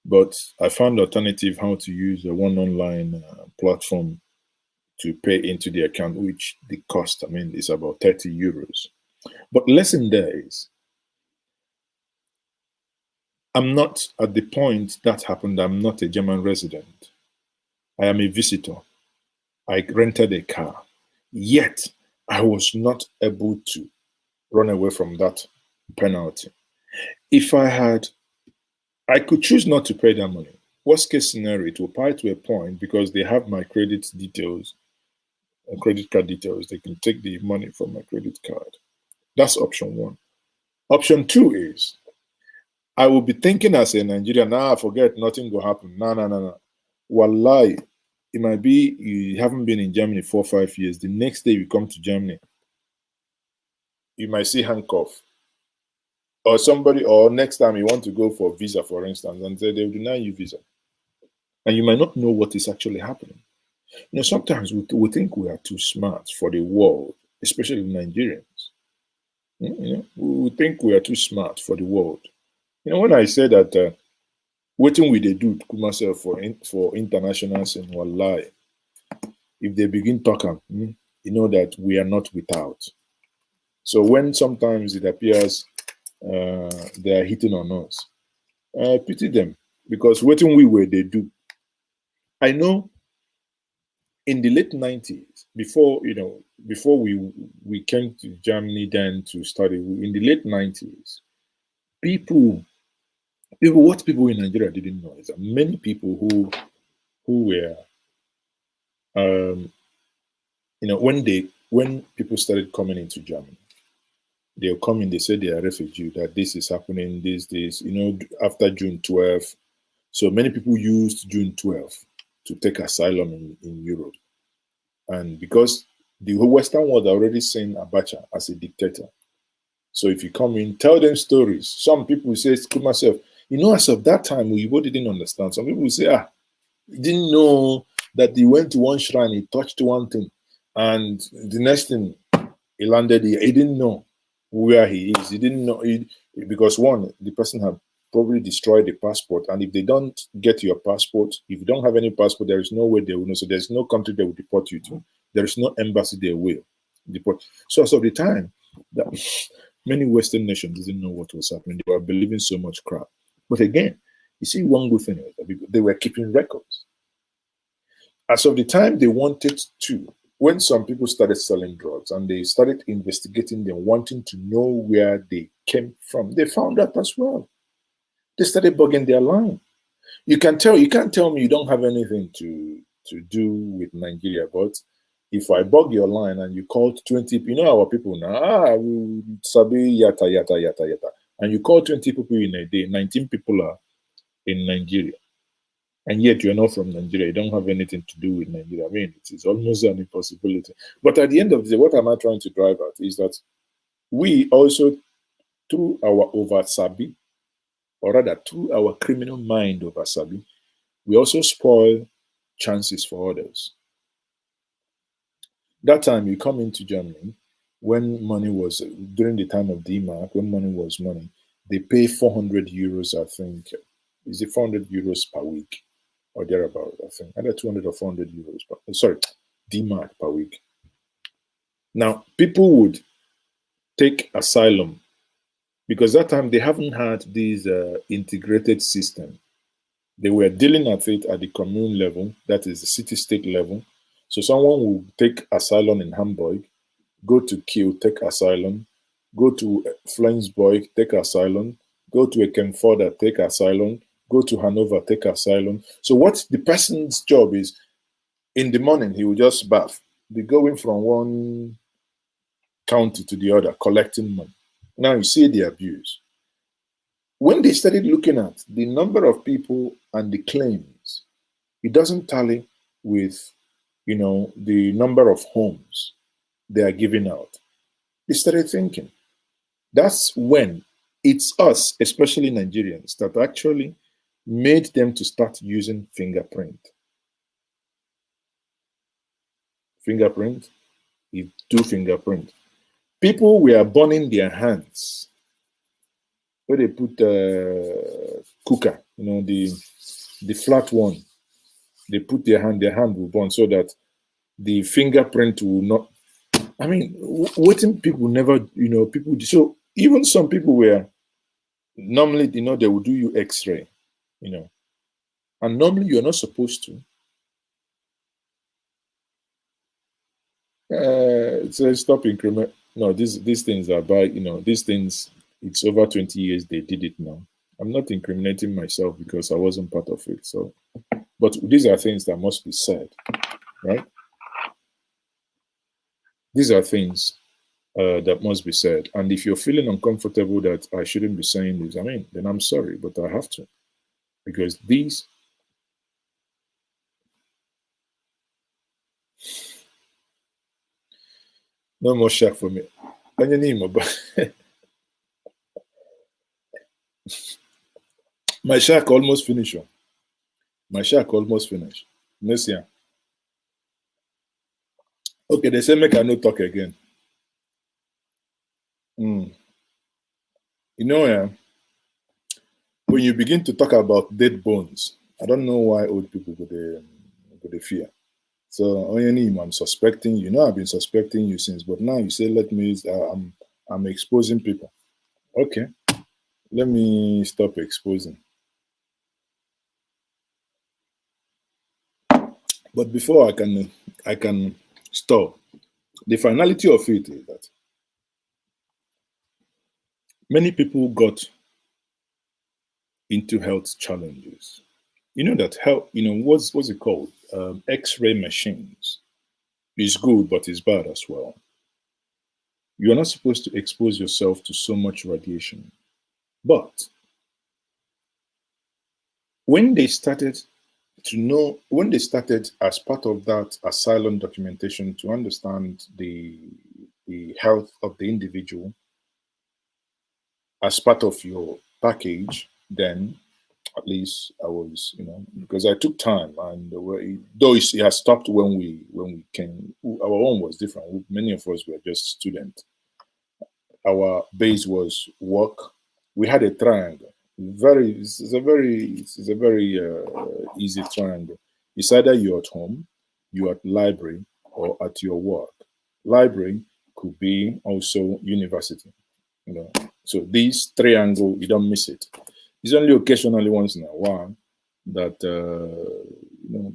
But I found alternative how to use one online platform to pay into the account, which the cost, is about 30 euros. But lesson there is, I'm not at the point that happened. I'm not a German resident. I am a visitor. I rented a car. Yet, I was not able to run away from that penalty. If I could choose not to pay that money. Worst case scenario, it will pile to a point because they have my credit details, credit card details. They can take the money from my credit card. That's option one. Option two is, I will be thinking as a Nigerian, I forget, nothing will happen. No. Wallahi, it might be you haven't been in Germany 4 or 5 years. The next day you come to Germany, you might see handcuff. Or somebody, or next time you want to go for visa, for instance, and say they will deny you visa. And you might not know what is actually happening. Sometimes we think we are too smart for the world, especially Nigerians. We think we are too smart for the world. When I say that, waiting with they do to myself for internationals in Wallahi, if they begin talking, that we are not without. So when sometimes it appears they are hitting on us, pity them, because waiting they do. I know in the late 90s, before we came to Germany then to study, in the late 90s, what people in Nigeria didn't know is that many people who were when people started coming into Germany, they'll come in, they say they are refugee, that this is happening, this, after June 12th. So many people used June 12th to take asylum in Europe. And because the Western world are already seeing Abacha as a dictator. So if you come in, tell them stories. Some people say, to myself, as of that time, we didn't understand. Some people say, didn't know that he went to one shrine, he touched one thing. And the next thing, he landed here. He didn't know where he is. He didn't know, because one, the person had probably destroyed the passport. And if they don't get your passport, if you don't have any passport, there is no way they will know. So there's no country they will deport you to. There is no embassy they will deport. So as of the time, That many Western nations didn't know what was happening. They were believing so much crap. But again, you see, one good thing is that they were keeping records. As of the time they wanted to, when some people started selling drugs and they started investigating them, wanting to know where they came from, they found out as well. They started bugging their line. You can't tell me you don't have anything to do with Nigeria, but if I bug your line and you called 20, you know our people now, sabi yata yata yata yata, and you call 20 people in a day, 19 people are in Nigeria, and yet you're not from Nigeria, you don't have anything to do with Nigeria. I mean, it is almost an impossibility. But at the end of the day, what am I trying to drive at is that we also, through our over-sabi, or rather through our criminal mind over-sabi, we also spoil chances for others. That time you come into Germany, when money was, during the time of D-Mark, when money was money, they pay 400 euros, I think. Is it 400 euros per week or thereabout, I think. Either 200 or 400 euros sorry, D-Mark per week. Now, people would take asylum because that time they haven't had this integrated system. They were dealing at it at the commune level, that is the city-state level. So someone will take asylum in Hamburg, go to Kiel, take asylum, go to Flensburg, take asylum, go to Ekenforda, take asylum, go to Hanover, take asylum. So what the person's job is, in the morning, he will just bath, be going from one county to the other, collecting money. Now you see the abuse. When they started looking at the number of people and the claims, it doesn't tally with, the number of homes they are giving out. They started thinking. That's when it's us, especially Nigerians, that actually made them to start using fingerprint. Fingerprint, you do fingerprint. People were burning their hands where they put cooker, the flat one. They put their hand will burn so that the fingerprint will not. I mean, waiting people never, people. So even some people were normally, they will do you X-ray, and normally you're not supposed to. So stop increment. No, these things are by, these things. It's over 20 years they did it now. I'm not incriminating myself because I wasn't part of it. So, but these are things that must be said, right? These are things that must be said. And if you're feeling uncomfortable that I shouldn't be saying this, then I'm sorry, but I have to. Because these, no more shack for me. My shack almost finished. My shack almost finished. Messiah. Okay, they say make I no talk again. When you begin to talk about dead bones, I don't know why old people go fear. So I'm suspecting you. I've been suspecting you since, but now you say let me. I'm exposing people. Okay, let me stop exposing. But before I can stop, the finality of it is that many people got into health challenges. You know that health, what's it called? X-ray machines is good, but it's bad as well. You're not supposed to expose yourself to so much radiation. But when they started as part of that asylum documentation to understand the health of the individual as part of your package, then at least I was, because I took time, and though it has stopped when we came, our own was different. Many of us were just students. Our base was work. We had a triangle. It's a very easy triangle. It's either you're at home, you're at library, or at your work. Library could be also university. You know, so this triangle, you don't miss it. It's only occasionally once in a while that you know,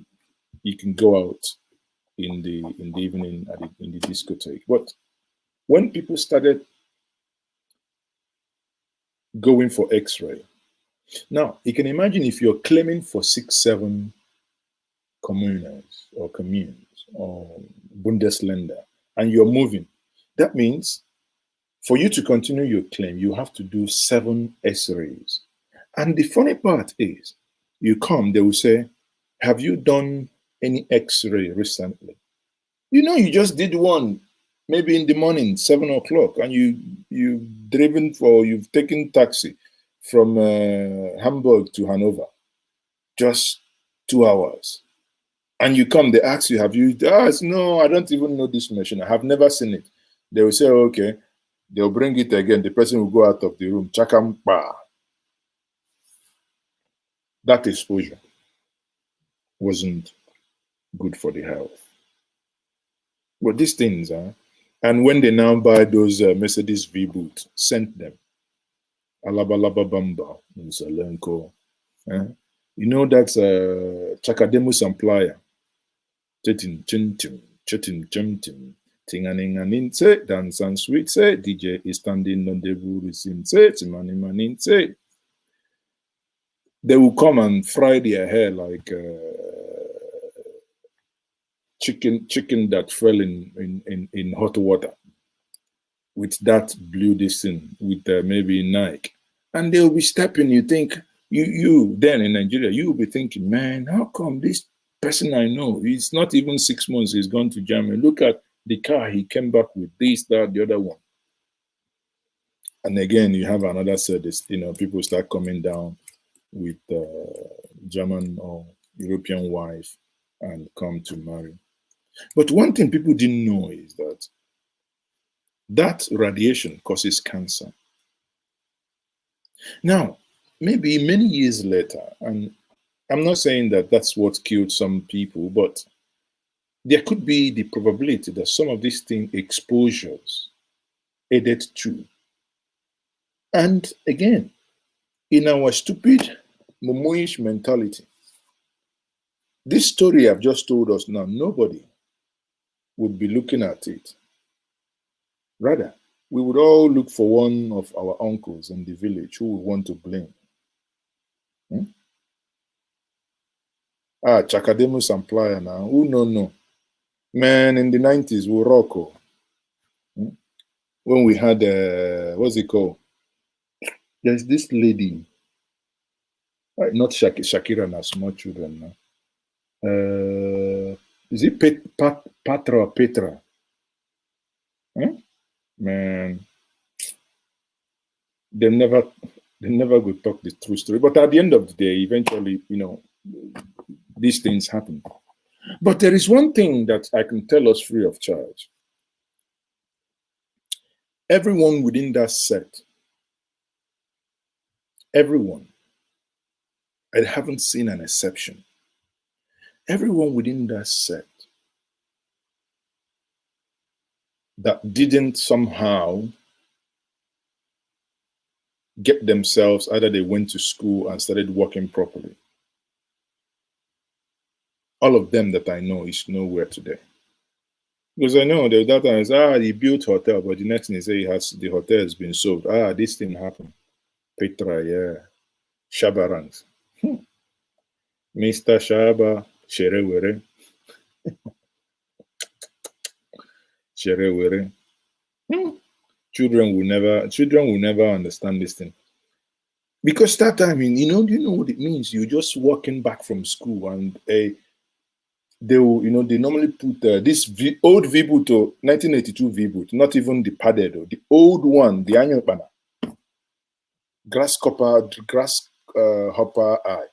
you can go out in the evening in the discotheque. But when people started going for X-ray, now you can imagine if you're claiming for 6-7 communes or Bundesländer and you're moving, that means for you to continue your claim, you have to do 7 X-rays. And the funny part is, you come, they will say, have you done any X-ray recently? You know, you just did one, maybe in the morning, 7 o'clock, and you've taken taxi from Hamburg to Hanover, just 2 hours. And you come, they ask you, have you, no, I don't even know this machine. I have never seen it. They will say, okay, they'll bring it again. The person will go out of the room, chakam. That exposure wasn't good for the health. But these things are, and when they now buy those Mercedes V-Boot, sent them. Alabalaba Bamba, Musalenko. You know that's Chakademu Samplaya. Chetin Chin Tim, Chetin Chim Tim, Tinganinganin say, dance and sweet say, DJ is standing on the Burusin say, Timani Manin say. They will come and fry their hair like chicken that fell in hot water with that blue this thing with maybe Nike, and they'll be stepping. You think you then in Nigeria, you will be thinking, man, how come this person I know, he's not even 6 months, he's gone to Germany. Look at the car he came back with, this, that, the other one. And again, you have another service. You know, people start coming down with German or European wife and come to marry. But one thing people didn't know is that radiation causes cancer. Now, maybe many years later, and I'm not saying that that's what killed some people, but there could be the probability that some of these things exposures added to. And again, in our stupid Momoish mentality, this story I've just told us now, nobody would be looking at it. Rather, we would all look for one of our uncles in the village who we want to blame. Chakademu Samplaya now, who no. Man, in the 90s, we rock. When we had, what's it called? There's this lady, not Shakira and her small children now. Is it Patra or Petra? Man, they never would talk the true story. But at the end of the day, eventually, you know, these things happen. But there is one thing that I can tell us free of charge. Everyone within that set, everyone, I haven't seen an exception. Everyone within that set that didn't somehow get themselves, either they went to school and started working properly. All of them that I know is nowhere today. Because I know that time he built hotel, but the next thing he say the hotel has been sold. This thing happened. Petra, yeah. Shabarans. Mr. Shaba, Sherewere. Sherewere. Children will never understand this thing. Because that time, you know what it means? You're just walking back from school and they normally put this old V-boot, 1982 V-boot, not even the padded, the old one, the annual banner, grasshopper eye.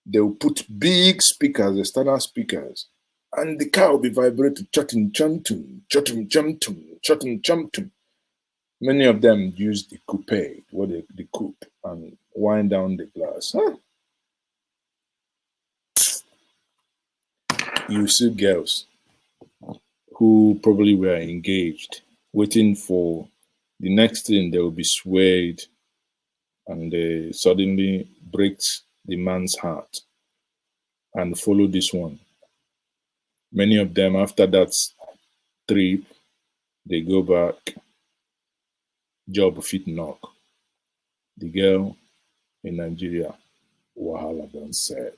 They will put big speakers, the standard speakers, and the car will be vibrating, chatting, chantum, chattum, chamtum, chattum, chamtum. Many of them use the coupe, the coupe, and wind down the glass. You see girls who probably were engaged waiting for the next thing. They will be swayed, and they suddenly breaks the man's heart and follow this one. Many of them, after that trip, they go back, job fit knock. The girl in Nigeria, wahala done set.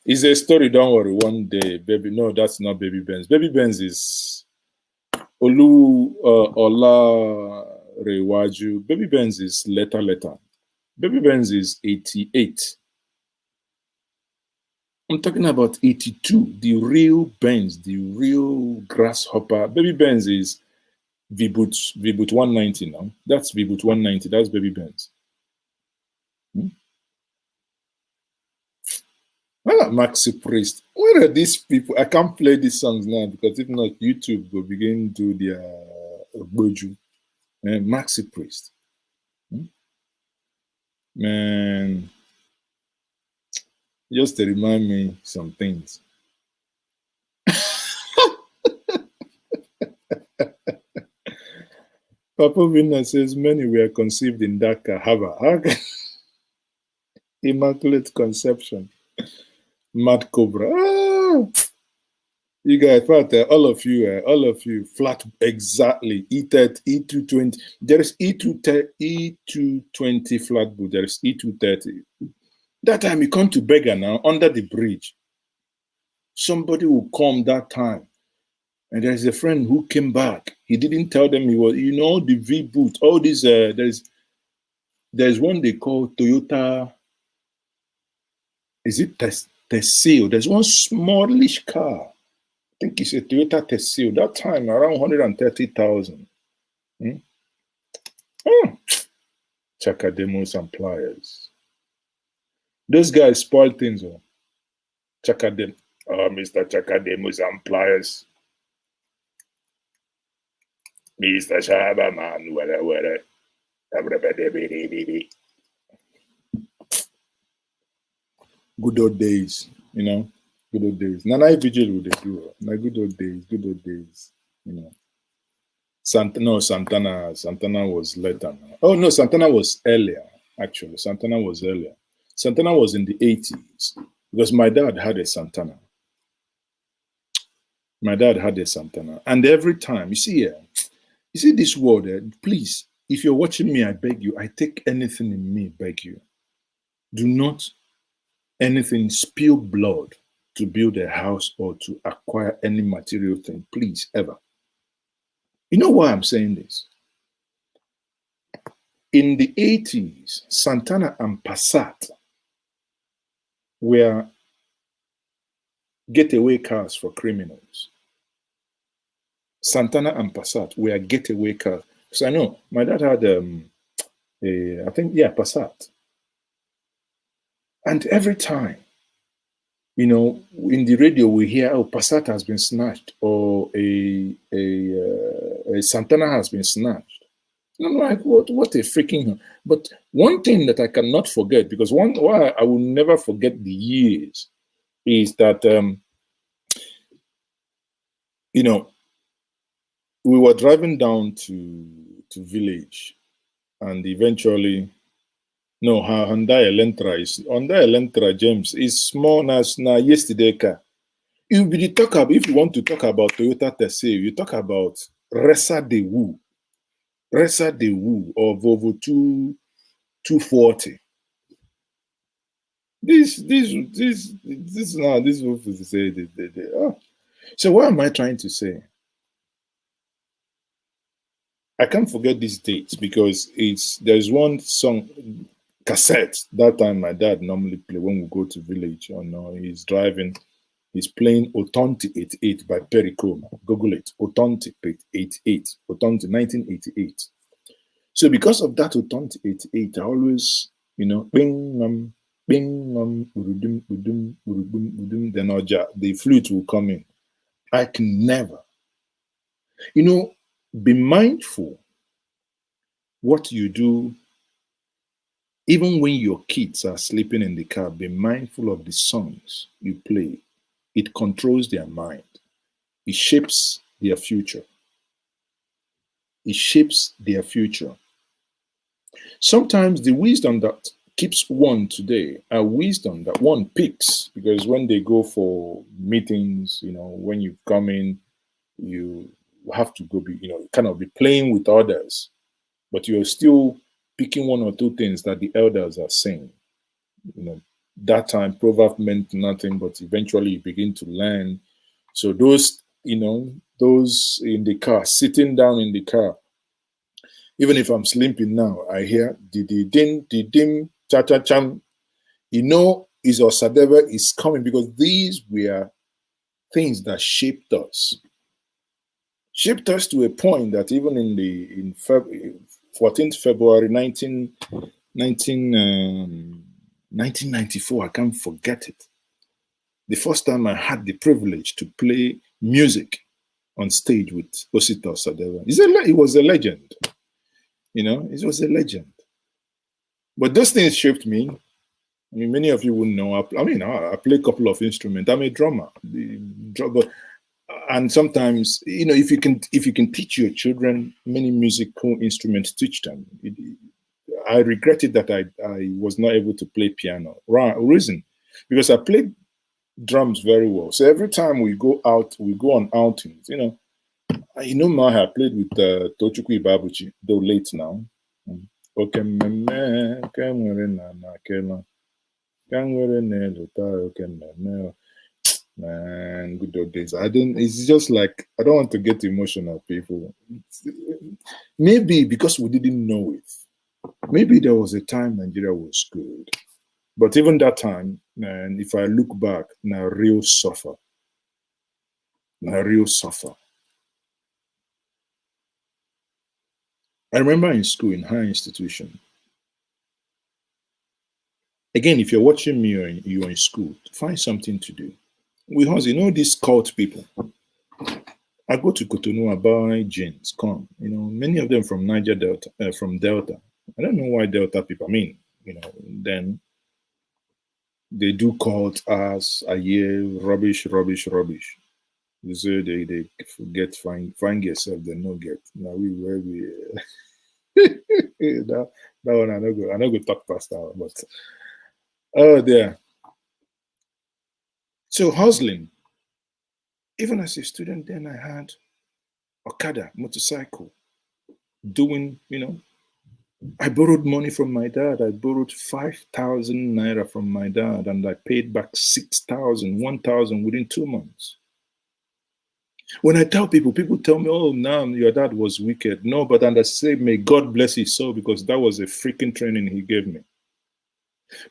It's a story, don't worry. One day, baby, no, that's not Baby Benz. Baby Benz is Ola Rewaju. Baby Benz is later. Baby Benz is 88. I'm talking about 82, the real Benz, the real grasshopper. Baby Benz is V-Boot 190 now. That's V-Boot 190. That's Baby Benz. Maxi Priest. Where are these people? I can't play these songs now because if not, YouTube will begin to do their boju. Maxi Priest. Man, just to remind me some things. Papa Vinna says many were conceived in Dhaka Harbor. Immaculate Conception. Mad Cobra. You guys, all of you, flat exactly. E30, E220. There is E220 flatboot. There is E230. That time you come to Beggar now, under the bridge. Somebody will come that time. And there's a friend who came back. He didn't tell them he was, the V-boot. All these, there's one they call Toyota. Is it Teseo? There's one smallish car. I think it's a Toyota Teseo. That time around 130,000. Chakademos and pliers. Those guys spoil things. Chakadem. Oh, Mr. Chakademos and pliers. Mr. Shabaman, whatever. Good old days, good old days. Nana Vigil would do. My good old days, Santana was later. Oh no, Santana was earlier, actually. Santana was earlier. Santana was in the 80s because my dad had a Santana. And every time, you see this word, please, if you're watching me, I beg you, I take anything in me, beg you. Do not anything spill blood to build a house or to acquire any material thing, please, ever. You know why I'm saying this? In the 80s, Santana and Passat were getaway cars for criminals. Santana and Passat were getaway cars. So I know my dad had Passat. And every time, in the radio we hear, oh, Passat has been snatched, or a Santana has been snatched. And I'm like, what a freaking... But one thing that I cannot forget, because why I will never forget the years, is that, we were driving down to village, and eventually... No, Hyundai Elantra, James, is small as na yesterday car. If you want to talk about Toyota Teseo, you talk about Ressa de Woo or Volvo 240. This wolf is say. So what am I trying to say? I can't forget these dates because there's one song. Cassette. That time my dad normally play when we go to village. He's driving, he's playing Otonti 88 by Perry Como. Google it. Otonti 88. Otonti 1988. So because of that Otonti 88, I always, bing, bing, urudum, udum, urudum, udum, then the flute will come in. I can never. Be mindful what you do. Even when your kids are sleeping in the car, be mindful of the songs you play. It controls their mind. It shapes their future. it shapes their future. Sometimes the wisdom that keeps one today are wisdom that one picks, because when they go for meetings, when you come in, you have to go be, kind of be playing with others, but you're still picking one or two things that the elders are saying. That time proverb meant nothing, but eventually you begin to learn. So those in the car, sitting down in the car, even if I'm sleeping now, I hear di-di-dim, cha-cha-cham. Is Osadebe is coming, because these were things that shaped us. Shaped us to a point that even in 14th February 1994, I can't forget it. The first time I had the privilege to play music on stage with Osita Osadebe. It was a legend. It was a legend. But those things shaped me. I mean, many of you wouldn't know. I play a couple of instruments. I'm a drummer. And sometimes, if you can teach your children many musical instruments, teach them. I regretted that I was not able to play piano. Reason, because I played drums very well. So every time we go on outings. I played with Tochukwu Ibabuchi, though late now. Man, good old days. It's just like, I don't want to get emotional, people. Maybe because we didn't know it. Maybe there was a time Nigeria was good. But even that time, man, if I look back, now real suffer. I remember in school, in higher institution. Again, if you're watching me or you're in school, find something to do. We hustle, these cult people. I go to Cotonou, I buy jeans, come. Many of them from Niger Delta, from Delta. I don't know why Delta people. Then they do cult as a year, rubbish. You say they get find yourself, they no get. Now we that one I no go talk past that, but oh there. So hustling. Even as a student, then I had Okada, motorcycle, doing, I borrowed money from my dad. I borrowed 5,000 naira from my dad, and I paid back 6,000, 1,000 within 2 months. When I tell people tell me, oh, no, your dad was wicked. No, but I say, may God bless his soul, because that was a freaking training he gave me.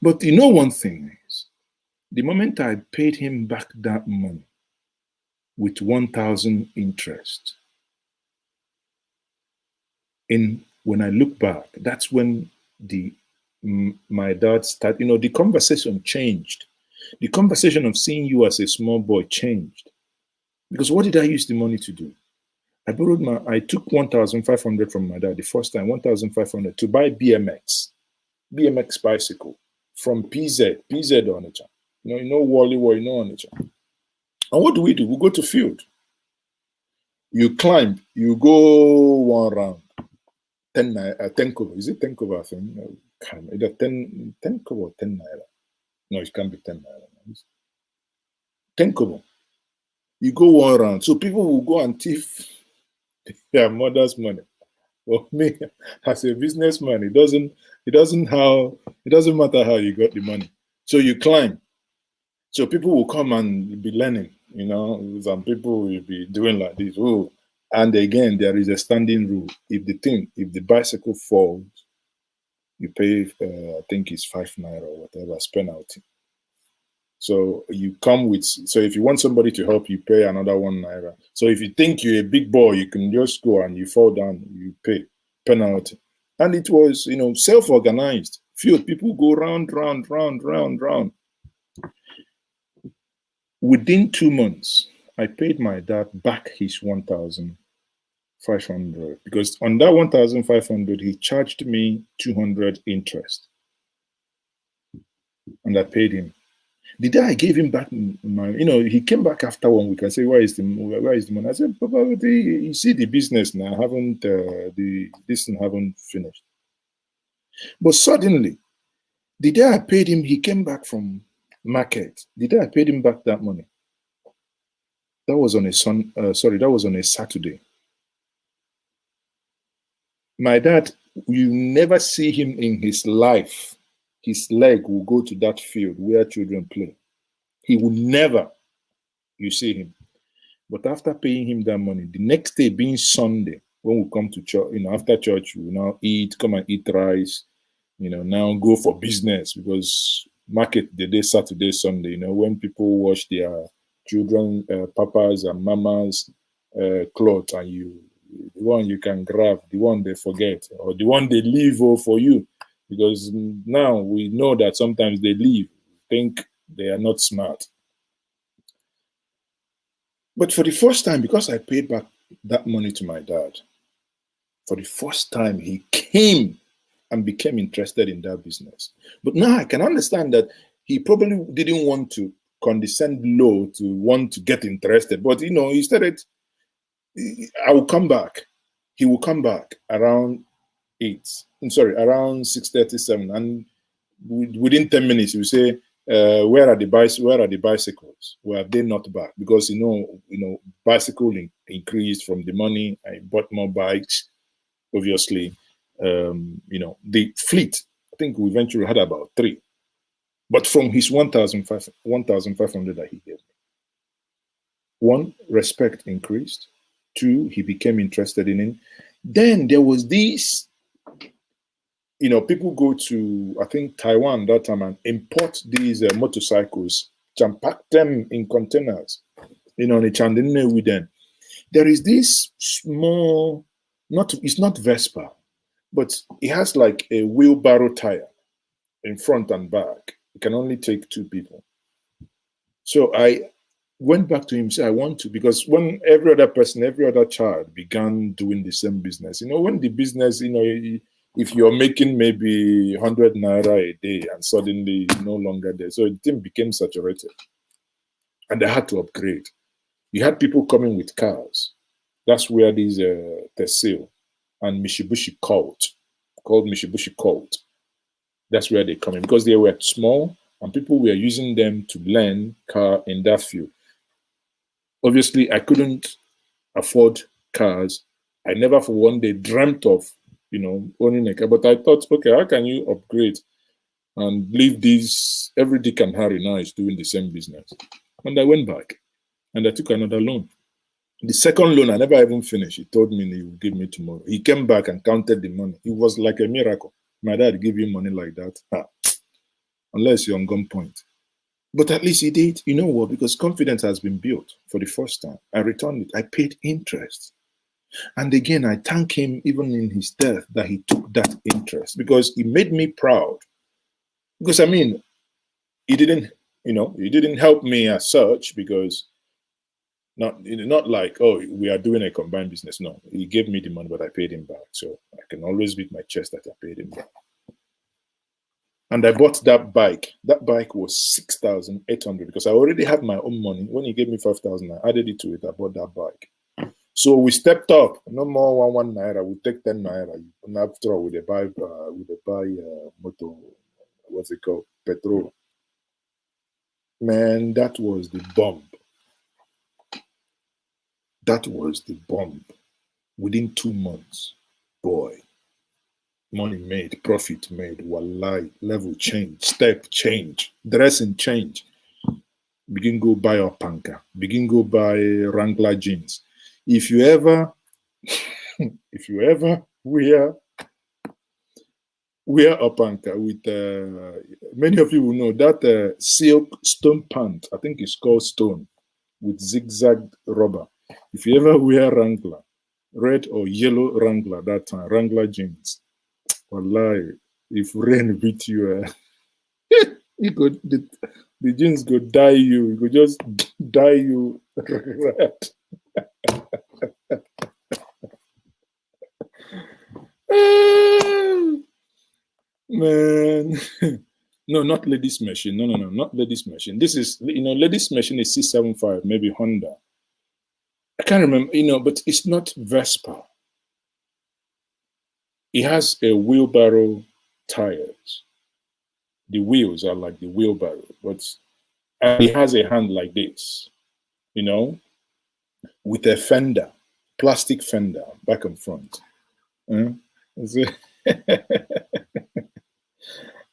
But one thing is, the moment I paid him back that money with 1,000 interest, when I look back, that's when my dad started, the conversation changed. The conversation of seeing you as a small boy changed. Because what did I use the money to do? I took 1,500 from my dad the first time, 1,500 to buy BMX bicycle from PZ Onitsha. Wally, Onitsha. And what do? We go to field. You climb, you go one round. 10 kobo. Is it 10 kobo? I think. Either 10 kobo or 10 naira. No, it can't be 10 naira. 10 kobo. You go one round. So people will go and thief their mother's money. Well, me, as a businessman, it doesn't matter how you got the money. So you climb. So people will come and be learning. Some people will be doing like this. Oh. And again, there is a standing rule. If the bicycle falls, you pay, I think it's 5 naira or whatever, as penalty. So you come with, so if you want somebody to help you, pay another 1 naira. So if you think you're a big boy, you can just go and you fall down, you pay penalty. And it was, self-organized. Field people go round. Within 2 months, I paid my dad back his 1,500, because on that 1,500, he charged me 200 interest. And I paid him. The day I gave him back my, he came back after 1 week and said, where is the money? I said, Papa, you see the business now, this thing haven't finished. But suddenly, the day I paid him, he came back from market. The day I paid him back that money, that was on that was on a Saturday. My dad, you never see him in his life. His leg will go to that field where children play. He will never, you see him. But after paying him that money, the next day being Sunday, when we come to church, after church, we now come and eat rice, now go for business, because market the day Saturday, Sunday, when people wash their children, papas and mamas clothes, and the one you can grab, the one they forget, or the one they leave for you, because now we know that sometimes they leave, think they are not smart. But for the first time, because I paid back that money to my dad, for the first time, he came and became interested in that business. But now I can understand that he probably didn't want to condescend low to want to get interested. But, he started, I will come back. He will come back around 6:37. And within 10 minutes, he will say, where are the bicycles? Where are they not back? Because, bicycle increased from the money. I bought more bikes, obviously. The fleet, I think we eventually had about 3. But from his 1,500 that he gave me, 1, respect increased. 2, he became interested in it. Then there was this, people go to, I think, Taiwan that time and import these motorcycles and pack them in containers, with them. There is this small, it's not Vespa, but it has like a wheelbarrow tire in front and back. It can only take 2 people. So I went back to him and said, I want to, because when every other child began doing the same business, when the business, if you're making maybe 100 naira a day and suddenly no longer there. So the thing became saturated and they had to upgrade. You had people coming with cars. That's where these Tessil and Mitsubishi called Mitsubishi Colt. That's where they come in, because they were small and people were using them to learn car in that field. Obviously, I couldn't afford cars. I never for one day dreamt of, owning a car. But I thought, okay, how can you upgrade and leave these? Every Dick and Harry now is doing the same business. And I went back and I took another loan. The second loan, I never even finished. He told me he would give me tomorrow. He came back and counted the money. It was like a miracle. My dad give you money like that, unless you're on gunpoint. But at least he did. You know what? Because confidence has been built for the first time. I returned it. I paid interest. And again, I thank him even in his death that he took that interest, because he made me proud. Because he didn't help me as such, because not like, oh, we are doing a combined business. No, he gave me the money, but I paid him back. So I can always beat my chest that I paid him back. And I bought that bike. That bike was 6,800 because I already had my own money. When he gave me 5,000, I added it to it. I bought that bike. So we stepped up. No more one naira. We take 10 naira. And after all, we buy motor. What's it called? Petrol. Man, that was the bomb. That was the bomb. Within 2 months, boy, money made, profit made, wallahi, level change, step change, dressing change. Begin go buy a panka. Begin go buy Wrangler jeans. If you ever wear a panka with, many of you will know that silk stone pant, I think it's called stone, with zigzag rubber. If you ever wear Wrangler, red or yellow Wrangler that time, Wrangler jeans, wallahi, if rain beat you, the jeans go dye you. It could just dye you red. Man, No, not ladies machine. No, not ladies machine. This is, ladies machine is C75, maybe Honda. I can't remember, but it's not Vespa. It has a wheelbarrow tires. The wheels are like the wheelbarrow, but it has a hand like this, with a fender, plastic fender back and front.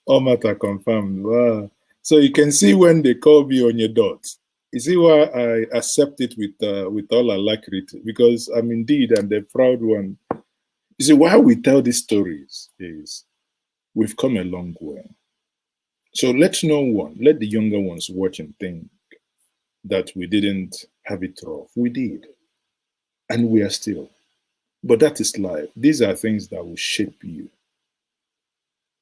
All matter confirmed. Wow. So you can see when they call me on your dot. You see why I accept it with all alacrity, because I'm indeed the proud one. You see, why we tell these stories is we've come a long way. So let the younger ones watch and think that we didn't have it rough. We did. And we are still. But that is life. These are things that will shape you.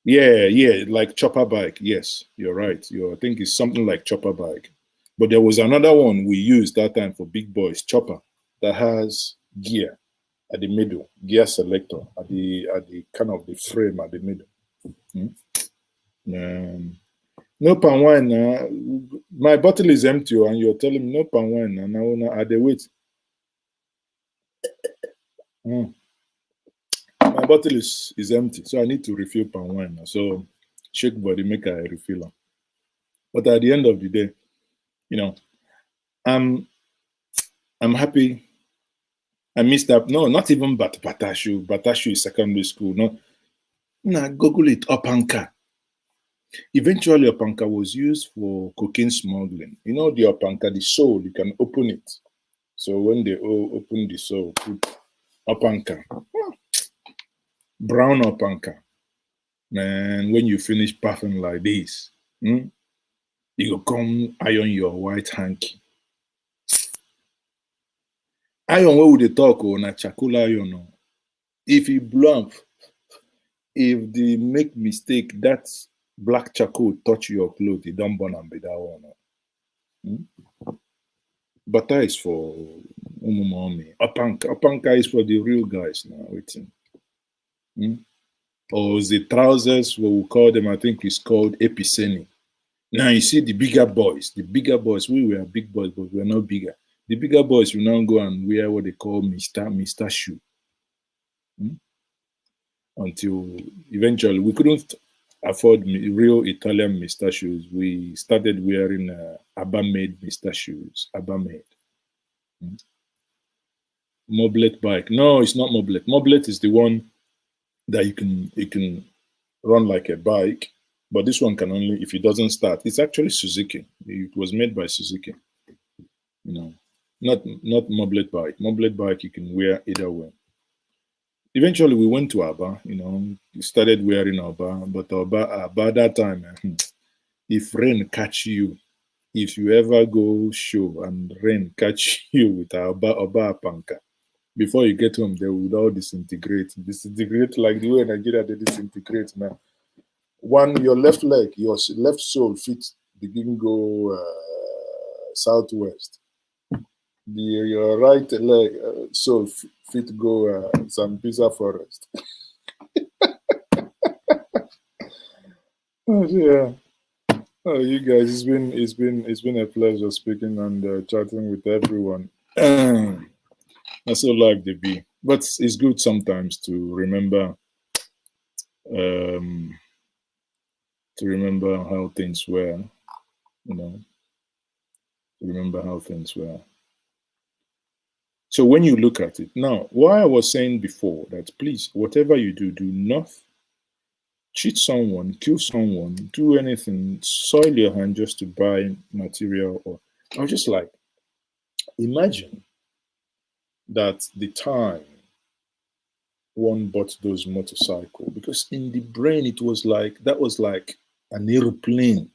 Yeah, like chopper bike. Yes, you're right. I think it's something like chopper bike. But there was another one we used that time for big boys, chopper, that has gear at the middle, gear selector at the kind of the frame at the middle. No pan wine now. My bottle is empty, and you're telling me no pan wine now. Now I dey wait. My bottle is empty, so I need to refill pan wine now. So shake body, make I refill them. But at the end of the day, I'm happy. I missed up. No, not even Batashu. Batashu is secondary school. No, Google it. Opanka. Eventually, Opanka was used for cocaine smuggling. The Opanka, the sole, you can open it. So when they open the sole, put Opanka. Brown Opanka. Man, when you finish puffing like this, you go come iron your white hanky. Iron, where would they talk on a charcoal iron? If you blow up, if they make mistake, that black charcoal touch your clothes, you don't burn and be that one. Butter is for umumami. Opanka is for the real guys now. Waiting. Or the trousers, what we call them, I think it's called APC. Now you see the bigger boys, we were big boys, but we are not bigger. The bigger boys will now go and wear what they call Mr. Shoe. Until eventually we couldn't afford real Italian Mr. Shoes. We started wearing ABBA-made Mr. Shoes. ABBA-made. Moblet bike. No, it's not Moblet. Moblet is the one that you can run like a bike, but this one can only if it doesn't start. It's actually Suzuki. It was made by Suzuki. Not Moblet bike. Moblet bike you can wear either way. Eventually we went to Aba, started wearing Aba, but Aba that time, if rain catch you, if you ever go show and rain catch you with Aba Panka, before you get home, they will all disintegrate like the way Nigeria they disintegrate now. Your left leg, your left sole fit begin go southwest. Your right leg sole fit go Zambeza forest. Oh yeah. Oh, you guys, it's been a pleasure speaking and chatting with everyone. That's so life they be, but it's good sometimes to remember how things were, to remember how things were. So when you look at it now, why I was saying before that please, whatever you do not cheat someone, kill someone, do anything, soil your hand just to buy material. Or I was just like, imagine that the time one bought those motorcycles, because in the brain that was like an aeroplane.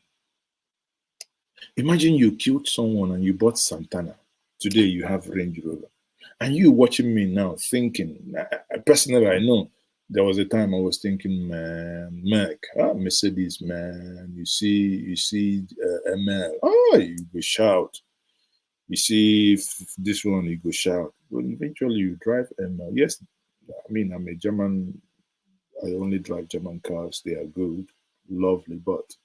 Imagine you killed someone and you bought Santana. Today you have Range Rover. And you watching me now thinking, personally I know there was a time I was thinking, man, Mercedes, man, you see ML, you go shout. You see this one, you go shout. But eventually you drive ML. Yes, I mean, I'm a German, I only drive German cars. They are good, lovely, but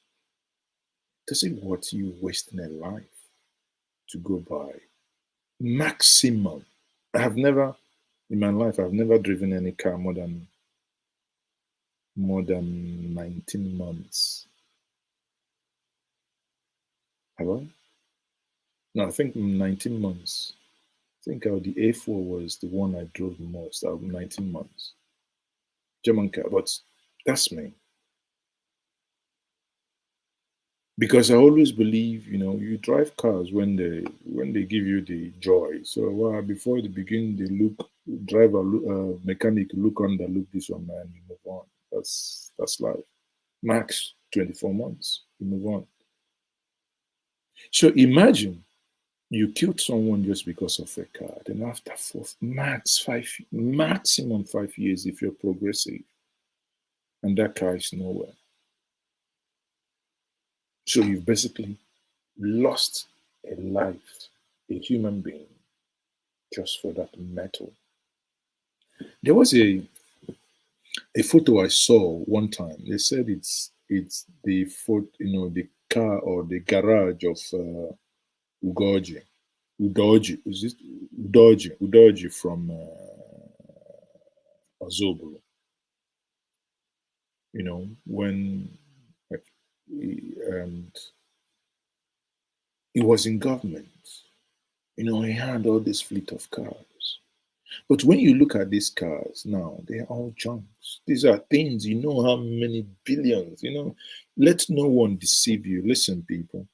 Does it worth you wasting a life to go by? Maximum. In my life, I've never driven any car more than 19 months. Have I? No, I think 19 months. I think the A4 was the one I drove the most out of 19 months. German car, but that's me. Because I always believe, you drive cars when they give you the joy. So before they begin, mechanic look under, look this one, man, you move on. That's life. Max 24 months, you move on. So imagine you killed someone just because of a car. Then after maximum 5 years, if you're progressive, and that car is nowhere. So you've basically lost a life, a human being, just for that metal. There was a photo I saw one time. They said it's the photo, the car or the garage of Udoji. Is it Udoji from Ozobolo? When and he was in government. He had all this fleet of cars. But when you look at these cars now, they're all junks. These are things, how many billions, Let no one deceive you. Listen, people.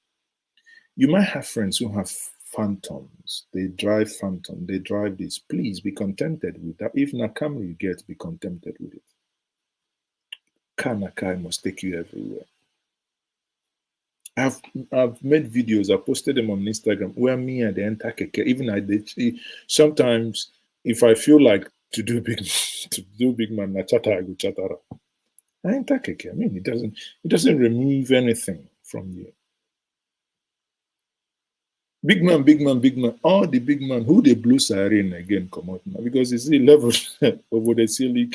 You might have friends who have phantoms. They drive phantom. They drive this. Please be contented with that. If Nakamri you get, be contented with it. Kanakai must take you everywhere. I've made videos. I posted them on Instagram where me and the entire keke. Even I did. Sometimes, if I feel like to do big man, na chata, I go chatara. I ain't keke. I mean, it doesn't remove anything from you. Big man. All the big man who they blew siren again come out now because it's the level over the ceiling.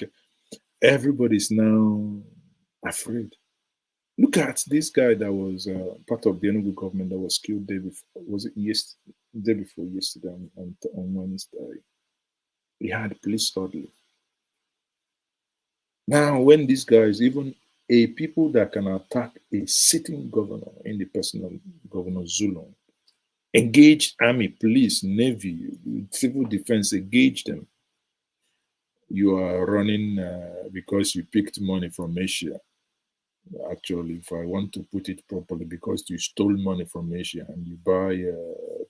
Everybody's now afraid. Look at this guy that was part of the Enugu government that was killed day before. Was it day before yesterday on Wednesday? He had police orderly. Now, when these guys, even people that can attack a sitting governor in the person of Governor Zulon, engage army, police, navy, civil defense, engage them. You are running because you picked money from Asia. Actually, if I want to put it properly, because you stole money from Asia and you buy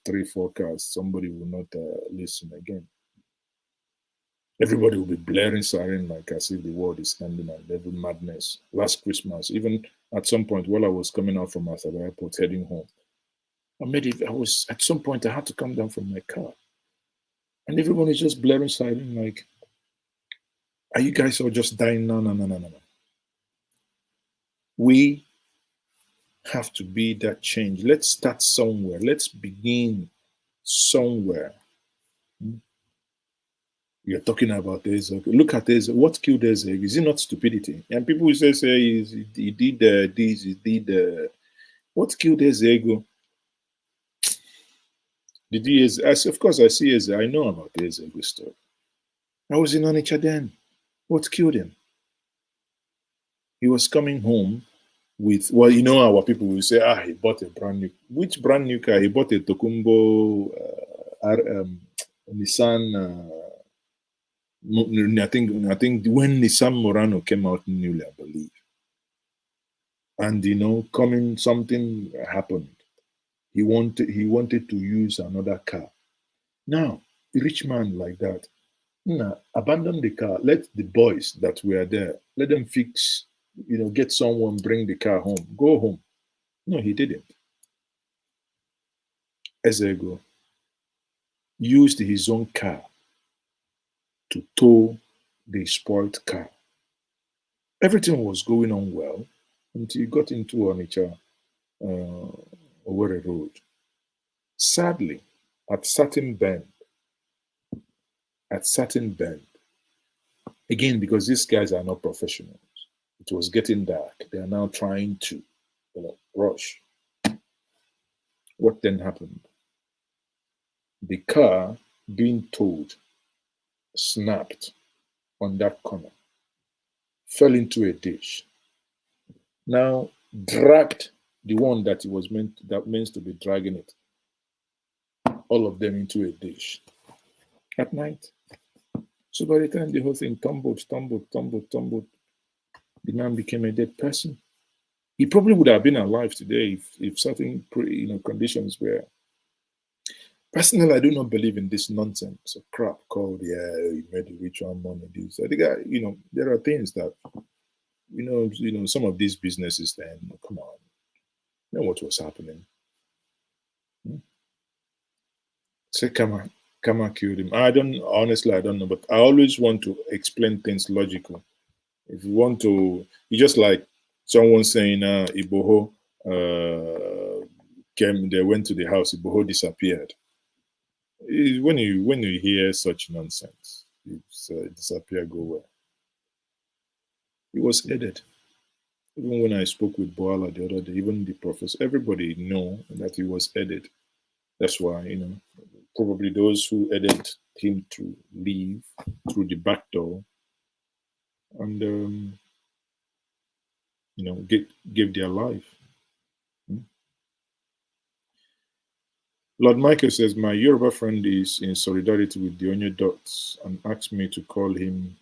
3-4 cars, somebody will not listen again. Everybody will be blaring siren like as if the world is ending and level madness. Last Christmas, even at some point while I was coming out from Asaba Airport heading home, at some point I had to come down from my car. And everyone is just blaring siren like, are you guys all just dying? No. We have to be that change. Let's start somewhere. Let's begin somewhere. You're talking about Ezeoke. Look at Ezeoke. What killed Ezeoke? Is it not stupidity? And people will say he did this, he did. What killed Ezeoke? Of course, I see Ezeoke. I know about the Ezeoke story. I was in Onitsha then. What killed him? He was coming home with, our people will say, he bought a brand new. Which brand new car? He bought a Tokumbo Nissan. I think when Nissan Murano came out newly, I believe. And something happened. He wanted to use another car. Now, a rich man like that, abandon the car. Let the boys that were there, let them fix. Get someone, bring the car home, go home. No, he didn't. Ezeoke used his own car to tow the spoiled car. Everything was going on well until he got into Onitsha Owerri Road. Sadly, at certain bend, again, because these guys are not professionals, it was getting dark. They are now trying to rush. What then happened? The car, being towed, snapped on that corner, fell into a ditch. Now dragged the one that meant to be dragging it, all of them into a ditch at night. So by the time the whole thing tumbled, the man became a dead person. He probably would have been alive today if certain conditions were. Personally, I do not believe in this nonsense of crap called you made the rich one money. This the guy, there are things that some of these businesses. Then come on, you know what was happening. Say Kama killed him. I don't know, but I always want to explain things logical. If you want to, you just like someone saying Iboho they went to the house, Iboho disappeared. When you hear such nonsense, it's disappear, go where? He was headed. Even when I spoke with Boala the other day, even the professor, everybody know that he was headed. That's why, probably those who headed him to leave through the back door and gave their life. Lord Michael says, my Yoruba friend is in solidarity with the Onye Dots and asked me to call him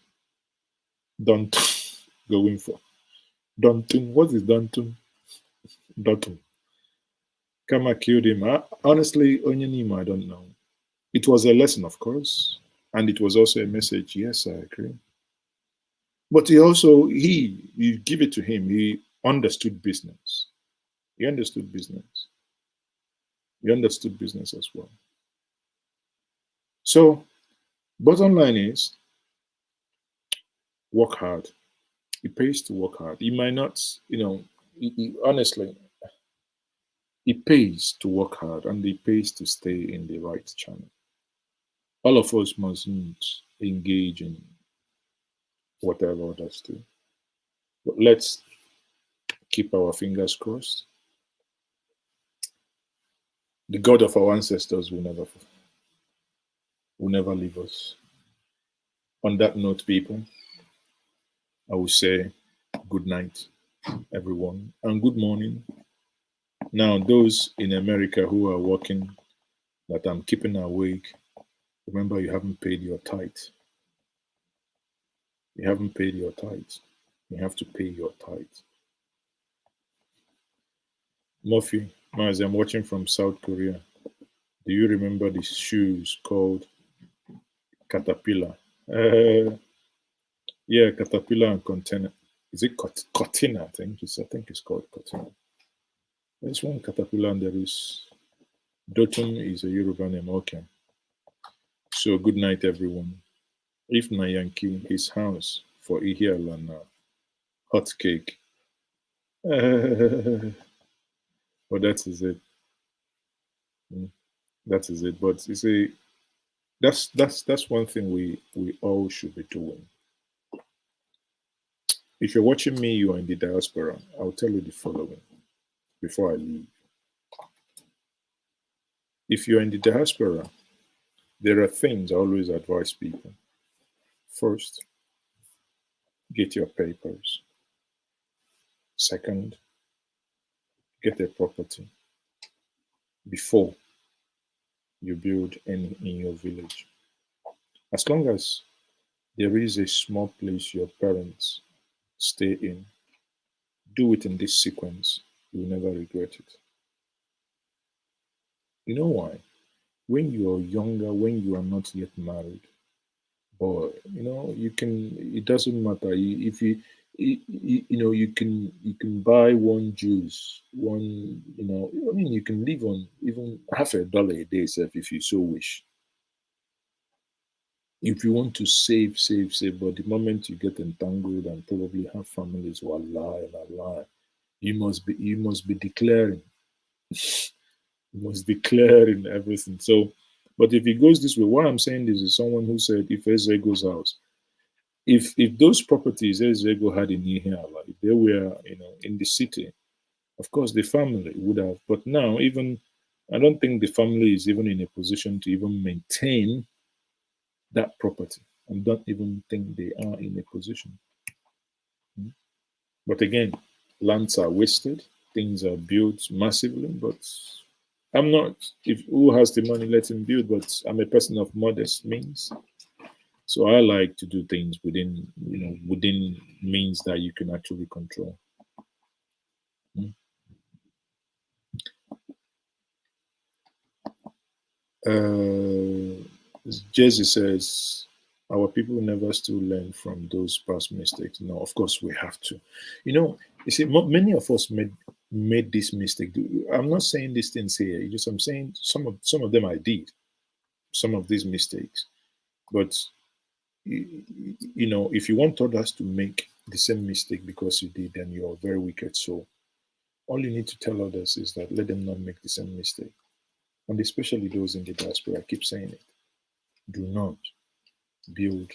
Dontun. Going for Dontun. What is Dontun? Dontun. Kama killed him. Honestly, Onye Nima, I don't know. It was a lesson, of course, and it was also a message. Yes, I agree. But you give it to him. He understood business. He understood business. He understood business as well. So, bottom line is, work hard. It pays to work hard. You might not, honestly, it pays to work hard and it pays to stay in the right channel. All of us mustn't engage in whatever others do. But let's keep our fingers crossed. The God of our ancestors will never leave us. On that note, people, I will say good night, everyone, and good morning. Now, those in America who are working, that I'm keeping awake, remember you haven't paid your tithe. You haven't paid your tithe. You have to pay your tithe. Murphy, Maazi, I'm watching from South Korea. Do you remember the shoes called Caterpillar? Yeah, Caterpillar and Container. Is it Cortina? I think it's called Cortina. There's one Caterpillar and there is Dotun is a Yoruba name. Okay. So good night, everyone. If my Yankee, his house for Ihiala now. Hot cake. But that is it. That is it. But you see, that's one thing we all should be doing. If you're watching me, you are in the diaspora, I'll tell you the following before I leave. If you're in the diaspora, there are things I always advise people. First, get your papers. Second, get a property before you build any in your village. As long as there is a small place your parents stay in, do it in this sequence. You will never regret it. You know why? When you are younger, when you are not yet married, boy, you can. It doesn't matter if you can buy one juice, you can live on even $50 a day, if you so wish. If you want to save, but the moment you get entangled and probably have families who are lie, you must be declaring. You must declare in everything. So, but if it goes this way, what I'm saying is someone who said if Ezego's house, if those properties Ezego had in Ihiala, if they were in the city, of course the family would have. But now even I don't think the family is even in a position to even maintain that property. I don't even think they are in a position. But again, lands are wasted, things are built massively, but I'm not, if who has the money, let him build, but I'm a person of modest means. So I like to do things within, within means that you can actually control. Jesse says, our people never still learn from those past mistakes. No, of course we have to. You see, many of us made this mistake. I'm not saying these things here. I'm saying some of them I did, some of these mistakes. But if you want others to make the same mistake because you did, then you're a very wicked soul. All you need to tell others is that let them not make the same mistake. And especially those in the diaspora, I keep saying it. Do not build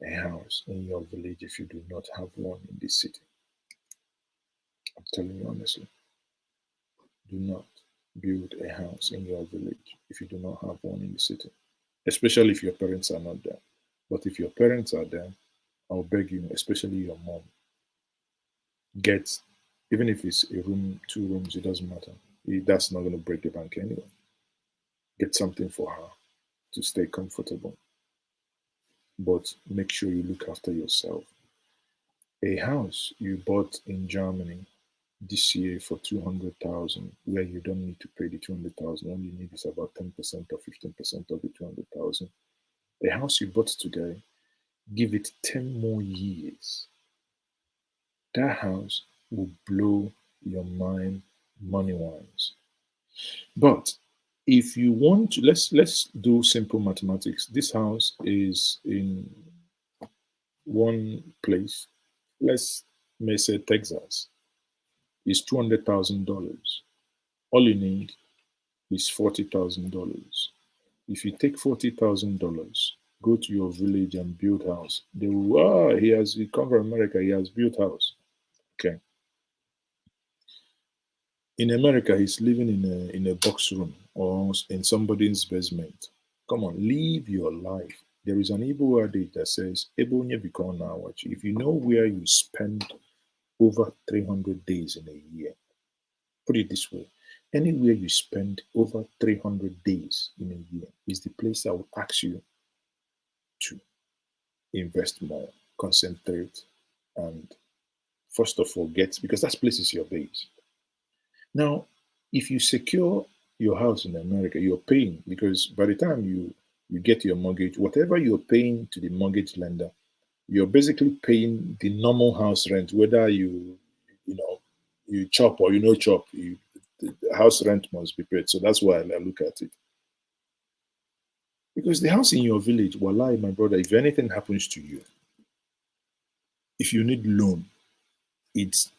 a house in your village if you do not have one in this city. I'm telling you honestly. Do not build a house in your village if you do not have one in the city. Especially if your parents are not there. But if your parents are there, I'll beg you, especially your mom, get, even if it's a room, 2 rooms, it doesn't matter. That's not going to break the bank anyway. Get something for her to stay comfortable. But make sure you look after yourself. A house you bought in Germany this year for 200,000, where you don't need to pay the 200,000, all you need is about 10% or 15% of the 200,000. A house you bought today, give it 10 more years. That house will blow your mind money-wise. But if you want to, let's do simple mathematics. This house is in one place. Let's may say Texas. Is $200,000. All you need is $40,000. If you take $40,000, go to your village and build house. They will, he come from America, he has built house. Okay. In America, he's living in a box room or in somebody's basement. Come on, live your life. There is an Igbo adage that says, if you know where you spend over 300 days in a year, put it this way, anywhere you spend over 300 days in a year is the place I would ask you to invest more, concentrate, and first of all, because that place is your base. Now, if you secure your house in America, you're paying, because by the time you get your mortgage, whatever you're paying to the mortgage lender, you're basically paying the normal house rent, whether you chop or you no chop, the house rent must be paid. So that's why I look at it. Because the house in your village, wallahi, my brother, if anything happens to you, if you need loan, it's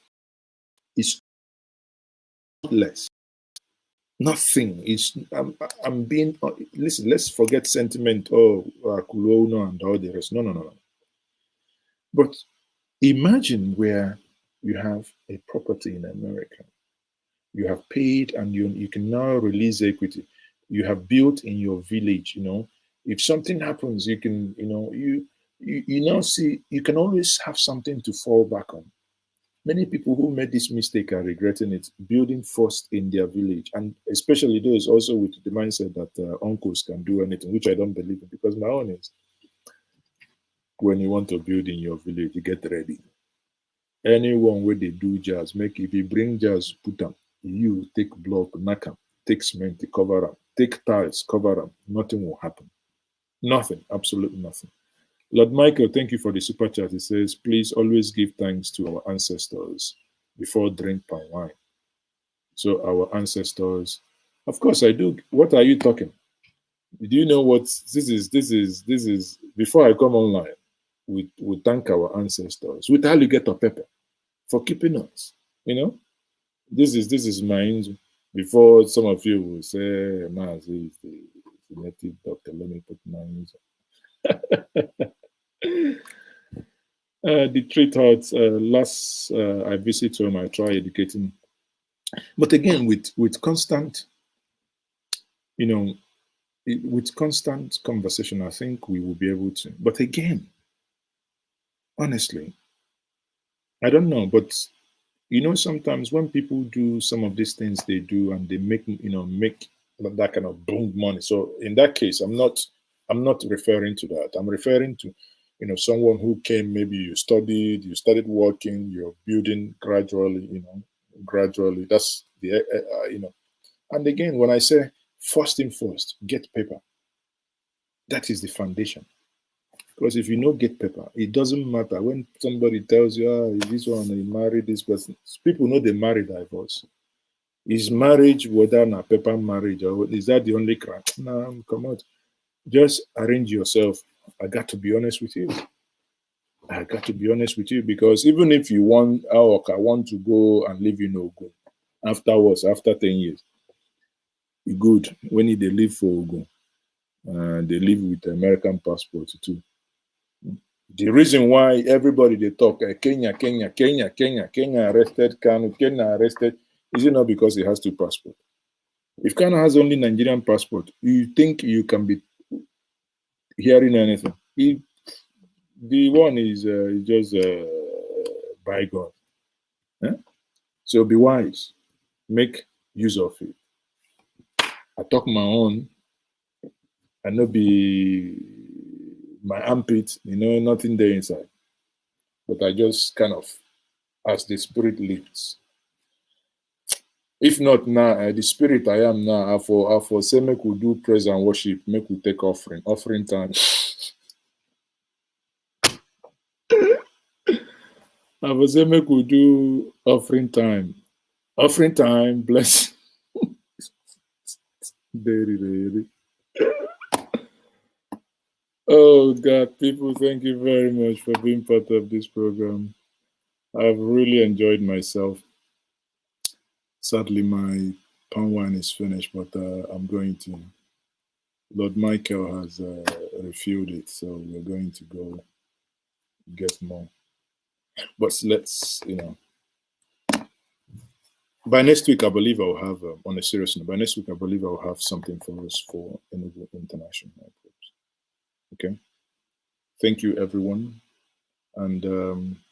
less. Nothing. I'm being, listen, let's forget sentiment, Kulono and all the rest. No. But imagine where you have a property in America. You have paid and you can now release equity. You have built in your village, If something happens, you can, you now see, you can always have something to fall back on. Many people who made this mistake are regretting it, building first in their village, and especially those also with the mindset that uncles can do anything, which I don't believe in, because my own is, when you want to build in your village, you get ready. Anyone where they do jazz, if you bring jazz, put them. You take block, knock them, take cement to cover them, take tiles, cover them. Nothing will happen. Nothing, absolutely nothing. Lord Michael, thank you for the super chat. He says, please always give thanks to our ancestors before drink palm wine. So our ancestors, of course I do. What are you talking? Do you know what this is? Before I come online, we thank our ancestors with alligator pepper for keeping us. This is mine. Before some of you will say, Maazi is the native doctor. Let me put mine. The three thoughts. Last I visit home, I try educating, but again with constant you know, with constant conversation, I think we will be able to. But again, honestly, I don't know. But sometimes when people do some of these things they do, and they make make that kind of boom money. So in that case, I'm not referring to that. I'm referring to someone who came, maybe you started working, you're building gradually, gradually. That's the And again, when I say first thing first, get paper. That is the foundation. Because if you don't get paper, it doesn't matter when somebody tells you, this one, you married this person. People know they marry divorce. Is marriage whether a paper marriage, or is that the only crime? No, come on. Just arrange yourself. I got to be honest with you. Because even if you want, I want to go and live in Ogun afterwards, after 10 years, good. When they live for Ogun, they live with American passport too. The reason why everybody they talk Kenya arrested Kanu, Kenya arrested, is it not because he has two passports? If Kanu has only Nigerian passport, you think you can be hearing anything? The one is just bygone. Eh? So be wise, make use of it. I talk my own, I know be my armpit, nothing there inside. But I just kind of, as the spirit leads. If not now, the spirit I am now, I for say make we do praise and worship, make we take offering time. I for say make we do offering time, bless. Very. Oh God, people, thank you very much for being part of this program. I've really enjoyed myself. Sadly, my palm wine is finished, but I'm going to. Lord Michael has refilled it, so we're going to go get more. But let's, by next week, I believe I'll have, on a serious note, by next week, I believe I'll have something for us for Enugu International Airport. Okay? Thank you, everyone. And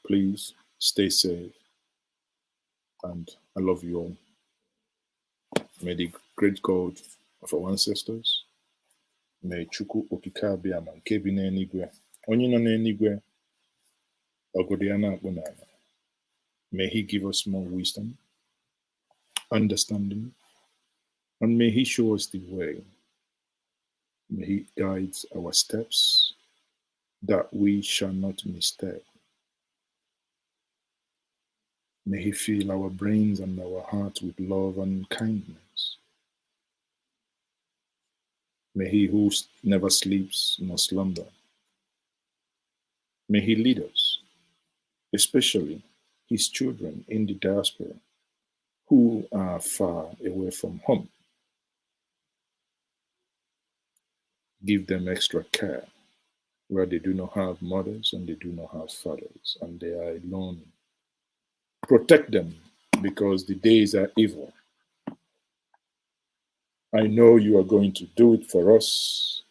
please stay safe. And I love you all. May the great God of our ancestors, may Chukwu Okike Abịama nke bi n'eluigwe, onye nọ n'eluigwe, ọgọdọ ya na-akpụ n'ala. May He give us more wisdom, understanding, and may He show us the way. May He guide our steps, that we shall not mistake. May He fill our brains and our hearts with love and kindness. May He who never sleeps nor slumber, may He lead us, especially His children in the diaspora who are far away from home. Give them extra care where they do not have mothers and they do not have fathers and they are alone. Protect them because the days are evil. I know you are going to do it for us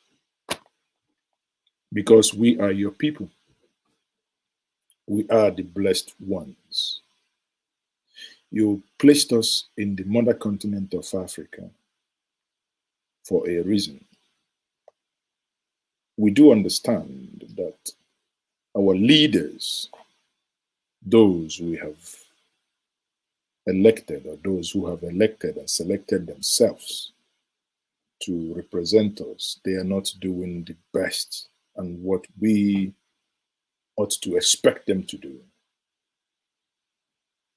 because we are your people. We are the blessed ones. You placed us in the mother continent of Africa for a reason. We do understand that our leaders, those we have elected or those who have elected and selected themselves to represent us, they are not doing the best and what we ought to expect them to do.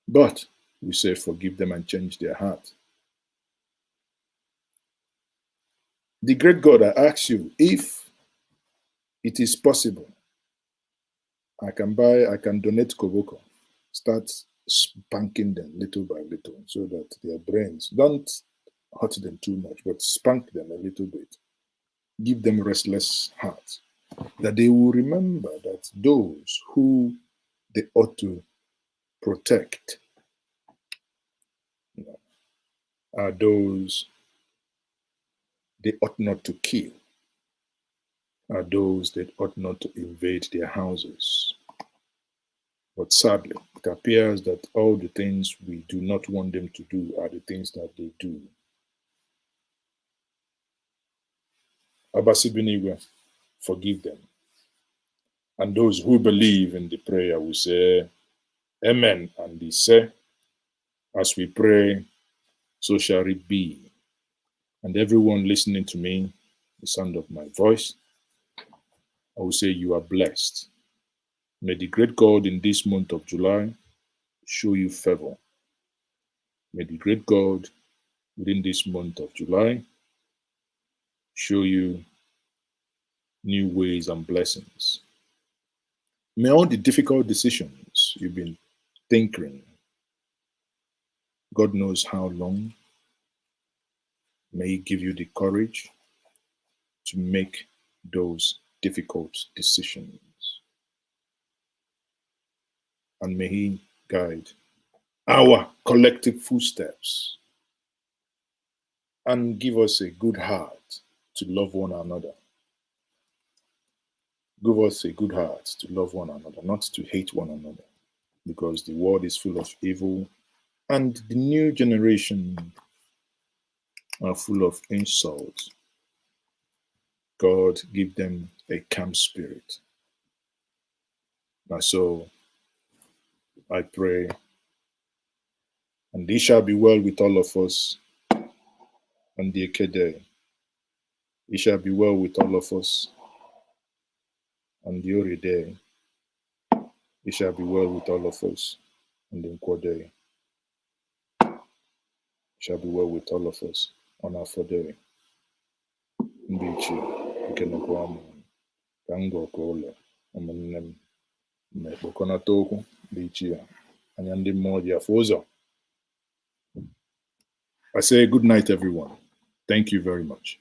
But we say forgive them and change their heart. The great God, I ask you, if it is possible, I can donate Koboko, start spanking them little by little so that their brains don't hurt them too much, but spank them a little bit. Give them restless hearts, that they will remember that those who they ought to protect are those they ought not to kill are those that ought not to invade their houses. But sadly, it appears that all the things we do not want them to do are the things that they do. Abasibiniwe, forgive them. And those who believe in the prayer will say, Amen. And they say, as we pray, so shall it be. And everyone listening to me, the sound of my voice, I will say you are blessed. May the great God in this month of July show you favor. May the great God within this month of July show you new ways and blessings. May all the difficult decisions you've been thinking, God knows how long, may He give you the courage to make those difficult decisions. And may He guide our collective footsteps and give us a good heart to love one another. Give us a good heart to love one another, not to hate one another, because the world is full of evil and the new generation are full of insults. God, give them a calm spirit. And so I pray, and it shall be well with all of us on the Ekede. It shall be well with all of us on the Oride. It shall be well with all of us on the Nkwode. It shall be well with all of us on our Fode. Mbichi, Ikenokwamu, Kango Kole, Omenem, Bokonatoku, Bichia, Anyandi Modia Fozo. I say good night, everyone. Thank you very much.